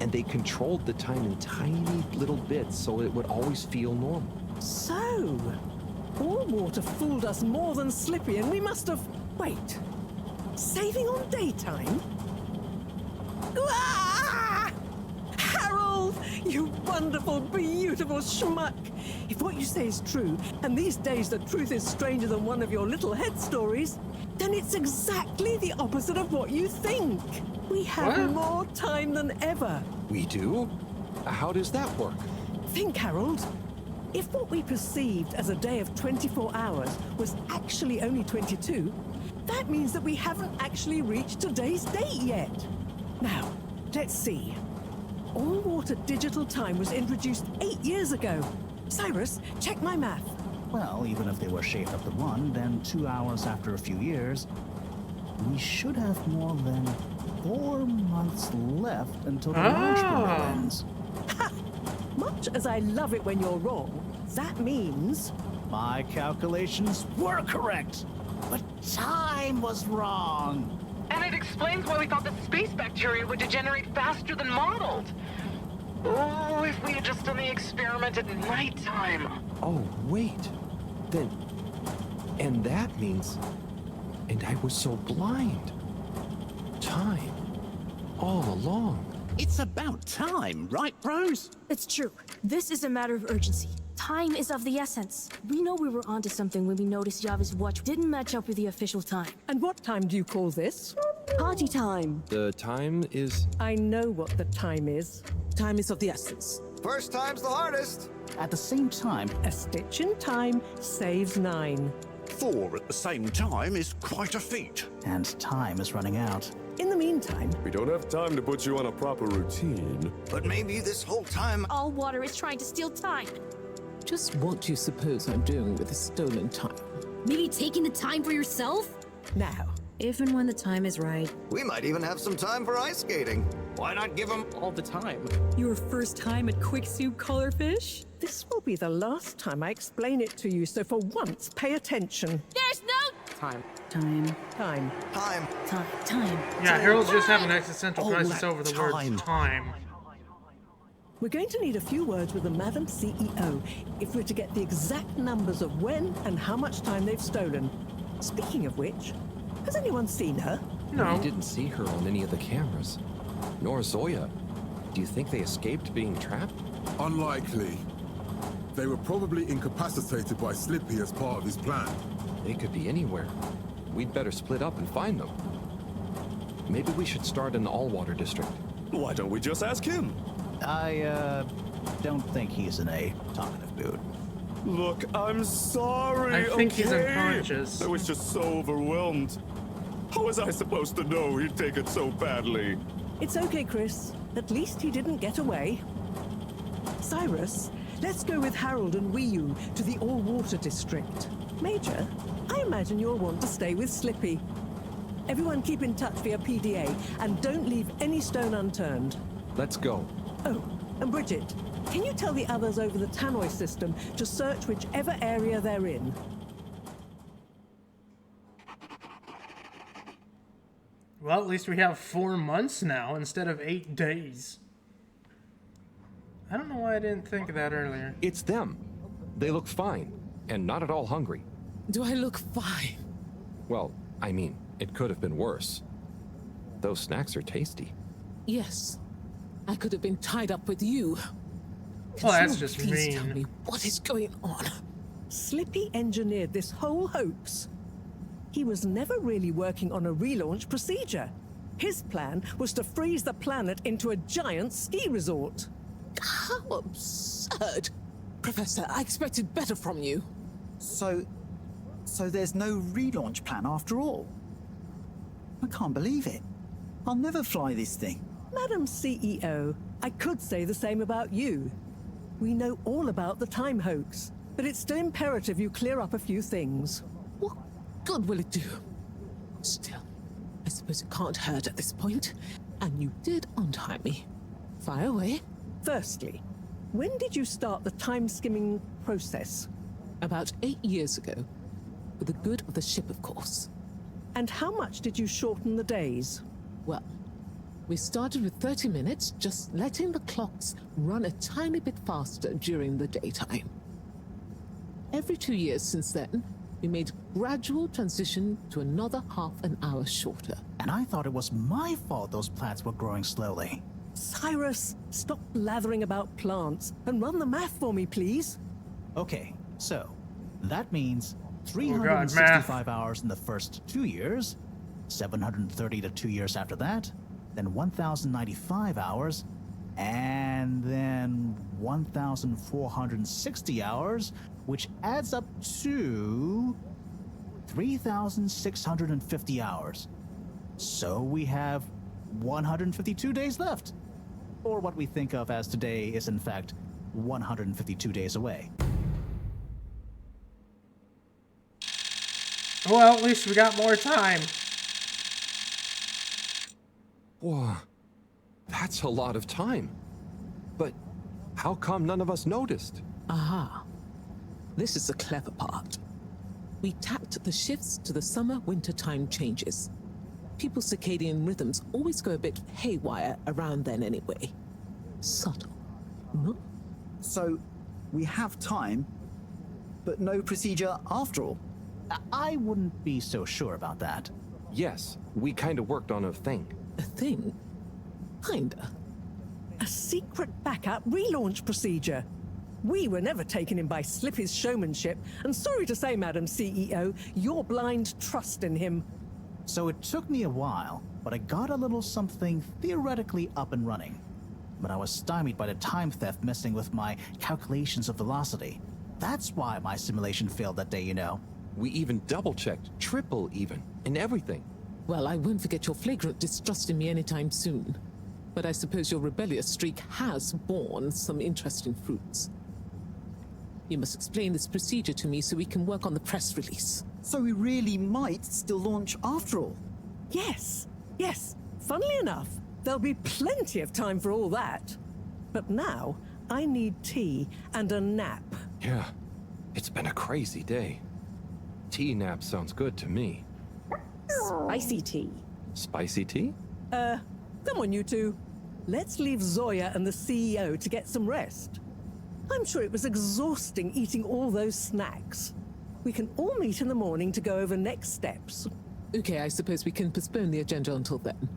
and they controlled the time in tiny little bits so it would always feel normal. So, Allwater fooled us more than Slippy, and we must have... Wait. Saving on daytime? Ah! Harold, you wonderful, beautiful schmuck! If what you say is true, and these days the truth is stranger than one of your little head stories, then it's exactly the opposite of what you think. We have more time than ever. We do? How does that work? Think, Harold. If what we perceived as a day of 24 hours was actually only 22, that means that we haven't actually reached today's date yet. Now, let's see. All-water digital time was introduced 8 years ago. Cyrus, check my math. Well, even if they were shaved up to 1, then 2 hours after a few years, we should have more than 4 months left until the launch window ends. Ha! Much as I love it when you're wrong, that means... My calculations were correct, but time was wrong. And it explains why we thought the space bacteria would degenerate faster than modeled. Oh, if we had just done the experiment at nighttime. Oh, wait. Then... And that means... And I was so blind. Time. All along. It's about time, right, bros? It's true. This is a matter of urgency. Time is of the essence. We know we were onto something when we noticed Yava's watch didn't match up with the official time. And what time do you call this? Party time. The time is... I know what the time is. Time is of the essence. First time's the hardest. At the same time, a stitch in time saves 9. 4 at the same time is quite a feat. And time is running out. In the meantime... We don't have time to put you on a proper routine. But maybe this whole time... Allwater is trying to steal time. Just what do you suppose I'm doing with the stolen time? Maybe taking the time for yourself? Now, If and when the time is right. We might even have some time for ice skating. Why not give them all the time? Your first time at Quick Soup Colorfish? This will be the last time I explain it to you, so for once, pay attention. There's no time. Time. Time. Time. Time. Yeah, Harold's just having an existential All crisis that over the word time. We're going to need a few words with the Madam CEO if we're to get the exact numbers of when and how much time they've stolen. Speaking of which, has anyone seen her? No. We didn't see her on any of the cameras. Nor Zoya. Do you think they escaped being trapped? Unlikely. They were probably incapacitated by Slippy as part of his plan. They could be anywhere. We'd better split up and find them. Maybe we should start in the Allwater district. Why don't we just ask him? I, don't think he's in a talkative mood. Look, I'm sorry. I think he's okay? unconscious. I was just so overwhelmed. How was I supposed to know he'd take it so badly? It's okay, Chris. At least he didn't get away. Cyrus, let's go with Harold and Wii-U to the All-Water District. Major, I imagine you'll want to stay with Slippy. Everyone keep in touch via PDA and don't leave any stone unturned. Let's go. Oh, and Bridget, can you tell the others over the Tannoy system to search whichever area they're in? Well, at least we have 4 months now instead of 8 days. I don't know why I didn't think of that earlier. It's them. They look fine, and not at all hungry. Do I look fine? Well, I mean, it could have been worse. Those snacks are tasty. Yes. I could have been tied up with you. Well, that's Can just someone please mean. tell me what is going on? Slippy engineered this whole hoax. He was never really working on a relaunch procedure. His plan was to freeze the planet into a giant ski resort. How absurd! Professor, I expected better from you. So there's no relaunch plan after all? I can't believe it. I'll never fly this thing. Madam CEO, I could say the same about you. We know all about the time hoax, but it's still imperative you clear up a few things. What good will it do? Still, I suppose it can't hurt at this point. And you did untie me. Fire away. Firstly, when did you start the time-skimming process? About 8 years ago. For the good of the ship, of course. And how much did you shorten the days? Well, we started with 30 minutes, just letting the clocks run a tiny bit faster during the daytime. Every 2 years since then, we made a gradual transition to another half an hour shorter. And I thought it was my fault those plants were growing slowly. Cyrus, stop blathering about plants and run the math for me, please. Okay, so that means God, 365 hours in the first 2 years, 730 to 2 years after that, then 1,095 hours, and then 1,460 hours, which adds up to 3,650 hours. So we have 152 days left. Or what we think of as today is in fact 152 days away. Well, at least we got more time. Whoa, that's a lot of time. But how come none of us noticed? Aha. This is the clever part. We tapped the shifts to the summer-winter time changes. People's circadian rhythms always go a bit haywire around then anyway. Subtle, no? So, we have time, but no procedure after all. I wouldn't be so sure about that. Yes, we kind of worked on a thing. A thing? Kinda. A secret backup relaunch procedure. We were never taken in by Slippy's showmanship, and sorry to say, Madam CEO, your blind trust in him. So it took me a while, but I got a little something theoretically up and running. But I was stymied by the time theft messing with my calculations of velocity. That's why my simulation failed that day, you know. We even double-checked, triple even, and everything. Well, I won't forget your flagrant distrust in me anytime soon. But I suppose your rebellious streak has borne some interesting fruits. You must explain this procedure to me so we can work on the press release. So we really might still launch after all. Yes, yes. Funnily enough, there'll be plenty of time for all that. But now, I need tea and a nap. Yeah, it's been a crazy day. Tea nap sounds good to me. Spicy tea. Spicy tea? Come on, you two. Let's leave Zoya and the CEO to get some rest. I'm sure it was exhausting eating all those snacks. We can all meet in the morning to go over next steps. Okay, I suppose we can postpone the agenda until then.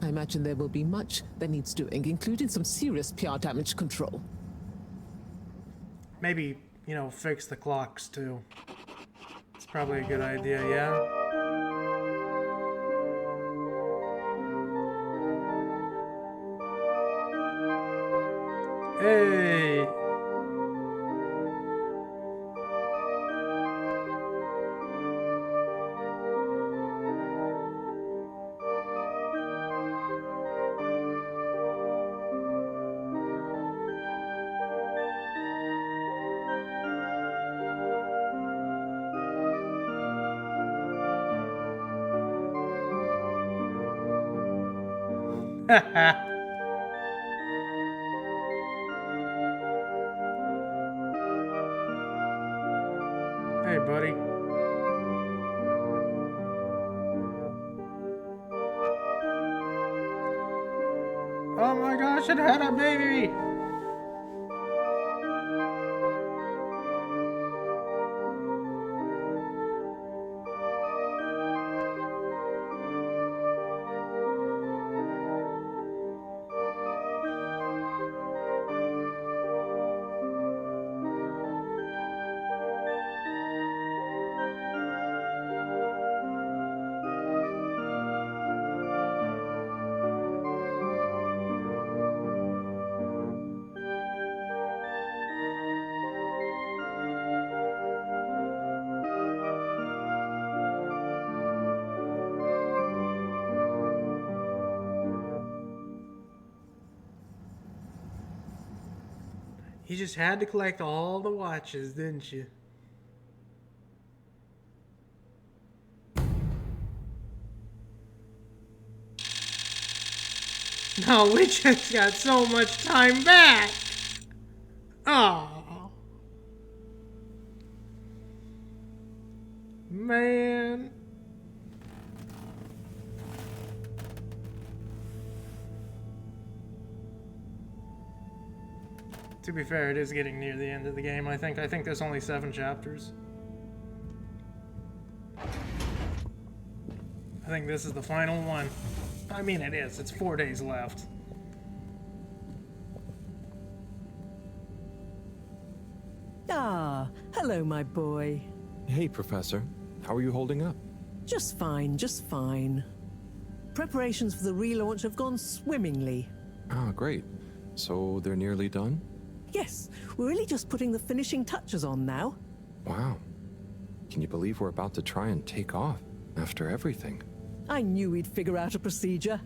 I imagine there will be much that needs doing, including some serious PR damage control. Maybe, fix the clocks too. It's probably a good idea, yeah? Hey! Hey, buddy. Oh my gosh, it had a baby! You just had to collect all the watches, didn't you? No, we just got so much time back! Oh, man. To be fair, it is getting near the end of the game, I think. I think there's only 7 chapters. I think this is the final one. I mean, it is. It's 4 days left. Ah, hello, my boy. Hey, Professor. How are you holding up? Just fine, just fine. Preparations for the relaunch have gone swimmingly. Ah, great. So they're nearly done? Yes, we're really just putting the finishing touches on now. Wow. Can you believe we're about to try and take off after everything? I knew we'd figure out a procedure.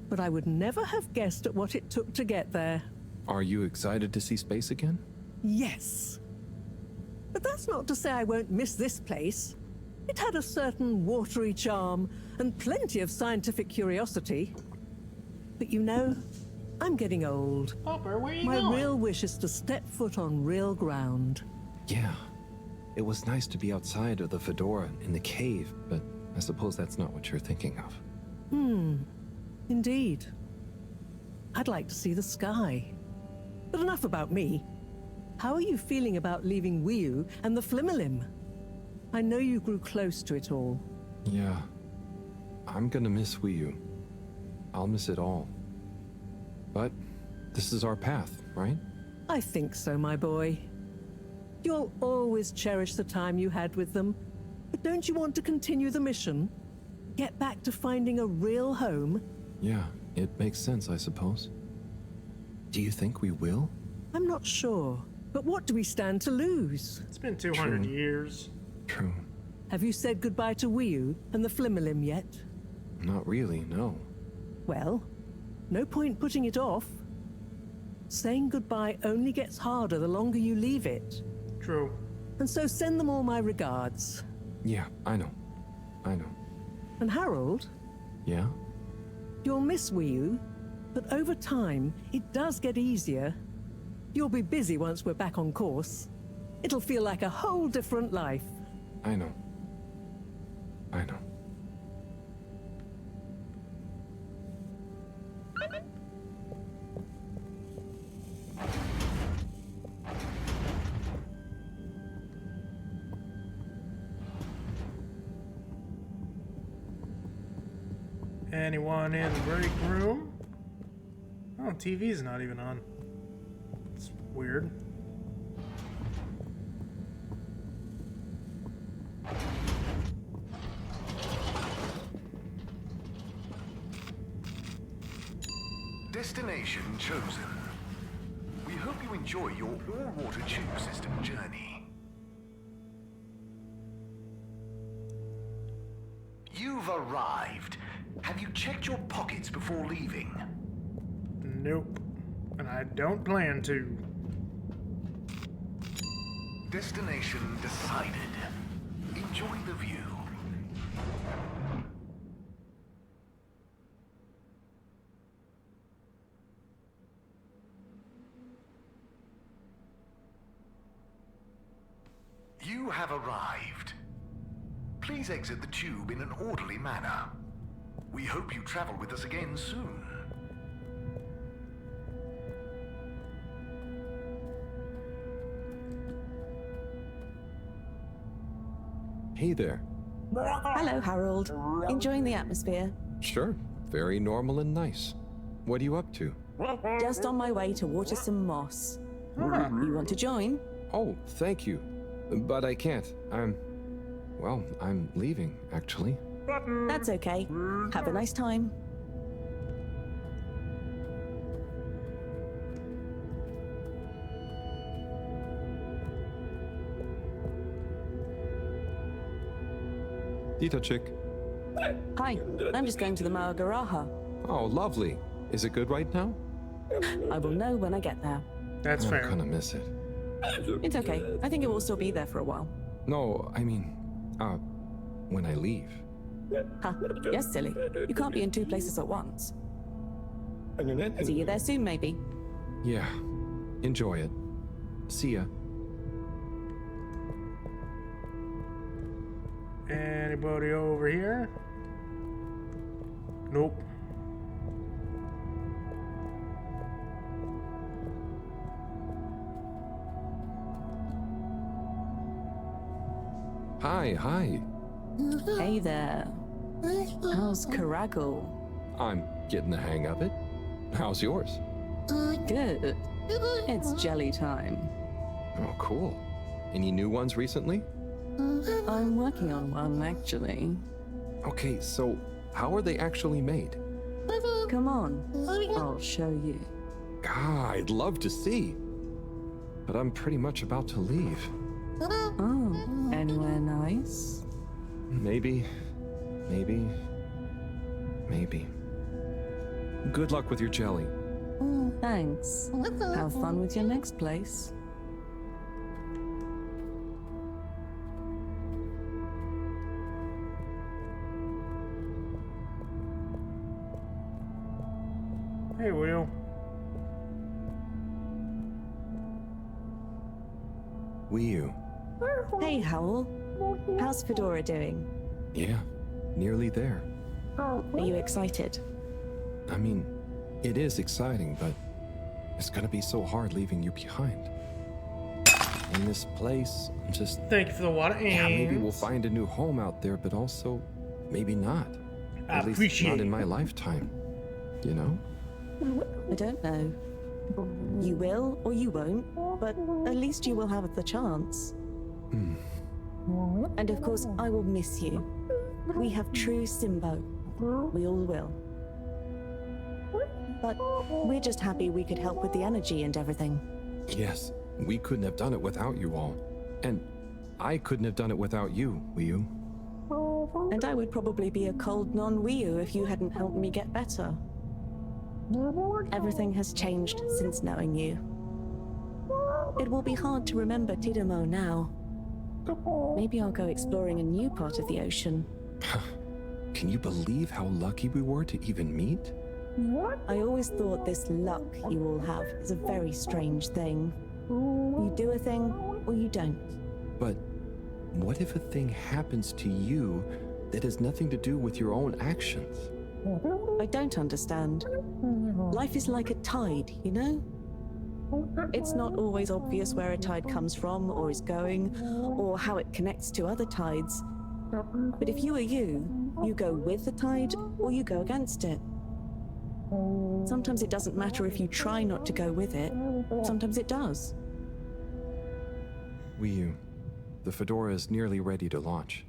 But I would never have guessed at what it took to get there. Are you excited to see space again? Yes. But that's not to say I won't miss this place. It had a certain watery charm and plenty of scientific curiosity. But I'm getting old. Popper, where are you My going? real wish is to step foot on real ground. Yeah. It was nice to be outside of the fedora in the cave, but I suppose that's not what you're thinking of. Indeed. I'd like to see the sky. But enough about me. How are you feeling about leaving Wiu and the Flimmerlim? I know you grew close to it all. Yeah. I'm gonna miss Wiu. I'll miss it all. But this is our path, right? I think so, my boy. You'll always cherish the time you had with them. But don't you want to continue the mission? Get back to finding a real home? Yeah, it makes sense, I suppose. Do you think we will? I'm not sure. But what do we stand to lose? It's been 200 years. True. Have you said goodbye to Wiu and the Flimmerlim yet? Not really, no. Well, no point putting it off. Saying goodbye only gets harder the longer you leave it. True. And so send them all my regards. Yeah, I know. And Harold, Yeah? you'll miss Wii U, but over time, it does get easier. You'll be busy once we're back on course. It'll feel like a whole different life. I know. Anyone in the break room? Oh, TV's not even on. It's weird. Destination chosen. We hope you enjoy your all-water tube system journey. You've arrived. Have you checked your pockets before leaving? Nope. And I don't plan to. Destination decided. Enjoy the view. You have arrived. Please exit the tube in an orderly manner. We hope you travel with us again soon. Hey there. Hello, Harold. Enjoying the atmosphere? Sure. Very normal and nice. What are you up to? Just on my way to water some moss. You want to join? Oh, thank you. But I can't. I'm leaving, actually. That's okay. Have a nice time. Dita chick. Hi, I'm just going to the Maagaraha. Oh, lovely. Is it good right now? I will know when I get there. That's fair. I'm gonna miss it. It's okay. I think it will still be there for a while. No, I mean, when I leave. Huh, yes, silly. You can't be in two places at once. See you there soon, maybe. Yeah. Enjoy it. See ya. Anybody over here? Nope. Hi. Hey there. How's Karagal? I'm getting the hang of it. How's yours? Good. It's jelly time. Oh, cool. Any new ones recently? I'm working on one, actually. Okay, so how are they actually made? Come on, I'll show you. I'd love to see. But I'm pretty much about to leave. Oh, anywhere nice? Maybe. Good luck with your jelly. Thanks. Have fun with your next place. Hey, Will. Wii U. Hey, Howl. How's Fedora doing? Yeah, nearly there. Are you excited? I mean, it is exciting, but it's gonna be so hard leaving you behind. In this place, just... Thank you for the water, yeah, maybe we'll find a new home out there, but also, maybe not. At least not in my lifetime. You know? I don't know. You will or you won't, but at least you will have the chance. And of course, I will miss you. We have true Simbo. We all will. But we're just happy we could help with the energy and everything. Yes, we couldn't have done it without you all. And I couldn't have done it without you, Wii U. And I would probably be a cold non-Wii U if you hadn't helped me get better. Everything has changed since knowing you. It will be hard to remember Tidamo now, Maybe I'll go exploring a new part of the ocean. Can you believe how lucky we were to even meet? I always thought this luck you all have is a very strange thing. You do a thing, or you don't. But what if a thing happens to you that has nothing to do with your own actions? I don't understand. Life is like a tide, you know? It's not always obvious where a tide comes from, or is going, or how it connects to other tides. But if you are you go with the tide, or you go against it. Sometimes it doesn't matter if you try not to go with it. Sometimes it does. The Fedora is nearly ready to launch.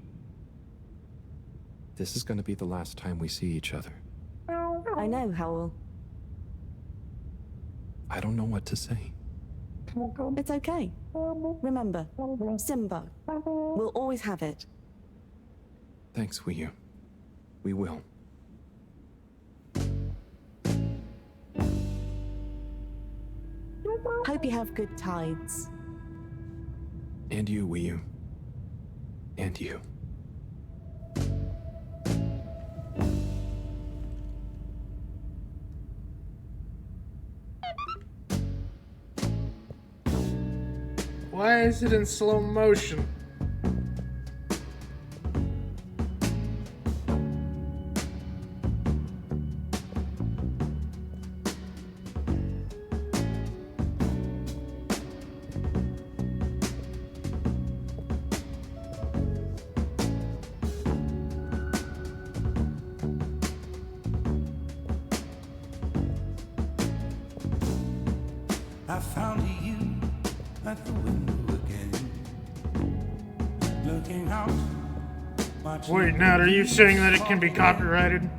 This is going to be the last time we see each other. I know, Howell. I don't know what to say. It's okay. Remember, Simba. We'll always have it. Thanks, Wiyu. We will. Hope you have good tides. And you, Wiyu. And you. Why is it in slow motion? I found you at the window again, looking out. Wait, Nat, are you saying that it can be copyrighted?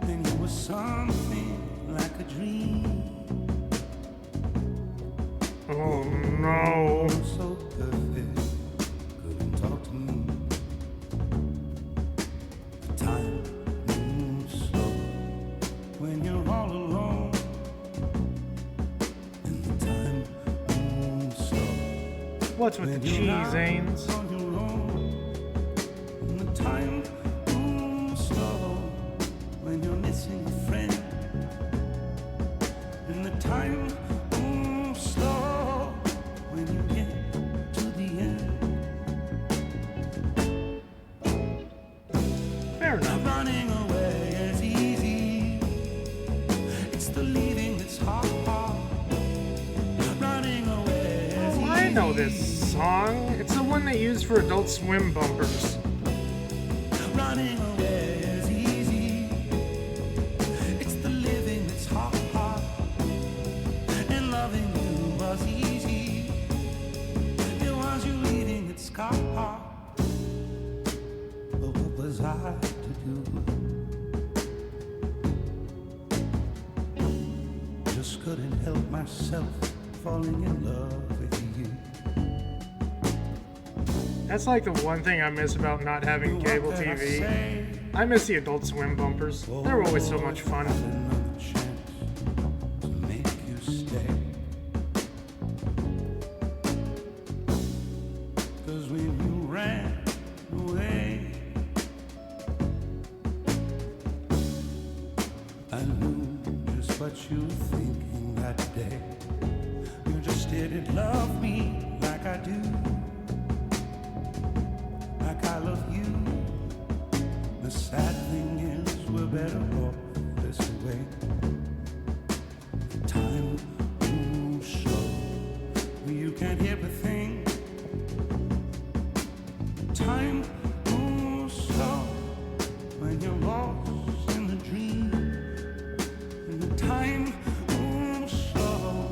Then you were something like a dream. Oh no. So perfect, couldn't talk to me. The time moves slow when you're all alone. And the time moves slow. What's with the cheese, Ains? Time moves slow when you're missing a friend. And the time moves slow when you get to the end. Fair enough. Running away is easy. It's the leaving that's hard. Running away is easy. I know this song. It's the one they use for Adult Swim bumpers. Running away is easy. It's the living that's hard. And loving you was easy. It was you leaving that's hard. But what was I to do? Just couldn't help myself falling in love with you. That's like the one thing I miss about not having cable TV. I miss the Adult Swim bumpers. They were always so much fun. Cause when you ran away, I knew just what you were thinking that day. You just didn't love me like I do. Like I love you. The sad thing is we're better off this way. Time moves slow. You can't hear a thing. Time moves slow when you're lost in the dream. And the time moves slow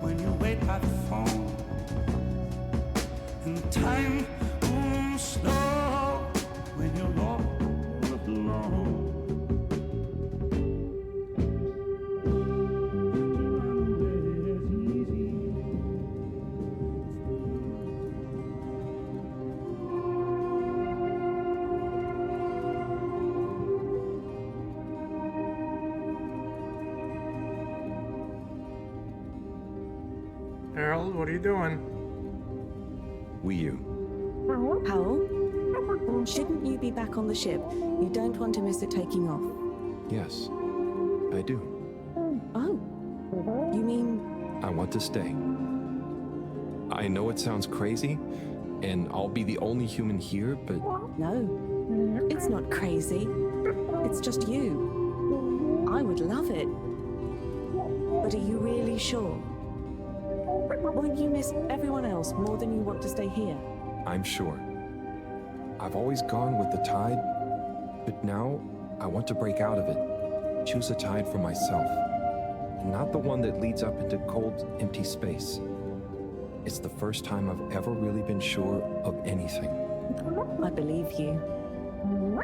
when you wait by the phone. And the time moves slow when you're all alone. Harold, what are you doing? Wii Howell, shouldn't you be back on the ship? You don't want to miss it taking off. Yes, I do. Oh, you mean... I want to stay. I know it sounds crazy, and I'll be the only human here, but... No, it's not crazy. It's just you. I would love it. But are you really sure? Won't you miss everyone else more than you want to stay here? I'm sure. I've always gone with the tide, but now I want to break out of it. Choose a tide for myself, and not the one that leads up into cold, empty space. It's the first time I've ever really been sure of anything. I believe you.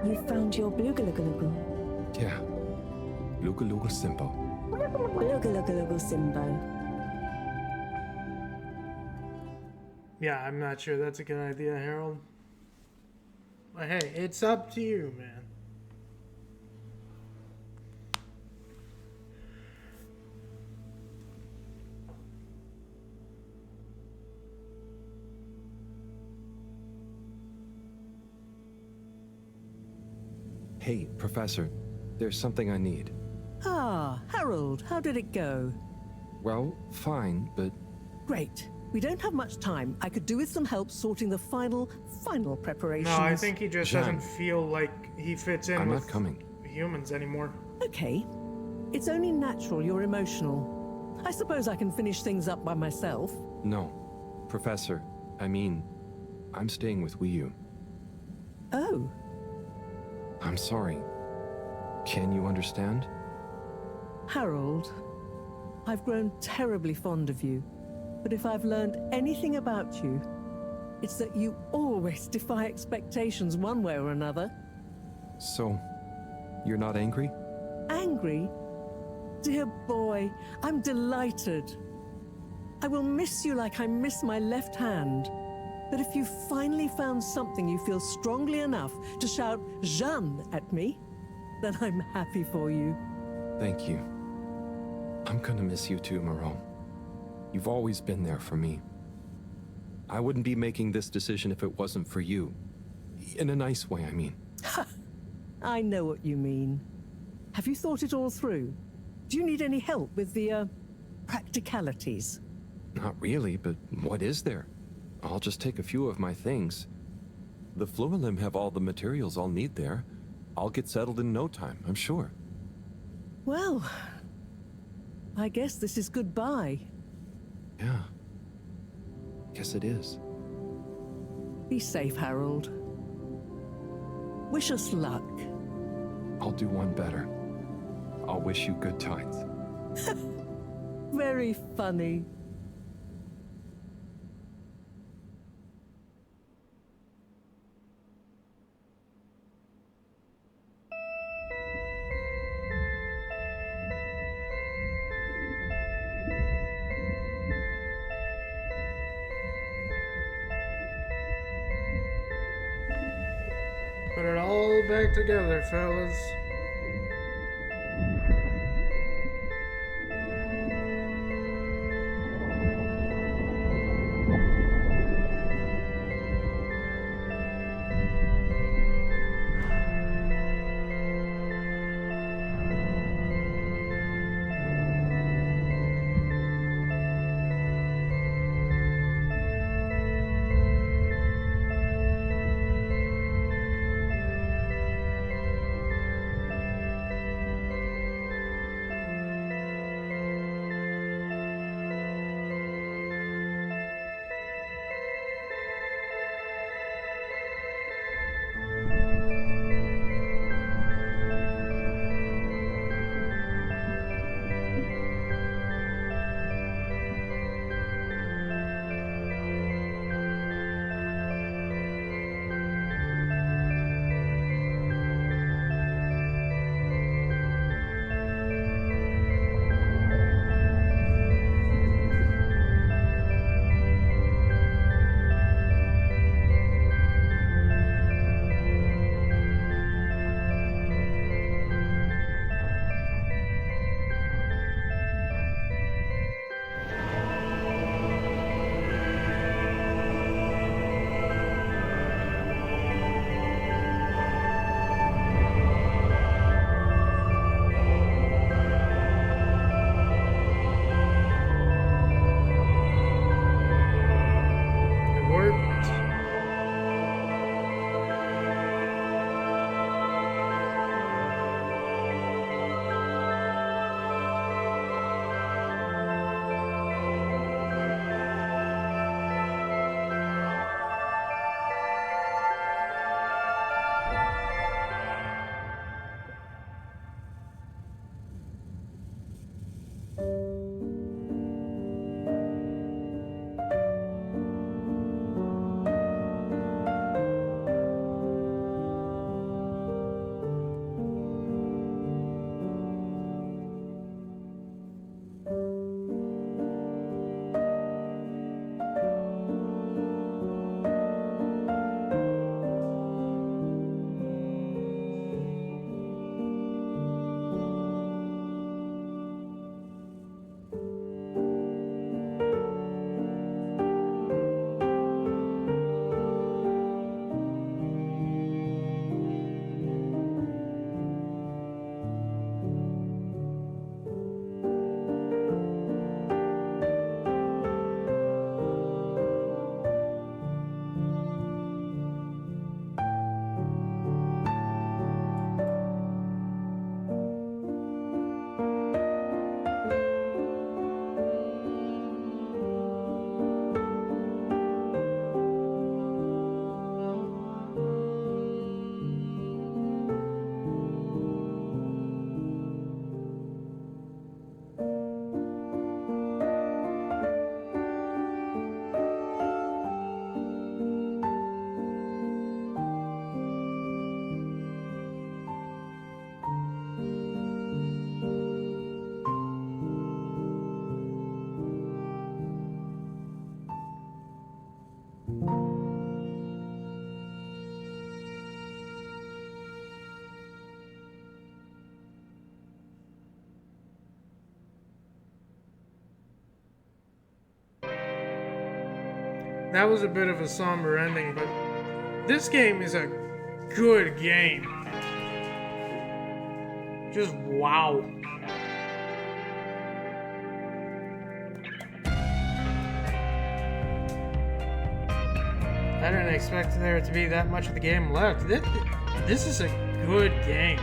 You found your Blugalugalagu. Yeah. Luga Simbo. Blugalugalagu Simbo. Yeah, I'm not sure that's a good idea, Harold. But hey, it's up to you, man. Hey, Professor, there's something I need. Ah, Harold, how did it go? Well, fine, but... Great. We don't have much time. I could do with some help sorting the final preparations. No, I think he just doesn't feel like he fits in with humans anymore. Okay. It's only natural you're emotional. I suppose I can finish things up by myself. No. Professor, I mean, I'm staying with Wii. Oh. I'm sorry. Can you understand? Harold, I've grown terribly fond of you. But if I've learned anything about you, it's that you always defy expectations one way or another. So, you're not angry? Angry? Dear boy, I'm delighted. I will miss you like I miss my left hand. But if you finally found something you feel strongly enough to shout Jeanne at me, then I'm happy for you. Thank you. I'm gonna miss you too, Marone. You've always been there for me. I wouldn't be making this decision if it wasn't for you. In a nice way, I mean. I know what you mean. Have you thought it all through? Do you need any help with the, practicalities? Not really, but what is there? I'll just take a few of my things. The Fluilim have all the materials I'll need there. I'll get settled in no time, I'm sure. Well, I guess this is goodbye. Yeah. Guess it is. Be safe, Harold. Wish us luck. I'll do one better. I'll wish you good times. Very funny. Put it all back together, fellas. That was a bit of a somber ending, but this game is a good game. Just wow. I didn't expect there to be that much of the game left. This is a good game.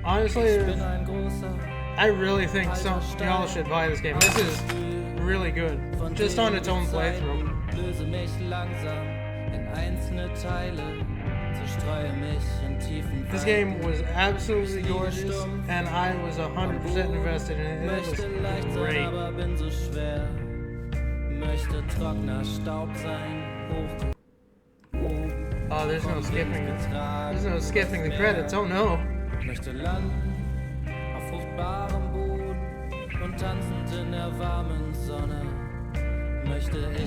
Honestly, I really think y'all should buy this game. This is really good, just on its own playthrough. This game was absolutely gorgeous, and I was 100% invested in it. It was great. Oh, there's no skipping it. There's no skipping the credits. Oh no.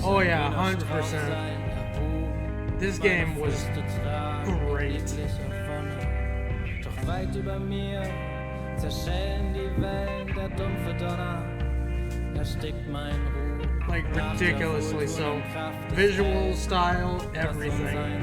Oh yeah, 100%. This game was great. Like ridiculously so. Visual, style, everything.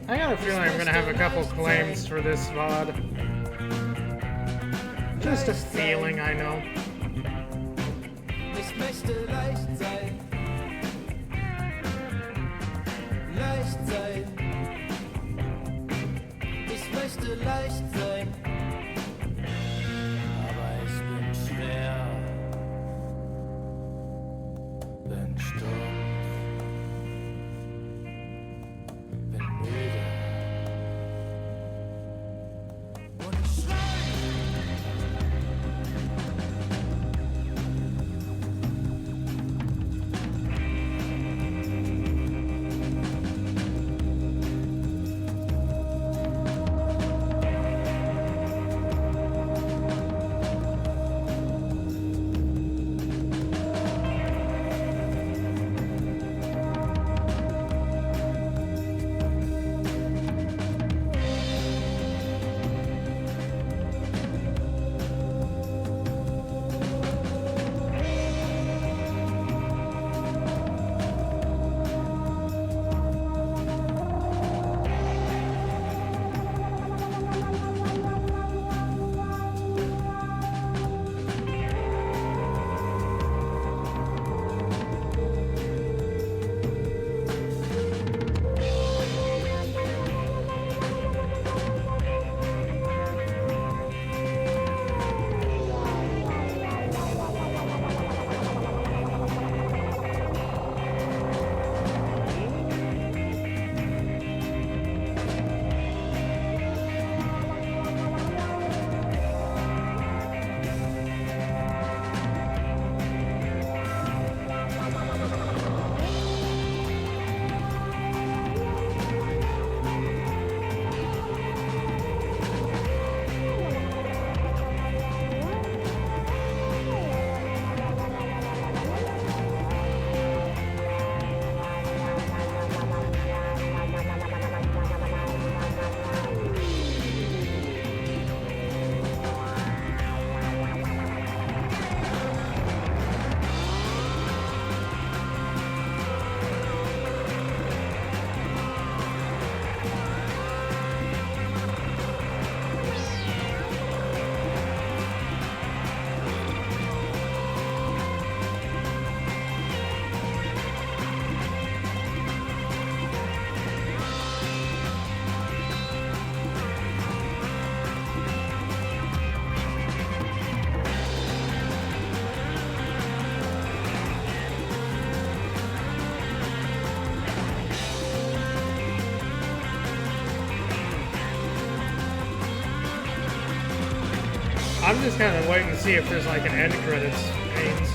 I got a feeling I'm gonna have a couple claims for this VOD. Just a feeling, I know. I'm just kind of waiting to see if there's like an end credits scenes.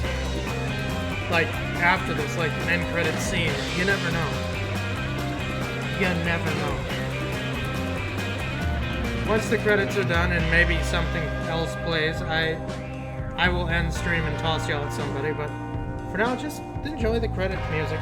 Like after this, like an end credits scene. You never know. You never know. Once the credits are done and maybe something else plays, I will end stream and toss y'all at somebody, but for now, just enjoy the credit music.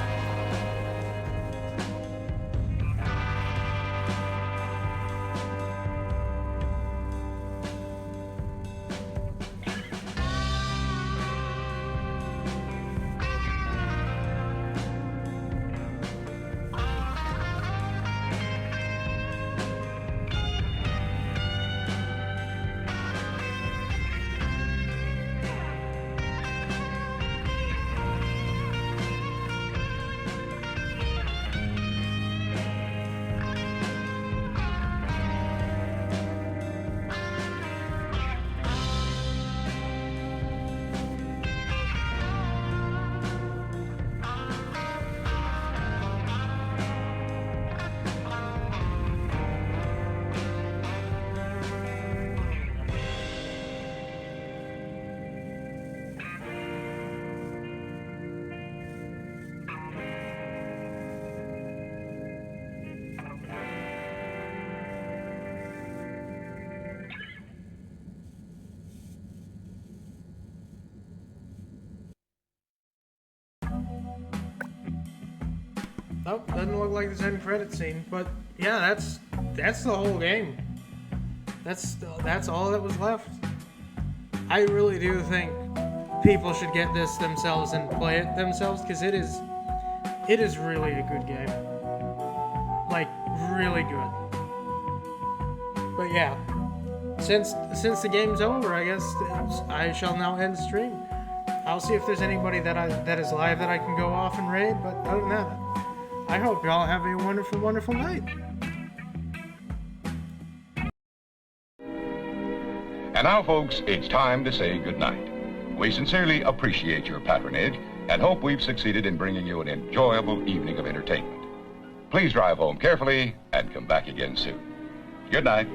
Nope, doesn't look like there's any credit scene, but yeah, that's the whole game. That's all that was left. I really do think people should get this themselves and play it themselves, because it is really a good game. Like, really good. But yeah, since the game's over, I guess I shall now end stream. I'll see if there's anybody that is live that I can go off and raid, but other than that, I hope y'all have a wonderful, wonderful night. And now, folks, it's time to say goodnight. We sincerely appreciate your patronage and hope we've succeeded in bringing you an enjoyable evening of entertainment. Please drive home carefully and come back again soon. Good night.